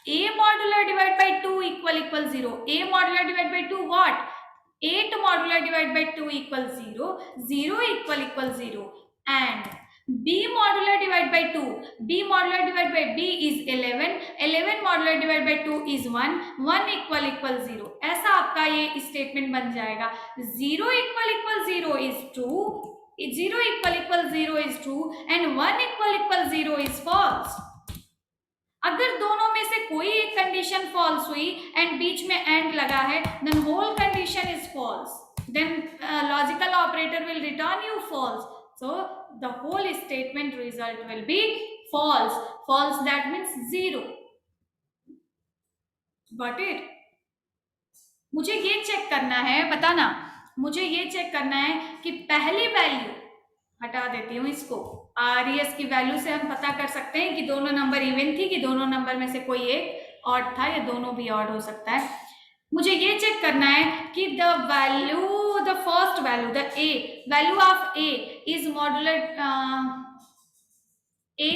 a modular divide by 2 equal equal 0, a modular divide by 2 what, 8 modular divide by 2 equal 0, 0 equal equal 0, and b modular divide by 2, b modular divide by b is 11, 11 modular divide by 2 is 1, 1 equal equal 0। ऐसा आपका ये statement बन जाएगा, 0 equal equal 0 is true, 0 equal equal 0 is true and 1 equal equal 0 is false। अगर दोनों में से कोई एक कंडीशन फॉल्स हुई एंड बीच में एंड लगा है, then whole condition is false, then logical operator will return you false, so the whole statement result will be false, false that means 0, got it। मुझे ये चेक करना है, बताना, मुझे ये चेक करना है कि पहली वैल्यू, हटा देती हूँ इसको। RES की वैल्यू से हम पता कर सकते हैं कि दोनों नंबर इवन थी कि दोनों नंबर में से कोई एक ऑड था या दोनों भी ऑड हो सकता है। मुझे ये चेक करना है कि the first value the A value of A is modulate A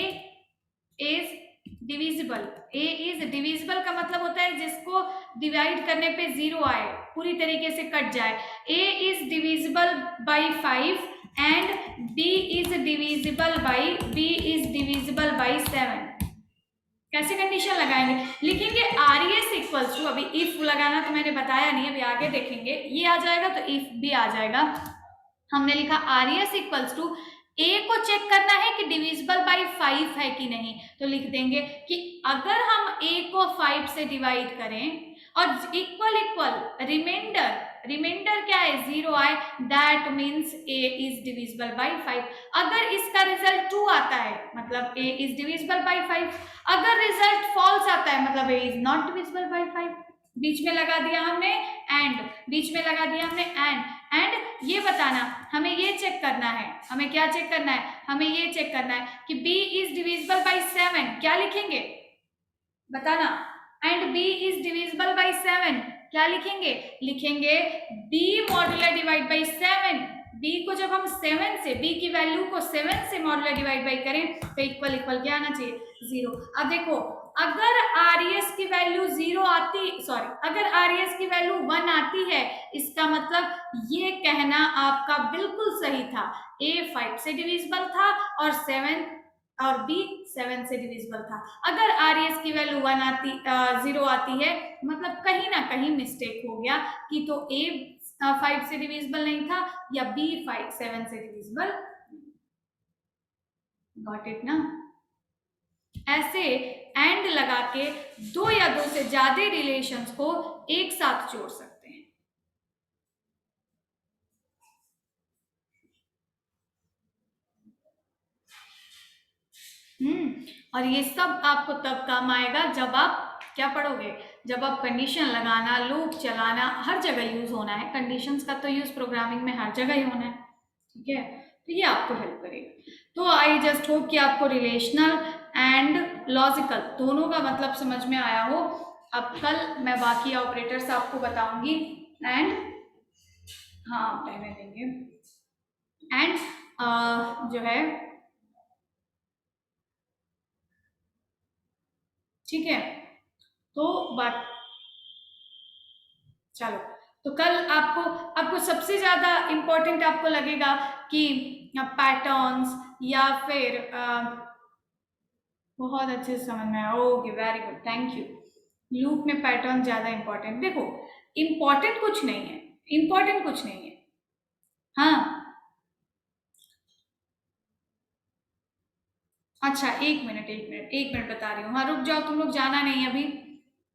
is divisible. A is divisible का मतलब होता है जिसको डिवाइड करने पे 0 आए, पूरी तरीके से कट जाए। A is divisible by 5 and b is divisible by 7। कैसे कंडीशन लगाएंगे? लिखेंगे RES इक्वल्स टू, अभी इफ लगाना तो मैंने बताया नहीं, अभी आगे देखेंगे, ये आ जाएगा तो इफ भी आ जाएगा। हमने लिखा RES इक्वल्स टू, ए को चेक करना है कि डिविजिबल बाई 5 है कि नहीं, तो लिख देंगे कि अगर हम ए को 5 से डिवाइड करें और इक्वल रिमाइंडर क्या है 0 आए, that means A is divisible by 5। अगर इसका रिजल्ट 2 आता है मतलब ए इज डिविजिबल बाई 5। अगर रिजल्ट फॉल्स आता है मतलब ए इज नॉट डिविजिबल बाई 5। बीच में लगा दिया हमने एंड ये बताना, हमें ये चेक करना है, हमें क्या चेक करना है, हमें ये चेक करना है कि b इज डिविजिबल बाई 7। क्या लिखेंगे बताना? And b is divisible by 7 क्या लिखेंगे? लिखेंगे b modular divide by 7। b को जब हम 7 से, b की वैल्यू को 7 से मॉडुलर डिवाइड बाई करें तो इक्वल क्या आना चाहिए? 0। अब देखो, अगर RES की वैल्यू 0 आती, अगर RES की वैल्यू 1 आती है, इसका मतलब ये कहना आपका बिल्कुल सही था। A 5 से डिविजिबल था और B 7 से डिविजिबल था। अगर RES की वैल्यू 0 आती है मतलब कहीं ना कहीं मिस्टेक हो गया कि तो A 5 से डिविजिबल नहीं था या B 7 से डिविजिबल। गॉट इट ना? ऐसे एंड लगा के दो या दो से ज्यादा रिलेशंस को एक साथ जोड़ सकते हैं। और ये सब आपको तब काम आएगा जब आप क्या पढ़ोगे, जब आप कंडीशन लगाना, लूप चलाना हर जगह यूज होना है। कंडीशंस का तो यूज प्रोग्रामिंग में हर जगह ही होना है, ठीक है? तो ये आपको हेल्प करेगा। तो आई जस्ट होप कि आपको रिलेशनल एंड लॉजिकल दोनों का मतलब समझ में आया हो। अब कल मैं बाकी ऑपरेटर्स आपको बताऊंगी एंड हाँ पहले देंगे एंड जो है, ठीक है? तो बात चलो, तो कल आपको सबसे ज्यादा इंपॉर्टेंट आपको लगेगा कि पैटर्न्स या फिर बहुत अच्छे से समझ में आया। Okay, very good, thank you. Loop में पैटर्न ज्यादा इंपॉर्टेंट, देखो इंपॉर्टेंट कुछ नहीं है, हाँ। अच्छा एक मिनट बता रही हूँ। हाँ रुक जाओ, तुम लोग जाना नहीं अभी,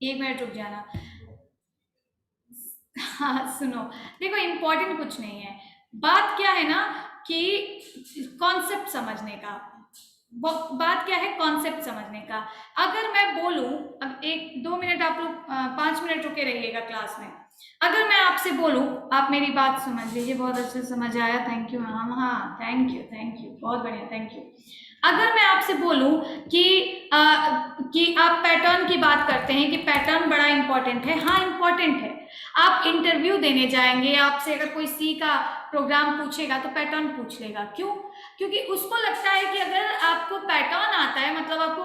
1 मिनट रुक जाना। हाँ सुनो, देखो इंपॉर्टेंट कुछ नहीं है, बात क्या है ना कि कॉन्सेप्ट समझने का, बात क्या है कॉन्सेप्ट समझने का। अगर मैं बोलूं, अब 1-2 मिनट आप लोग 5 मिनट रुके रहिएगा क्लास में। अगर मैं आपसे बोलूं, आप मेरी बात समझ लीजिए, बहुत अच्छे से समझ आया, थैंक यू मैम, हाँ थैंक यू बहुत बढ़िया, थैंक यू। अगर मैं आपसे बोलूं कि आप पैटर्न की बात करते हैं कि पैटर्न बड़ा इंपॉर्टेंट है, हाँ इंपॉर्टेंट है। आप इंटरव्यू देने जाएंगे, आपसे अगर कोई सी का प्रोग्राम पूछेगा तो पैटर्न पूछ लेगा, क्यों? क्योंकि उसको लगता है कि अगर आपको पैटर्न आता है मतलब आपको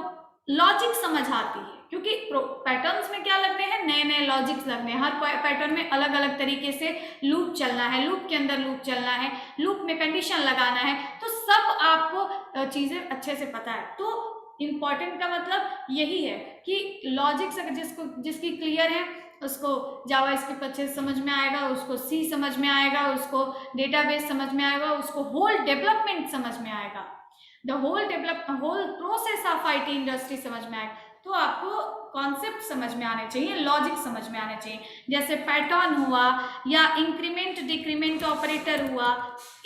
लॉजिक समझ आती है, क्योंकि पैटर्न्स में क्या लगने हैं, नए नए लॉजिक्स लगने हैं। हर पैटर्न में अलग अलग तरीके से लूप चलना है, लूप के अंदर लूप चलना है, लूप में कंडीशन लगाना है, तो सब आपको चीजें अच्छे से पता है। तो इम्पॉर्टेंट का मतलब यही है कि लॉजिक्स अगर जिसकी क्लियर है उसको जावा स्क्रिप्ट अच्छे से समझ में आएगा, उसको सी समझ में आएगा, उसको डेटाबेस समझ में आएगा, उसको होल डेवलपमेंट समझ में आएगा, whole process of IT industry समझ में आएगा। तो आपको कॉन्सेप्ट समझ में आने चाहिए, लॉजिक समझ में आने चाहिए, जैसे पैटर्न हुआ या इंक्रीमेंट डिक्रीमेंट ऑपरेटर हुआ,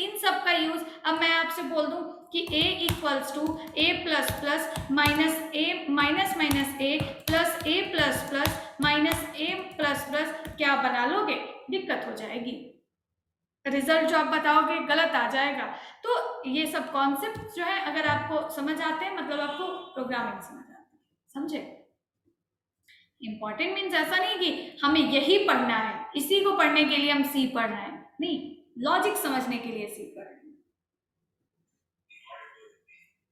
इन सब का यूज। अब मैं आपसे बोल दूं कि A equals to A plus plus minus A minus minus A plus A plus plus minus A plus plus, क्या बना लोगे? दिक्कत हो जाएगी। रिजल्ट जो आप बताओगे गलत आ जाएगा। तो ये सब कॉन्सेप्ट जो है अगर आपको समझ आते हैं, मतलब आपको प्रोग्रामिंग समझ आता है, समझे। इंपॉर्टेंट मीन्स ऐसा नहीं कि हमें यही पढ़ना है, इसी को पढ़ने के लिए हम सी पढ़ रहे हैं, नहीं, लॉजिक समझने के लिए सी पढ़ रहे हैं।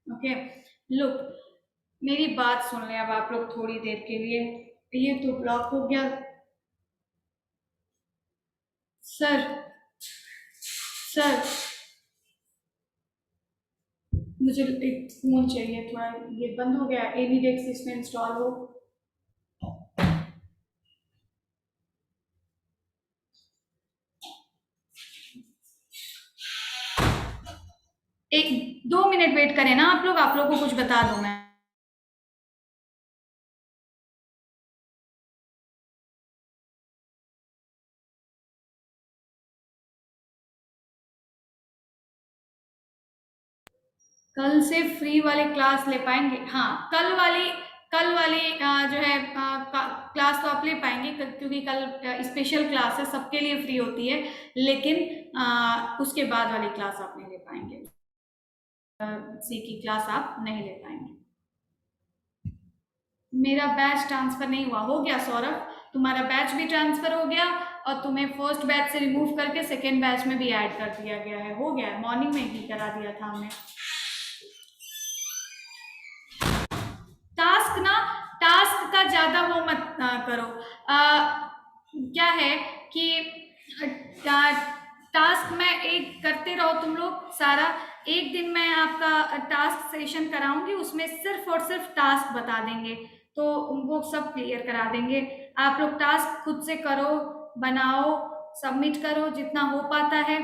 ओके, लुक, मेरी बात सुन लें अब आप लोग थोड़ी देर के लिए। ये तो ब्लॉक हो गया। सर, सर, मुझे एक फोन चाहिए थोड़ा, ये बंद हो गया, एनीडेक्स इसमें इंस्टॉल हो। एक 2 मिनट वेट करें ना आप लोग को कुछ बता दूं मैं। कल से फ्री वाली क्लास ले पाएंगे? हाँ, कल वाली जो है क्लास तो आप ले पाएंगे, क्योंकि कल स्पेशल क्लास है, सबके लिए फ्री होती है, लेकिन उसके बाद वाली क्लास आप नहीं ले पाएंगे, सी की क्लास आप नहीं ले पाएंगे। मेरा बैच ट्रांसफर नहीं हुआ, हो गया सौरभ, तुम्हारा बैच भी ट्रांसफर हो गया, और तुम्हें फर्स्ट बैच से रिमूव करके सेकेंड बैच में भी ऐड कर दिया गया है, हो गया, मॉर्निंग में ही करा दिया था हमने। टास्क ना, टास्क का ज्यादा वो मत करो। क्या है कि टास्क में एक करते रहो तुम लोग सारा। एक दिन मैं आपका टास्क सेशन कराऊंगी, उसमें सिर्फ और सिर्फ टास्क बता देंगे, तो वो सब क्लियर करा देंगे। आप लोग टास्क खुद से करो, बनाओ, सबमिट करो जितना हो पाता है।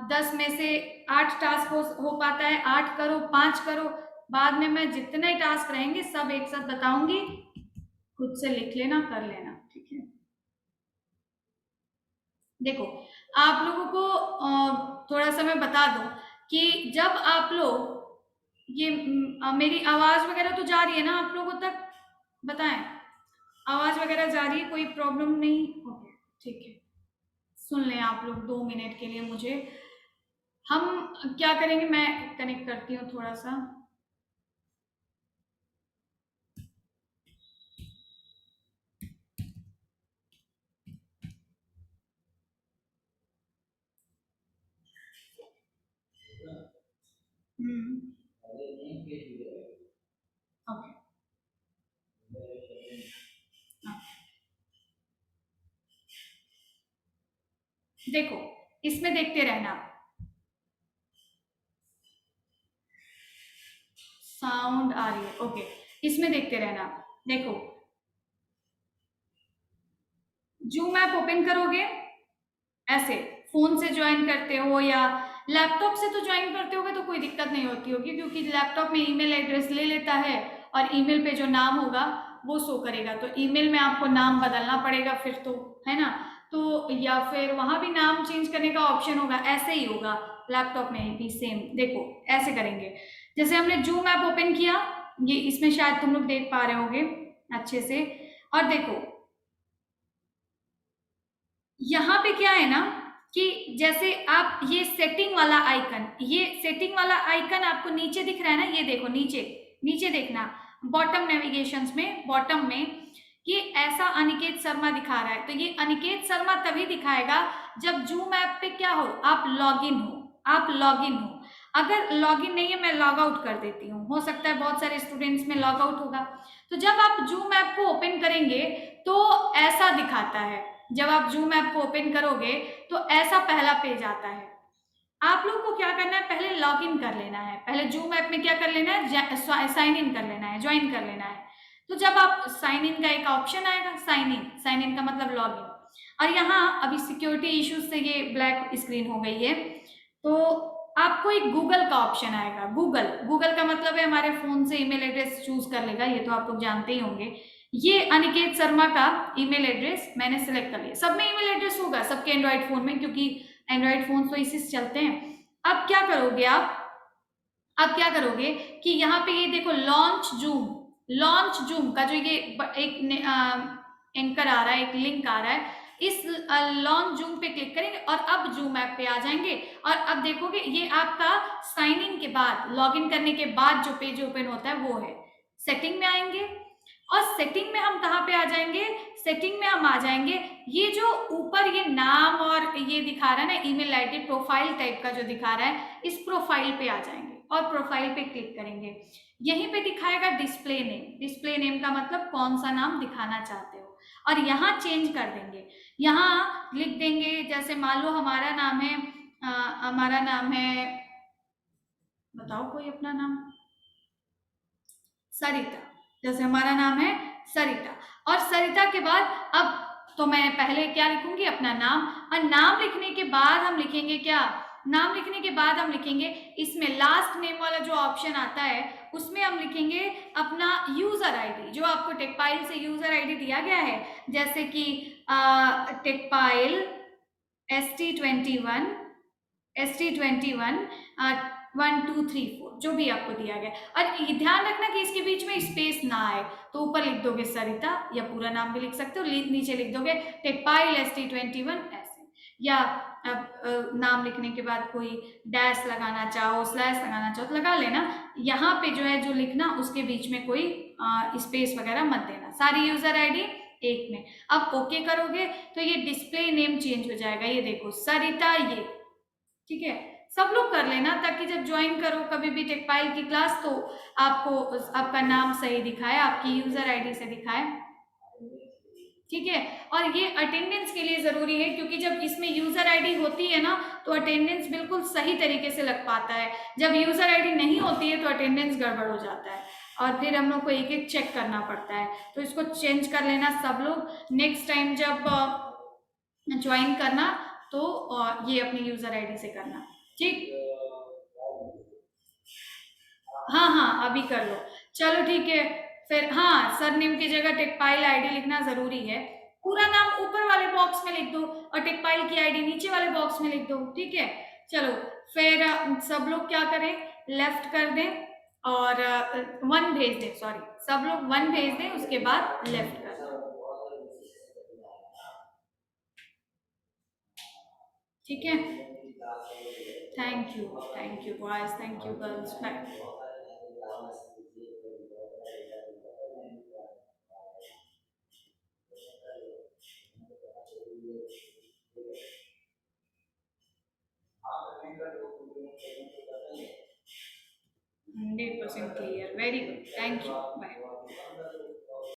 10 में से 8 टास्क हो पाता है, 8 करो, 5 करो। बाद में मैं जितने टास्क रहेंगे सब एक साथ बताऊंगी, खुद से लिख लेना, कर लेना, ठीक है। देखो, आप लोगों को थोड़ा सा मैं बता दूं कि जब आप लोग ये मेरी आवाज वगैरह तो जा रही है ना आप लोगों तक, बताएं, आवाज वगैरह जा रही है, कोई प्रॉब्लम नहीं? ओके, ठीक है, सुन लें आप लोग 2 मिनट के लिए मुझे। हम क्या करेंगे, मैं कनेक्ट करती हूँ थोड़ा सा। ओके, देखो, इसमें देखते रहना, साउंड आ रही है, ओके, इसमें देखते रहना। देखो, जूम ऐप ओपन करोगे, ऐसे फोन से ज्वाइन करते हो या लैपटॉप से तो ज्वाइन करते होगे तो कोई दिक्कत नहीं होती होगी, क्योंकि लैपटॉप में ईमेल एड्रेस ले लेता है, और ईमेल पे जो नाम होगा वो शो करेगा, तो ईमेल में आपको नाम बदलना पड़ेगा फिर तो, है ना। तो या फिर वहां भी नाम चेंज करने का ऑप्शन होगा, ऐसे ही होगा लैपटॉप में भी सेम। देखो, ऐसे करेंगे, जैसे हमने जूम ऐप ओपन किया, ये इसमें शायद तुम लोग देख पा रहे होगे अच्छे से, और देखो यहाँ पे क्या है ना, कि जैसे आप ये सेटिंग वाला आइकन, ये सेटिंग वाला आइकन आपको नीचे दिख रहा है ना, ये देखो नीचे, नीचे देखना, बॉटम नेविगेशंस में, बॉटम में ये ऐसा अनिकेत शर्मा दिखा रहा है, तो ये अनिकेत शर्मा तभी दिखाएगा जब जूम ऐप पे क्या हो, आप लॉगिन हो, आप लॉगिन हो। अगर लॉगिन नहीं है, मैं लॉग आउट कर देती हूँ, हो सकता है बहुत सारे स्टूडेंट्स में लॉग आउट होगा। तो जब आप जूम ऐप को ओपन करेंगे तो ऐसा दिखाता है, जब आप जूम ऐप को ओपन करोगे तो ऐसा पहला पेज आता है। आप लोग को क्या करना है, पहले लॉग इन कर लेना है, पहले जूम ऐप में क्या कर लेना है, साइन इन कर लेना है, ज्वाइन कर लेना है। तो जब आप साइन इन का एक ऑप्शन आएगा, साइन इन, साइन इन का मतलब लॉग इन, और यहाँ अभी सिक्योरिटी इश्यूज से ये ब्लैक स्क्रीन हो गई है, तो आपको एक गूगल का ऑप्शन आएगा, गूगल, गूगल का मतलब है हमारे फोन से ईमेल एड्रेस चूज कर लेगा, ये तो आप लोग जानते ही होंगे। ये अनिकेत शर्मा का ईमेल एड्रेस मैंने सिलेक्ट कर लिया, सब में ईमेल एड्रेस होगा सबके एंड्रॉइड फोन में, क्योंकि एंड्रॉइड फोन तो इसी से चलते हैं। अब क्या करोगे आप, अब क्या करोगे कि यहाँ पे ये देखो, लॉन्च जूम, लॉन्च जूम का जो ये एक एंकर आ रहा है, एक लिंक आ रहा है, इस लॉन्च जूम पे क्लिक करेंगे और अब जूम ऐप पे आ जाएंगे और अब देखोगे ये आपका साइन इन के बाद, लॉग इन करने के बाद जो पेज ओपन होता है वो है। सेटिंग में आएंगे और सेटिंग में हम कहाँ पे आ जाएंगे, सेटिंग में हम आ जाएंगे, ये जो ऊपर ये नाम और ये दिखा रहा है ना ईमेल आईडी, प्रोफाइल टाइप का जो दिखा रहा है, इस प्रोफाइल पे आ जाएंगे और प्रोफाइल पे क्लिक करेंगे। यहीं पे दिखाएगा डिस्प्ले नेम, डिस्प्ले नेम का मतलब कौन सा नाम दिखाना चाहते हो, और यहाँ चेंज कर देंगे, यहाँ लिख देंगे जैसे मान लो हमारा नाम है हमारा नाम है, बताओ कोई अपना नाम, सरिता, जैसे हमारा नाम है सरिता, और सरिता के बाद अब तो मैं पहले क्या लिखूंगी, अपना नाम, और नाम लिखने के बाद हम लिखेंगे क्या, नाम लिखने के बाद हम लिखेंगे इसमें लास्ट नेम वाला जो ऑप्शन आता है उसमें हम लिखेंगे अपना यूजर आईडी, जो आपको टेकपाइल से यूजर आईडी दिया गया है, जैसे कि टेकपाइल ST21 ST21 1234 जो भी आपको दिया गया, और ध्यान रखना कि इसके बीच में स्पेस ना आए, तो ऊपर लिख दोगे सरिता या पूरा नाम भी लिख सकते हो, नीचे लिख दोगे टेकपाइल ST21 ऐसे, या नाम लिखने के बाद कोई डैश लगाना चाहो, स्लैश लगाना चाहो तो लगा लेना, यहाँ पे जो है जो लिखना उसके बीच में कोई स्पेस वगैरह मत देना, सारी यूजर आईडी एक में। अब ओके करोगे तो ये डिस्प्ले नेम चेंज हो जाएगा, ये देखो सरिता, ये ठीक है, सब लोग कर लेना ताकि जब ज्वाइन करो कभी भी टेकपाइल की क्लास तो आपको आपका नाम सही दिखाए, आपकी यूजर आईडी से दिखाए, ठीक है। और ये अटेंडेंस के लिए जरूरी है क्योंकि जब इसमें यूजर आईडी होती है ना तो अटेंडेंस बिल्कुल सही तरीके से लग पाता है, जब यूजर आईडी नहीं होती है तो अटेंडेंस गड़बड़ हो जाता है और फिर हम लोग को एक एक चेक करना पड़ता है, तो इसको चेंज कर लेना सब लोग, नेक्स्ट टाइम जब ज्वाइन करना तो ये अपनी यूजर आईडी से करना, ठीक। हाँ हाँ अभी कर लो, चलो ठीक है। फिर हाँ, सरनेम की जगह टेकपाइल आईडी लिखना जरूरी है, पूरा नाम ऊपर वाले बॉक्स में लिख दो और टेकपाइल की आईडी नीचे वाले बॉक्स में लिख दो, ठीक है। चलो फिर सब लोग क्या करें, लेफ्ट कर दें और 1 भेज दें, सॉरी सब लोग 1 भेज दें उसके बाद लेफ्ट कर दें, ठीक है। Thank you boys, thank you girls, bye. 100% clear, very good, thank you, bye।